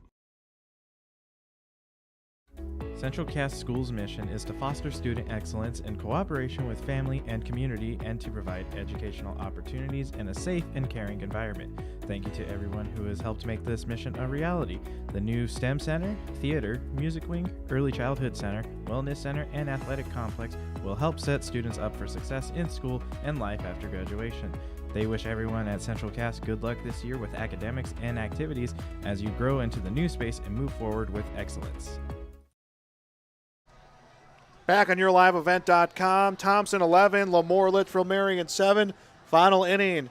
Central Cass School's mission is to foster student excellence in cooperation with family and community and to provide educational opportunities in a safe and caring environment. Thank you to everyone who has helped make this mission a reality. The new STEM Center, Theater, Music Wing, Early Childhood Center, Wellness Center, and Athletic Complex will help set students up for success in school and life after graduation. They wish everyone at Central Cass good luck this year with academics and activities as you grow into the new space and move forward with excellence. Back on YourLiveEvent.com, Thompson 11, LaMoure Litchville Marion 7. Final inning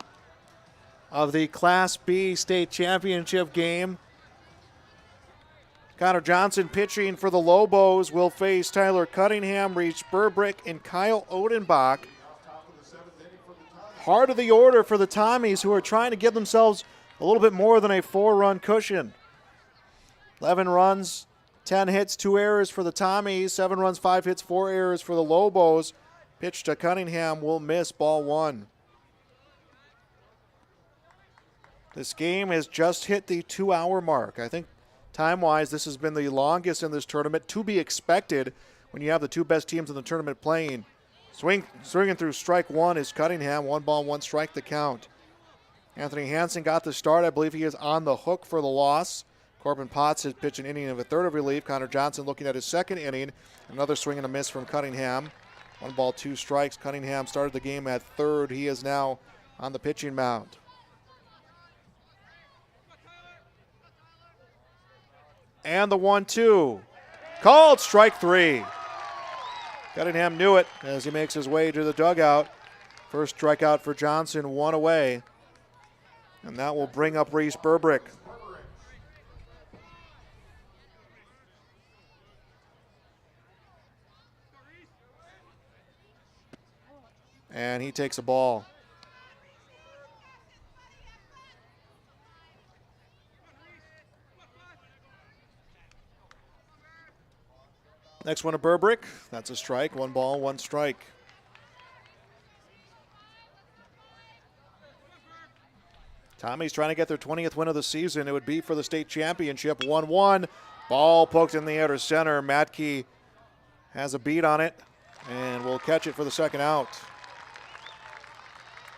of the Class B state championship game. Connor Johnson pitching for the Lobos will face Tyler Cunningham, Reese Burbrick, and Kyle Odenbach. Heart of the order for the Tommies, who are trying to give themselves a little bit more than a 4-run cushion. 11 runs, 10 hits, 2 errors for the Tommies. 7 runs, 5 hits, 4 errors for the Lobos. Pitch to Cunningham will miss, ball 1. This game has just hit the 2-hour mark. I think time-wise this has been the longest in this tournament, to be expected when you have the 2 best teams in the tournament playing. Swinging through strike 1 is Cunningham. 1 ball, 1 strike the count. Anthony Hansen got the start. I believe he is on the hook for the loss. Corbin Potts has pitched an inning of a third of relief. Connor Johnson looking at his second inning. Another swing and a miss from Cunningham. 1 ball, 2 strikes. Cunningham started the game at third. He is now on the pitching mound. And the 1-2. Called strike 3. Cunningham knew it as he makes his way to the dugout. First strikeout for Johnson, 1 away. And that will bring up Reese Burbrick. And he takes a ball. Next one to Burbrick. That's a strike. 1 ball, 1 strike. Tommy's trying to get their 20th win of the season. It would be for the state championship. 1-1. Ball poked in the air to center. Matke has a beat on it and will catch it for the second out.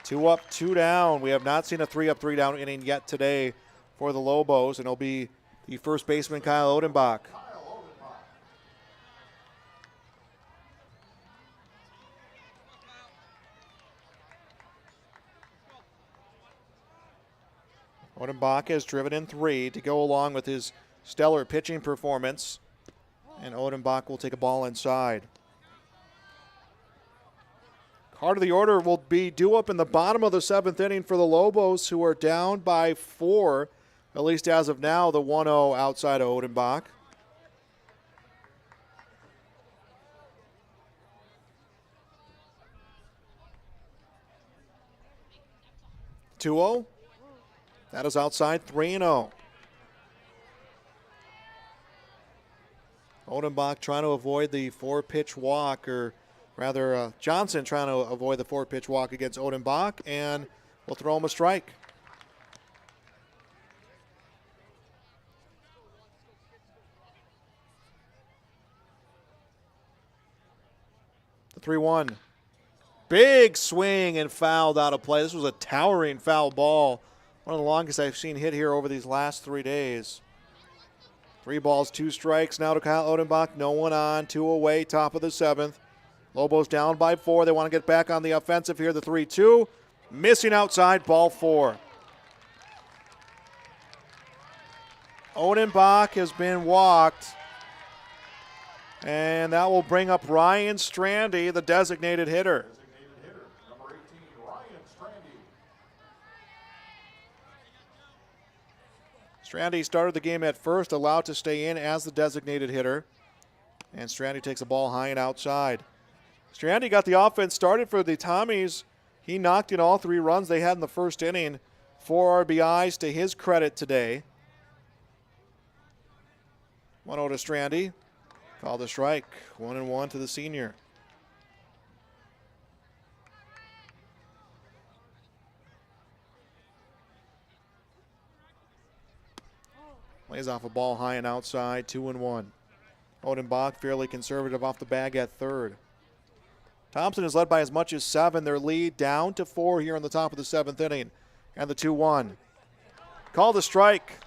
2 up, 2 down. We have not seen a 3 up, 3 down inning yet today for the Lobos, and it'll be the first baseman, Kyle Odenbach. Odenbach has driven in 3 to go along with his stellar pitching performance, and Odenbach will take a ball inside. Heart of the order will be due up in the bottom of the 7th inning for the Lobos, who are down by 4, at least as of now, the 1-0 outside of Odenbach. (2-0). That is outside, 3-0. Odenbach trying to avoid the 4-pitch walk, or rather Johnson trying to avoid the 4-pitch walk against Odenbach, and will throw him a strike. The 3-1. Big swing and fouled out of play. This was a towering foul ball. One of the longest I've seen hit here over these last 3 days. 3 balls, 2 strikes now to Kyle Odenbach. No one on, 2 away, top of the 7th. Lobos down by 4. They want to get back on the offensive here. The 3-2. Missing outside, ball 4. Odenbach has been walked. And that will bring up Ryan Strandy, the designated hitter. Strandy started the game at first, allowed to stay in as the designated hitter. And Strandy takes a ball high and outside. Strandy got the offense started for the Tommies. He knocked in all 3 runs they had in the first inning. 4 RBIs to his credit today. 1-0 to Strandy. Called a strike. 1-1 to the senior. Lays off a ball high and outside. 2-1. Odenbach fairly conservative off the bag at third. Thompson is led by as much as 7. Their lead down to 4 here in the top of the 7th inning. And the 2-1. Called a strike.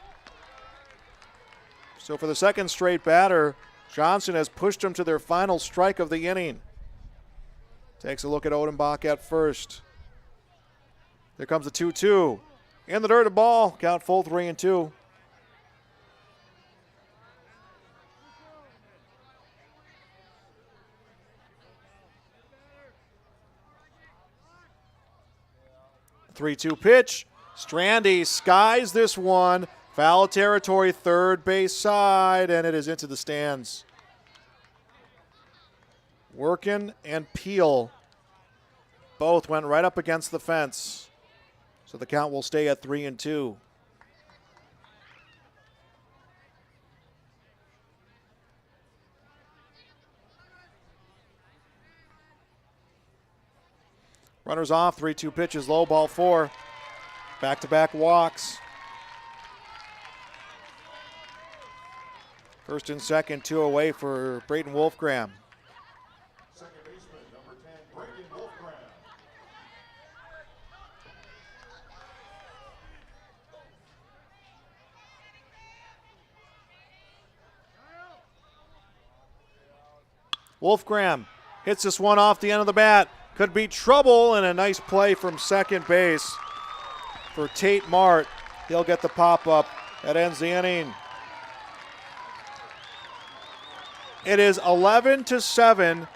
So for the second straight batter, Johnson has pushed them to their final strike of the inning. Takes a look at Odenbach at first. There comes the 2-2. In the dirt, a ball. Count full 3-2. The 3-2 pitch. Strandy skies this one. Foul territory, third base side, and it is into the stands. Workin and Peel both went right up against the fence. So the count will stay at 3-2. Runners off, 3-2 pitches, low ball 4. Back-to-back walks. First and second, 2 away for Braden Wolfgram. Second baseman, number 10, Braden Wolfgram. Wolfgram hits this one off the end of the bat. Could be trouble, and a nice play from second base for Tate Mart. He'll get the pop-up. That ends the inning. It is 11-7.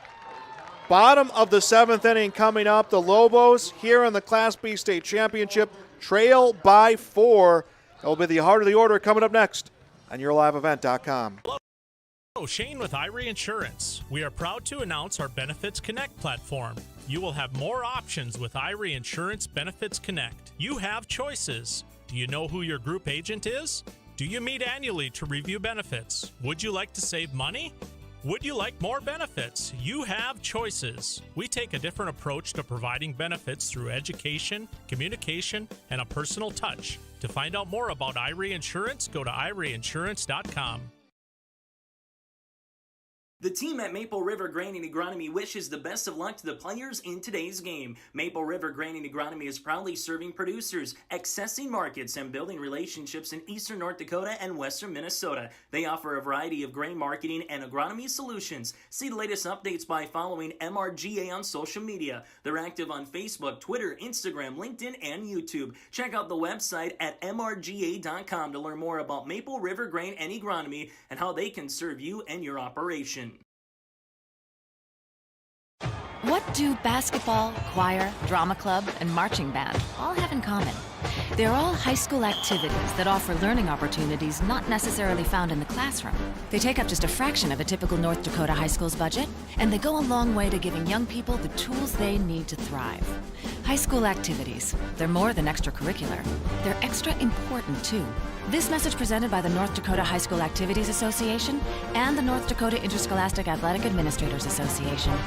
Bottom of the 7th inning coming up. The Lobos here in the Class B State Championship trail by 4. That will be the heart of the order coming up next on YourLiveEvent.com. Hello, Shane with Irie Insurance. We are proud to announce our Benefits Connect platform. You will have more options with Irie Insurance Benefits Connect. You have choices. Do you know who your group agent is? Do you meet annually to review benefits? Would you like to save money? Would you like more benefits? You have choices. We take a different approach to providing benefits through education, communication, and a personal touch. To find out more about Irie Insurance, go to IrieInsurance.com. The team at Maple River Granite Agronomy wishes the best of luck to the players in today's game. Maple River Granite Agronomy is proudly serving producers, accessing markets, and building relationships in eastern North Dakota and western Minnesota. They offer a variety of grain marketing and agronomy solutions. See the latest updates by following MRGA on social media. They're active on Facebook, Twitter, Instagram, LinkedIn, and YouTube. Check out the website at mrga.com to learn more about Maple River Grain and Agronomy and how they can serve you and your operation. What do basketball, choir, drama club, and marching band all have in common? They're all high school activities that offer learning opportunities not necessarily found in the classroom. They take up just a fraction of a typical North Dakota high school's budget, and they go a long way to giving young people the tools they need to thrive. High school activities, they're more than extracurricular. They're extra important, too. This message presented by the North Dakota High School Activities Association and the North Dakota Interscholastic Athletic Administrators Association.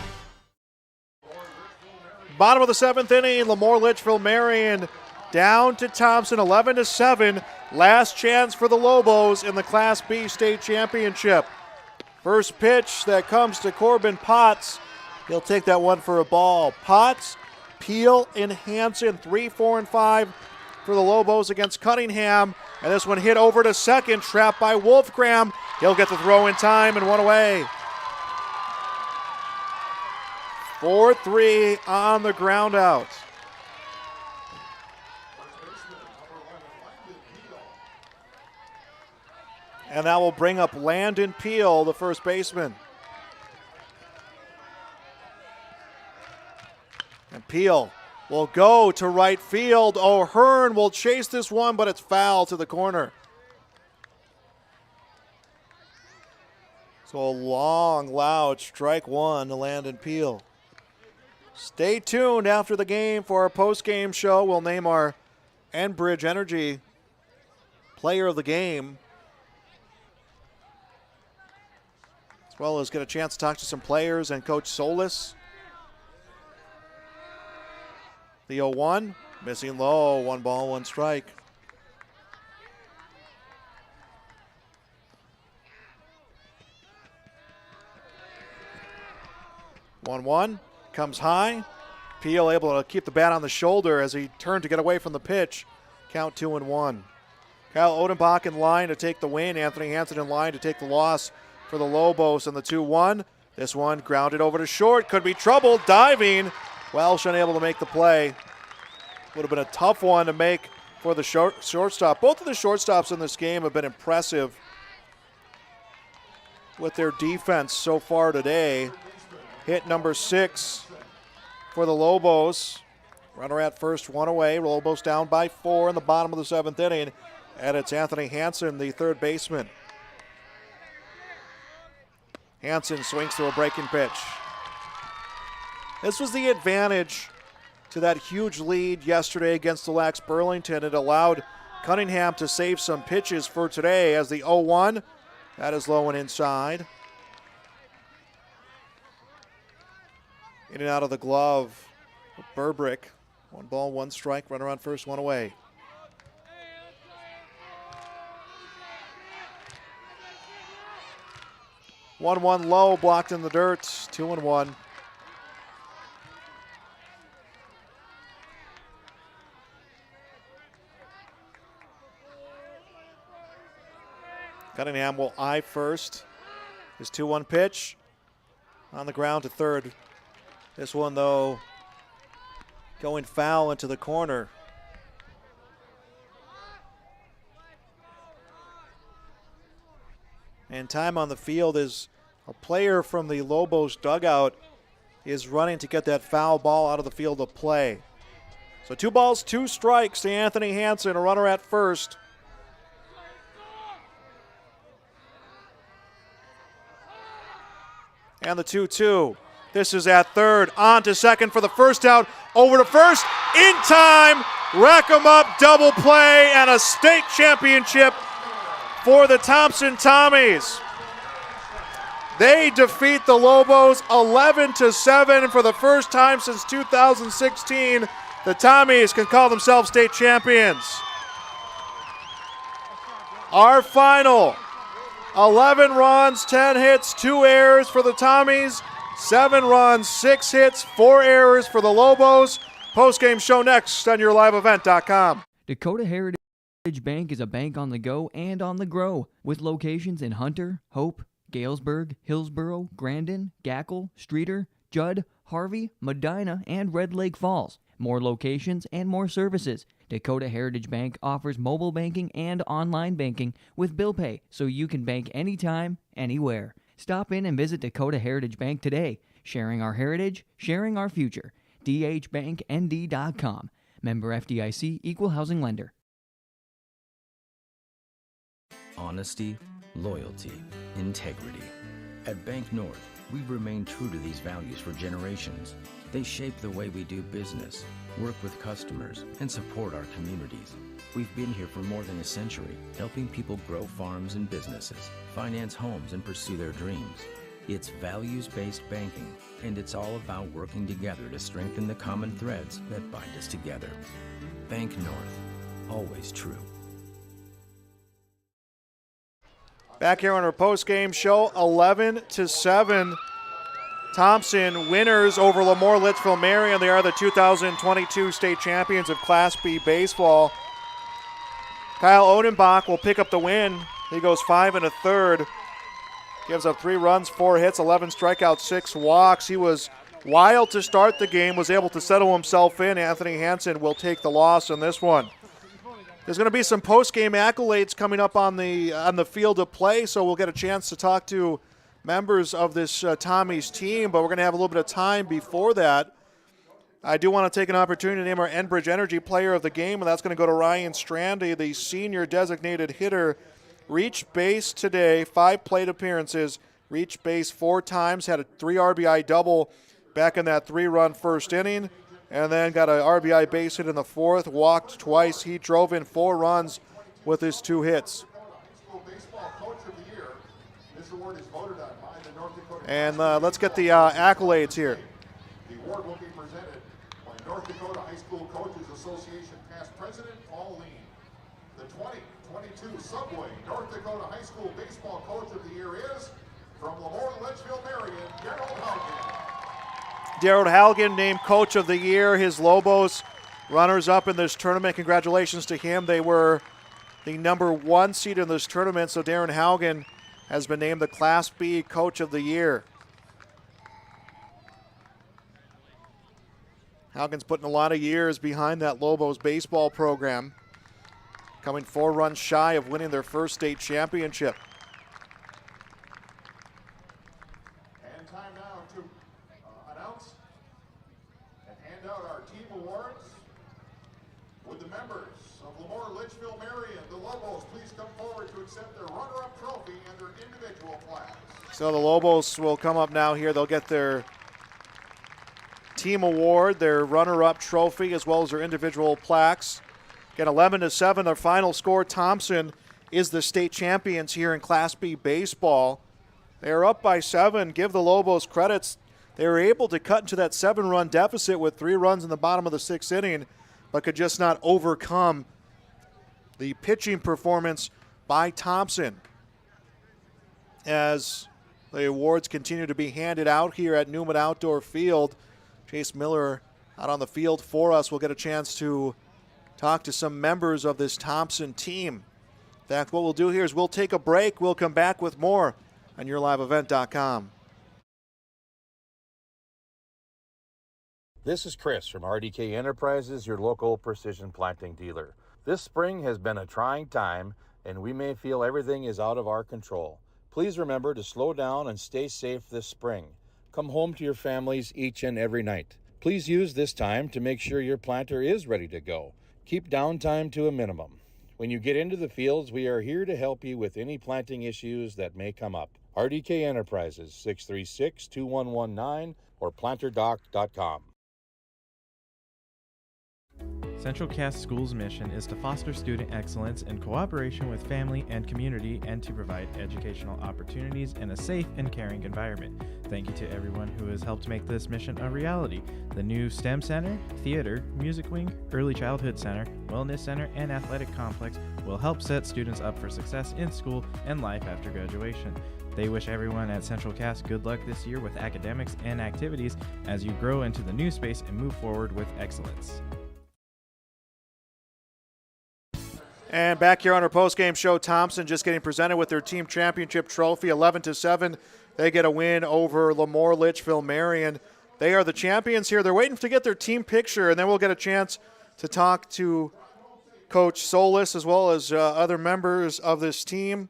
Bottom of the 7th inning, LaMoure, Litchville, Marion down to Thompson, 11-7. Last chance for the Lobos in the Class B State Championship. First pitch that comes to Corbin Potts. He'll take that one for a ball. Potts, Peel, and Hansen, 3, 4, and 5 for the Lobos against Cunningham. And this one hit over to second, trapped by Wolfgram. He'll get the throw in time and one away. 4-3 on the ground out. And that will bring up Landon Peel, the first baseman. And Peel will go to right field. O'Hearn will chase this one, but it's foul to the corner. So a long, loud strike one to Landon Peel. Stay tuned after the game for our post-game show. We'll name our Enbridge Energy Player of the Game. as well as get a chance to talk to some players and Coach Solis. The 0-1, missing low, 1 ball, 1 strike. One comes high. Peel able to keep the bat on the shoulder as he turned to get away from the pitch. Count 2-1. Kyle Odenbach in line to take the win. Anthony Hansen in line to take the loss for the Lobos in the 2-1. This one grounded over to short. Could be trouble. Diving. Welsh unable to make the play. Would have been a tough one to make for the shortstop. Both of the shortstops in this game have been impressive with their defense so far today. Hit number 6 for the Lobos. Runner at first, 1 away. Lobos down by 4 in the bottom of the 7th inning. And it's Anthony Hansen, the third baseman. Hansen swings through a breaking pitch. This was the advantage to that huge lead yesterday against the Lax Burlington. It allowed Cunningham to save some pitches for today as the 0-1. That is low and inside. In and out of the glove, Burbrick. 1 ball, 1 strike, runner on first, 1 away. One low, blocked in the dirt, 2-1. Cunningham will eye first. His 2-1 pitch on the ground to third. This one, though, going foul into the corner. And time on the field is a player from the Lobos dugout is running to get that foul ball out of the field of play. So 2 balls, 2 strikes to Anthony Hansen, a runner at first. And the 2-2. This is at third, on to second for the first out, over to first, in time, rack 'em up, double play, and a state championship for the Thompson Tommies. They defeat the Lobos 11-7 for the first time since 2016. The Tommies can call themselves state champions. Our final, 11 runs, 10 hits, 2 errors for the Tommies. 7 runs, 6 hits, 4 errors for the Lobos. Post-game show next on YourLiveEvent.com. Dakota Heritage Bank is a bank on the go and on the grow, with locations in Hunter, Hope, Galesburg, Hillsborough, Grandin, Gackle, Streeter, Judd, Harvey, Medina, and Red Lake Falls. More locations and more services. Dakota Heritage Bank offers mobile banking and online banking with bill pay, so you can bank anytime, anywhere. Stop in and visit Dakota Heritage Bank today. Sharing our heritage, sharing our future. dhbanknd.com. Member FDIC, Equal Housing Lender. Honesty, loyalty, integrity. At Bank North, we've remained true to these values for generations. They shape the way we do business, work with customers, and support our communities. We've been here for more than a century, helping people grow farms and businesses, finance homes, and pursue their dreams. It's values-based banking, and it's all about working together to strengthen the common threads that bind us together. Bank North, always true. Back here on our post-game show, 11-7. Thompson winners over LaMoure, Litchville, Marion. They are the 2022 state champions of Class B baseball. Kyle Odenbach will pick up the win. He goes 5 1/3. Gives up 3 runs, 4 hits, 11 strikeouts, 6 walks. He was wild to start the game, was able to settle himself in. Anthony Hansen will take the loss in this one. There's going to be some post-game accolades coming up on the field of play, so we'll get a chance to talk to members of this Tommy's team, but we're going to have a little bit of time before that. I do want to take an opportunity to name our Enbridge Energy Player of the Game, and that's going to go to Ryan Strandy, the senior designated hitter. Reached base today, 5 plate appearances, reached base 4 times, had a 3 RBI double back in that 3-run first inning, and then got an RBI base hit in the 4th, walked twice. He drove in 4 runs with his 2 hits. Baseball Coach of the Year, This award is voted on by the North Dakota. And let's get the accolades here. The award will be presented by North Dakota High School Coaches Association past president Paul Lean. The 2022 Subway North Dakota High School Baseball Coach of the Year is, from LaMoure, Litchville, Marion, Daryl Haugen. Daryl Haugen named Coach of the Year. His Lobos runners-up in this tournament. Congratulations to him. They were the number 1 seed in this tournament, so Darren Haugen has been named the Class B Coach of the Year. Haugen's putting a lot of years behind that Lobos baseball program, coming 4 runs shy of winning their first state championship. And time now to announce and hand out our team awards. Would the members of LaMoure, Litchville, Marion, the Lobos, please come forward to accept their runner-up trophy and their individual plaques. So the Lobos will come up now here. They'll get their team award, their runner-up trophy, as well as their individual plaques. Again, 11-7, their final score. Thompson is the state champions here in Class B baseball. They are up by 7. Give the Lobos credits. They were able to cut into that 7-run deficit with 3 runs in the bottom of the 6th inning, but could just not overcome the pitching performance by Thompson. As the awards continue to be handed out here at Newman Outdoor Field, Chase Miller out on the field for us. We'll get a chance to talk to some members of this Thompson team. In fact, what we'll do here is we'll take a break. We'll come back with more on YourLiveEvent.com. This is Chris from RDK Enterprises, your local precision planting dealer. This spring has been a trying time, and we may feel everything is out of our control. Please remember to slow down and stay safe this spring. Come home to your families each and every night. Please use this time to make sure your planter is ready to go. Keep downtime to a minimum. When you get into the fields, we are here to help you with any planting issues that may come up. RDK Enterprises, 636-2119 or planterdoc.com. Central Cass School's mission is to foster student excellence in cooperation with family and community and to provide educational opportunities in a safe and caring environment. Thank you to everyone who has helped make this mission a reality. The new STEM Center, Theater, Music Wing, Early Childhood Center, Wellness Center, and Athletic Complex will help set students up for success in school and life after graduation. They wish everyone at Central Cass good luck this year with academics and activities as you grow into the new space and move forward with excellence. And back here on our postgame show, Thompson just getting presented with their team championship trophy, 11-7. They get a win over LaMoure, Litchville, Marion. They are the champions here. They're waiting to get their team picture, and then we'll get a chance to talk to Coach Solis as well as other members of this team.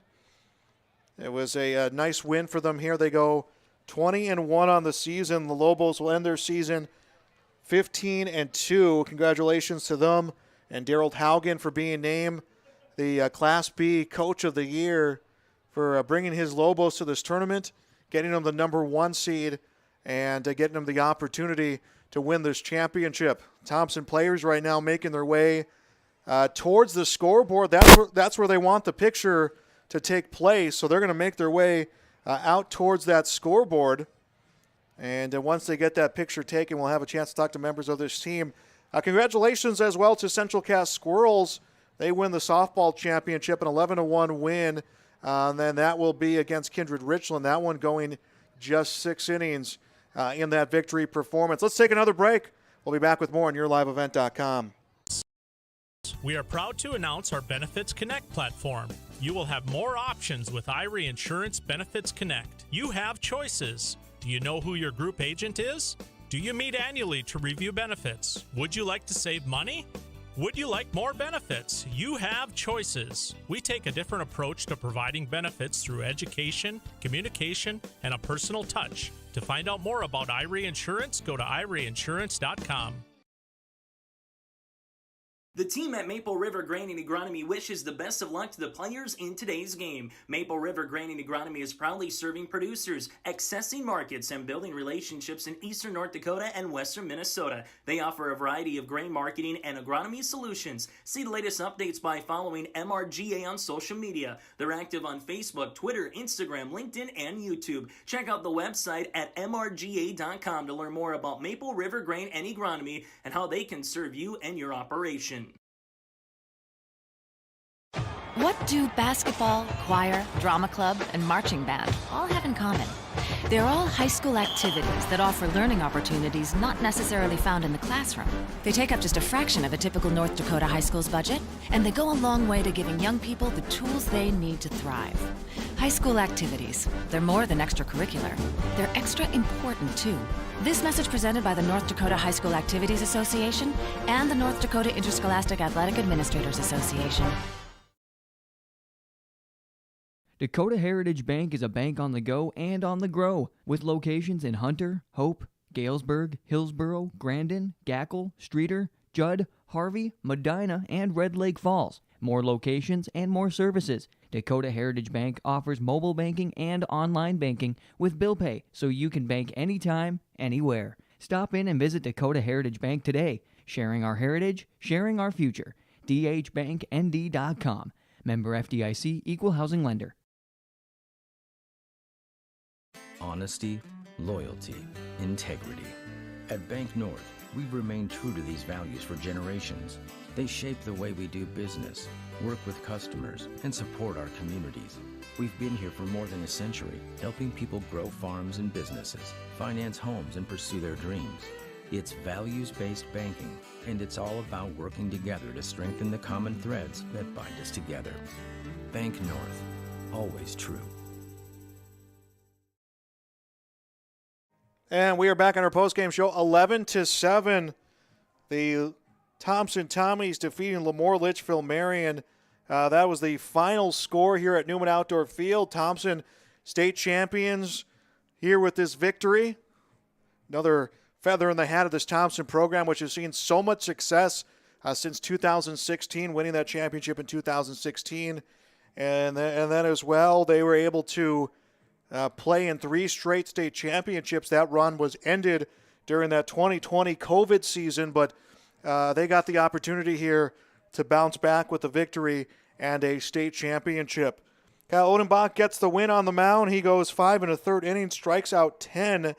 It was a nice win for them here. They go 20-1 on the season. The Lobos will end their season 15-2. Congratulations to them and Daryl Haugen for being named the Class B Coach of the Year for bringing his Lobos to this tournament, getting them the number 1 seed, and getting them the opportunity to win this championship. Thompson players right now making their way towards the scoreboard. That's where they want the picture to take place, so they're going to make their way out towards that scoreboard. And once they get that picture taken, we'll have a chance to talk to members of this team. Congratulations as well to Central Cass Squirrels. They win the softball championship, an 11-1 win. And then that will be against Kindred Richland. That one going just 6 innings in that victory performance. Let's take another break. We'll be back with more on YourLiveEvent.com. We are proud to announce our Benefits Connect platform. You will have more options with Irie Insurance Benefits Connect. You have choices. Do you know who your group agent is? Do you meet annually to review benefits? Would you like to save money? Would you like more benefits? You have choices. We take a different approach to providing benefits through education, communication, and a personal touch. To find out more about Irie Insurance, go to irieinsurance.com. The team at Maple River Granite Agronomy wishes the best of luck to the players in today's game. Maple River Granite Agronomy is proudly serving producers, accessing markets, and building relationships in eastern North Dakota and western Minnesota. They offer a variety of grain marketing and agronomy solutions. See the latest updates by following MRGA on social media. They're active on Facebook, Twitter, Instagram, LinkedIn, and YouTube. Check out the website at mrga.com to learn more about Maple River Grain and Agronomy and how they can serve you and your operation. What do basketball, choir, drama club, and marching band all have in common? They're all high school activities that offer learning opportunities not necessarily found in the classroom. They take up just a fraction of a typical North Dakota high school's budget, and they go a long way to giving young people the tools they need to thrive. High school activities, they're more than extracurricular. They're extra important, too. This message presented by the North Dakota High School Activities Association and the North Dakota Interscholastic Athletic Administrators Association. Dakota Heritage Bank is a bank on the go and on the grow, with locations in Hunter, Hope, Galesburg, Hillsboro, Grandin, Gackle, Streeter, Judd, Harvey, Medina, and Red Lake Falls. More locations and more services. Dakota Heritage Bank offers mobile banking and online banking with bill pay, so you can bank anytime, anywhere. Stop in and visit Dakota Heritage Bank today. Sharing our heritage, sharing our future. dhbanknd.com. Member FDIC, Equal Housing Lender. Honesty, loyalty, integrity. At Bank North, we've remained true to these values for generations. They shape the way we do business, work with customers, and support our communities. We've been here for more than a century, helping people grow farms and businesses, finance homes, and pursue their dreams. It's values-based banking, and it's all about working together to strengthen the common threads that bind us together. Bank North, always true. And we are back on our postgame show, 11-7. The Thompson Tommies defeating LaMoure Litchville Marion. That was the final score here at Newman Outdoor Field. Thompson state champions here with this victory. Another feather in the hat of this Thompson program, which has seen so much success since 2016, winning that championship in 2016. And then as well, they were able to play in 3 straight state championships. That run was ended during that 2020 COVID season, but they got the opportunity here to bounce back with a victory and a state championship. Kyle Odenbach gets the win on the mound. He goes 5 1/3 innings, strikes out 10.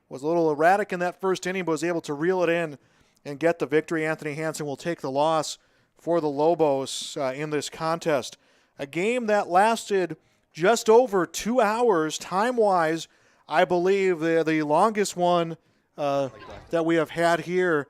Was a little erratic in that first inning, but was able to reel it in and get the victory. Anthony Hansen will take the loss for the Lobos in this contest. A game that lasted just over 2 hours, time-wise. I believe the longest one that we have had here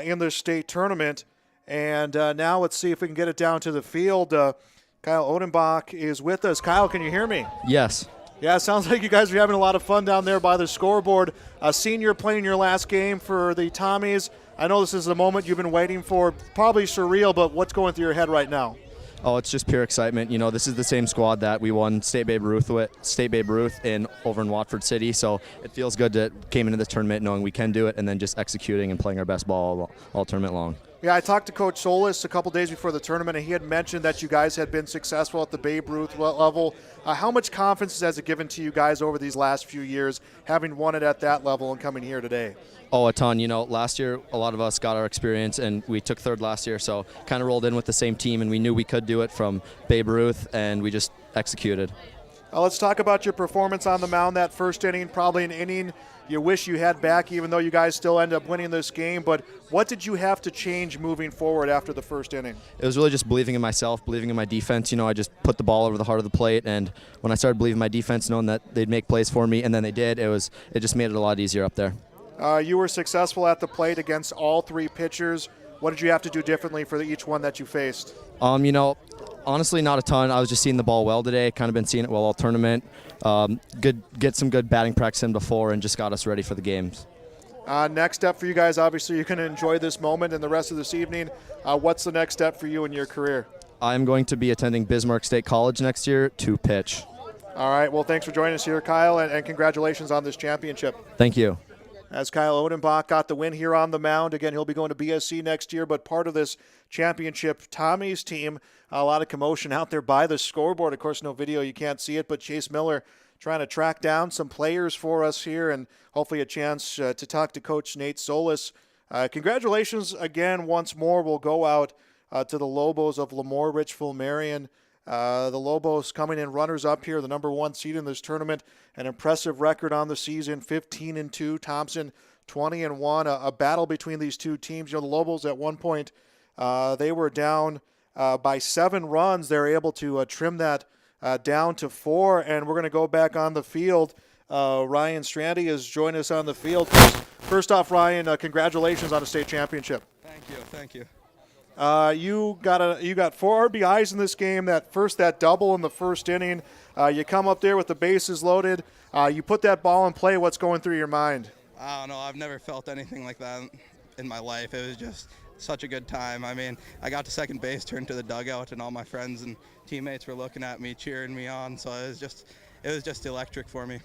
in this state tournament. And now let's see if we can get it down to the field. Kyle Odenbach is with us. Kyle, can you hear me? Yes. Yeah, it sounds like you guys are having a lot of fun down there by the scoreboard. A senior playing your last game for the Tommies. I know this is the moment you've been waiting for. Probably surreal, but what's going through your head right now? Oh, it's just pure excitement. You know, this is the same squad that we won State Babe Ruth over in Watford City. So it feels good to came into this tournament knowing we can do it and then just executing and playing our best ball all tournament long. Yeah, I talked to Coach Solis a couple days before the tournament, and he had mentioned that you guys had been successful at the Babe Ruth level. How much confidence has it given to you guys over these last few years, having won it at that level and coming here today? Oh, a ton. You know, last year a lot of us got our experience, and we took third last year, so kind of rolled in with the same team, and we knew we could do it from Babe Ruth, and we just executed. Let's talk about your performance on the mound that first inning, probably an inning you wish you had back, even though you guys still end up winning this game. But what did you have to change moving forward after the first inning? It was really just believing in myself, believing in my defense. You know, I just put the ball over the heart of the plate, and when I started believing in my defense, knowing that they'd make plays for me, and then they did, it just made it a lot easier up there. You were successful at the plate against all 3 pitchers. What did you have to do differently for each one that you faced? You know, honestly, not a ton. I was just seeing the ball well today. Kind of been seeing it well all tournament. Get some good batting practice in before and just got us ready for the games. Next step for you guys, obviously, you're going to enjoy this moment and the rest of this evening. What's the next step for you in your career? I'm going to be attending Bismarck State College next year to pitch. All right. Well, thanks for joining us here, Kyle, and congratulations on this championship. Thank you. as Kyle Odenbach got the win here on the mound. Again, he'll be going to BSC next year, but part of this championship Tommy's team, a lot of commotion out there by the scoreboard. Of course, no video, you can't see it, but Chase Miller trying to track down some players for us here and hopefully a chance to talk to Coach Nate Solis. Congratulations again once more. We'll go out to the Lobos of LaMoure, Litchville, Marion. The Lobos coming in runners-up here, the number 1 seed in this tournament. An impressive record on the season, 15-2. Thompson, 20-1. A battle between these two teams. You know, the Lobos at one point, they were down by 7 runs. They're able to trim that down to 4, and we're going to go back on the field. Ryan Strandy is joining us on the field. First off, Ryan, congratulations on a state championship. Thank you. You got 4 RBIs in this game. That double in the first inning. You come up there with the bases loaded. You put that ball in play. What's going through your mind? I don't know. I've never felt anything like that in my life. It was just such a good time. I mean, I got to second base, turned to the dugout, and all my friends and teammates were looking at me, cheering me on. So it was just electric for me.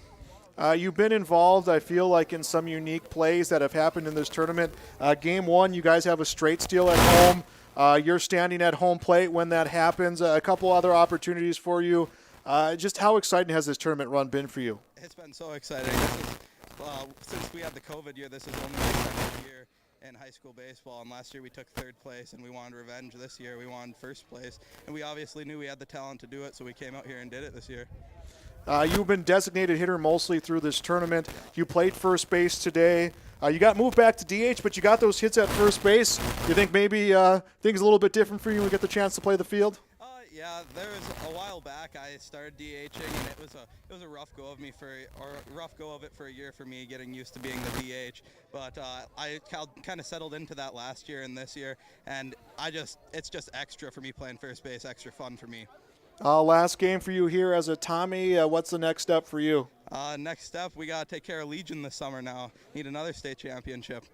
You've been involved, I feel like, in some unique plays that have happened in this tournament. Game 1, you guys have a straight steal at home. You're standing at home plate when that happens. A couple other opportunities for you. Just how exciting has this tournament run been for you? It's been so exciting. Since we had the COVID year, this is only the second year in high school baseball, and last year we took 3rd place, and we wanted revenge. This year we wanted 1st place, and we obviously knew we had the talent to do it, so we came out here and did it this year. You've been designated hitter mostly through this tournament. You played first base today. You got moved back to DH, but you got those hits at first base. You think maybe things a little bit different for you when you get the chance to play the field? Yeah, there was a while back I started DHing, and it was a rough go of it for a year for me, getting used to being the DH. But I kind of settled into that last year and this year, and it's just extra for me playing first base, extra fun for me. Last game for you here as a Tommy. What's the next step for you? Next step, we got to take care of Legion this summer now. Need another state championship.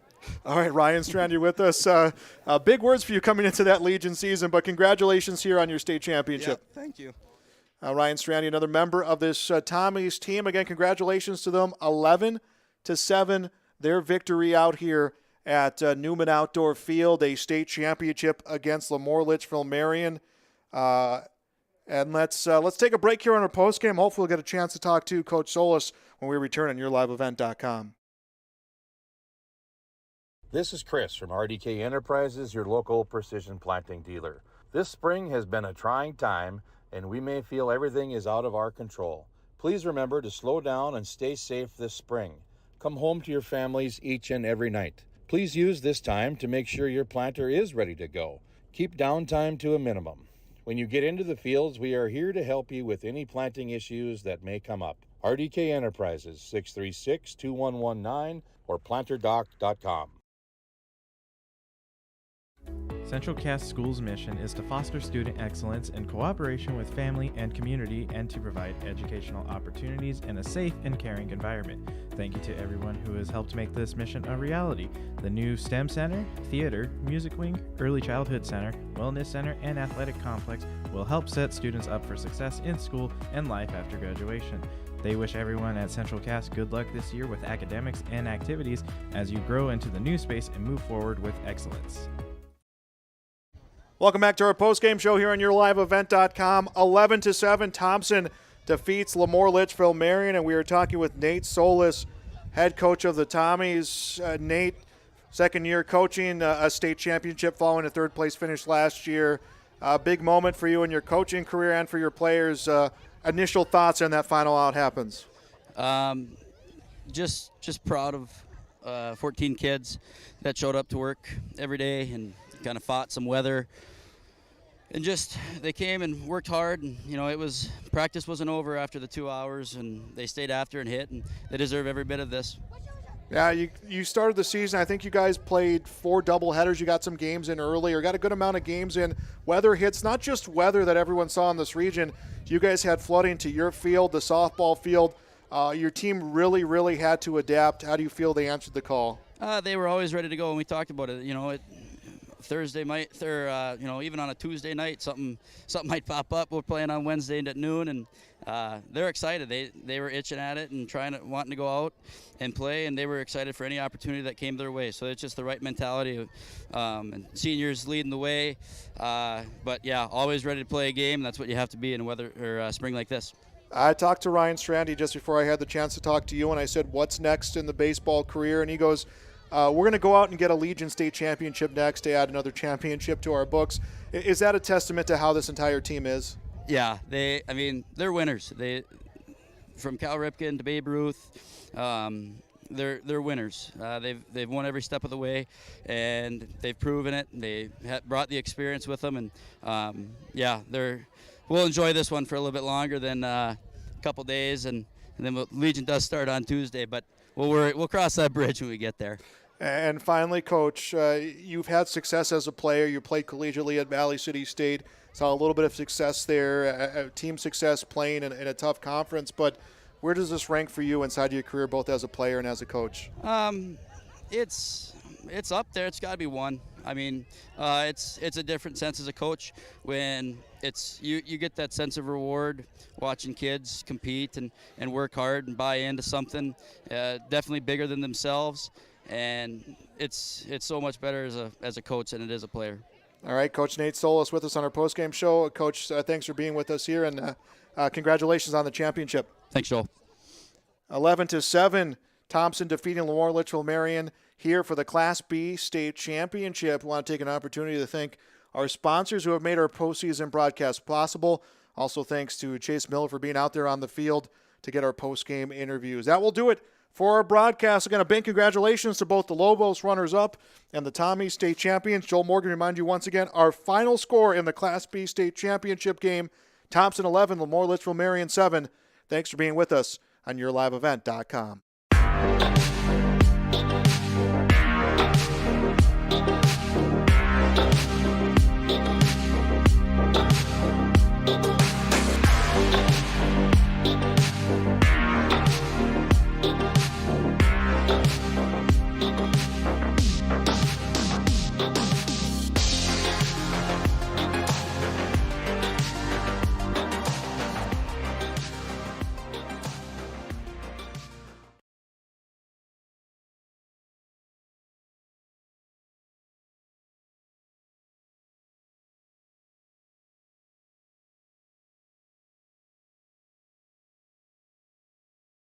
All right, Ryan Strand, you're with us. Big words for you coming into that Legion season, but congratulations here on your state championship. Yeah, thank you. Ryan Strandy, another member of this Tommy's team. Again, congratulations to them. 11-7, their victory out here at Newman Outdoor Field, a state championship against LaMoure, Litchville, Marion. And let's take a break here on our postgame. Hopefully we'll get a chance to talk to Coach Solis when we return on yourliveevent.com. This is Chris from RDK Enterprises, your local precision planting dealer. This spring has been a trying time, and we may feel everything is out of our control. Please remember to slow down and stay safe this spring. Come home to your families each and every night. Please use this time to make sure your planter is ready to go. Keep downtime to a minimum. When you get into the fields, we are here to help you with any planting issues that may come up. RDK Enterprises, 636-2119 or planterdoc.com. Central Cass School's mission is to foster student excellence in cooperation with family and community and to provide educational opportunities in a safe and caring environment. Thank you to everyone who has helped make this mission a reality. The new STEM Center, Theater, Music Wing, Early Childhood Center, Wellness Center, and Athletic Complex will help set students up for success in school and life after graduation. They wish everyone at Central Cass good luck this year with academics and activities as you grow into the new space and move forward with excellence. Welcome back to our postgame show here on yourliveevent.com. 11-7, Thompson defeats LaMoure, Litchville, Marion, and we are talking with Nate Solis, head coach of the Tommies. Nate, second year coaching, a state championship following a third-place finish last year. A big moment for you in your coaching career and for your players. Initial thoughts on that final out happens? Just proud of 14 kids that showed up to work every day and kind of fought some weather, and just they came and worked hard, and practice wasn't over after the 2 hours, and they stayed after and hit, and they deserve every bit of this. Yeah, you started the season. I think you guys played 4 doubleheaders. You got some games in early, or got a good amount of games in. Weather hits, not just weather that everyone saw in this region. You guys had flooding to your field, the softball field. Your team really had to adapt. How do you feel they answered the call? They were always ready to go, and we talked about it. Thursday might, or even on a Tuesday night, something might pop up. We're playing on Wednesday at noon, and they're excited. They were itching at it and wanting to go out and play, and they were excited for any opportunity that came their way. So it's just the right mentality. And seniors leading the way, but yeah, always ready to play a game. That's what you have to be in weather or spring like this. I talked to Ryan Strandy just before I had the chance to talk to you, and I said, "What's next in the baseball career?" And he goes, "We're going to go out and get a Legion State championship next to add another championship to our books." Is that a testament to how this entire team is? Yeah, they're winners. From Cal Ripken to Babe Ruth, they're winners. They've won every step of the way, and they've proven it. They brought the experience with them, and we'll enjoy this one for a little bit longer than a couple days, and then Legion does start on Tuesday, but we'll cross that bridge when we get there. And finally, Coach, you've had success as a player. You played collegiately at Valley City State. Saw a little bit of success there, team success playing in a tough conference. But where does this rank for you inside your career, both as a player and as a coach? It's up there. It's got to be one. I mean, it's a different sense as a coach when it's you get that sense of reward watching kids compete and work hard and buy into something definitely bigger than themselves, and it's so much better as a coach than it is a player. All right, Coach Nate Solis with us on our postgame show. Coach, thanks for being with us here, and congratulations on the championship. Thanks, Joel. 11-7, Thompson defeating LaMoure, Litchville, Marion here for the Class B state championship. We want to take an opportunity to thank our sponsors who have made our postseason broadcast possible. Also thanks to Chase Miller for being out there on the field to get our postgame interviews. That will do it for our broadcast. Again, a big congratulations to both the Lobos runners-up and the Tommy state champions. Joel Morgan, remind you once again, our final score in the Class B state championship game, Thompson 11, LaMoure, Litchville, Marion 7. Thanks for being with us on YourLiveEvent.com.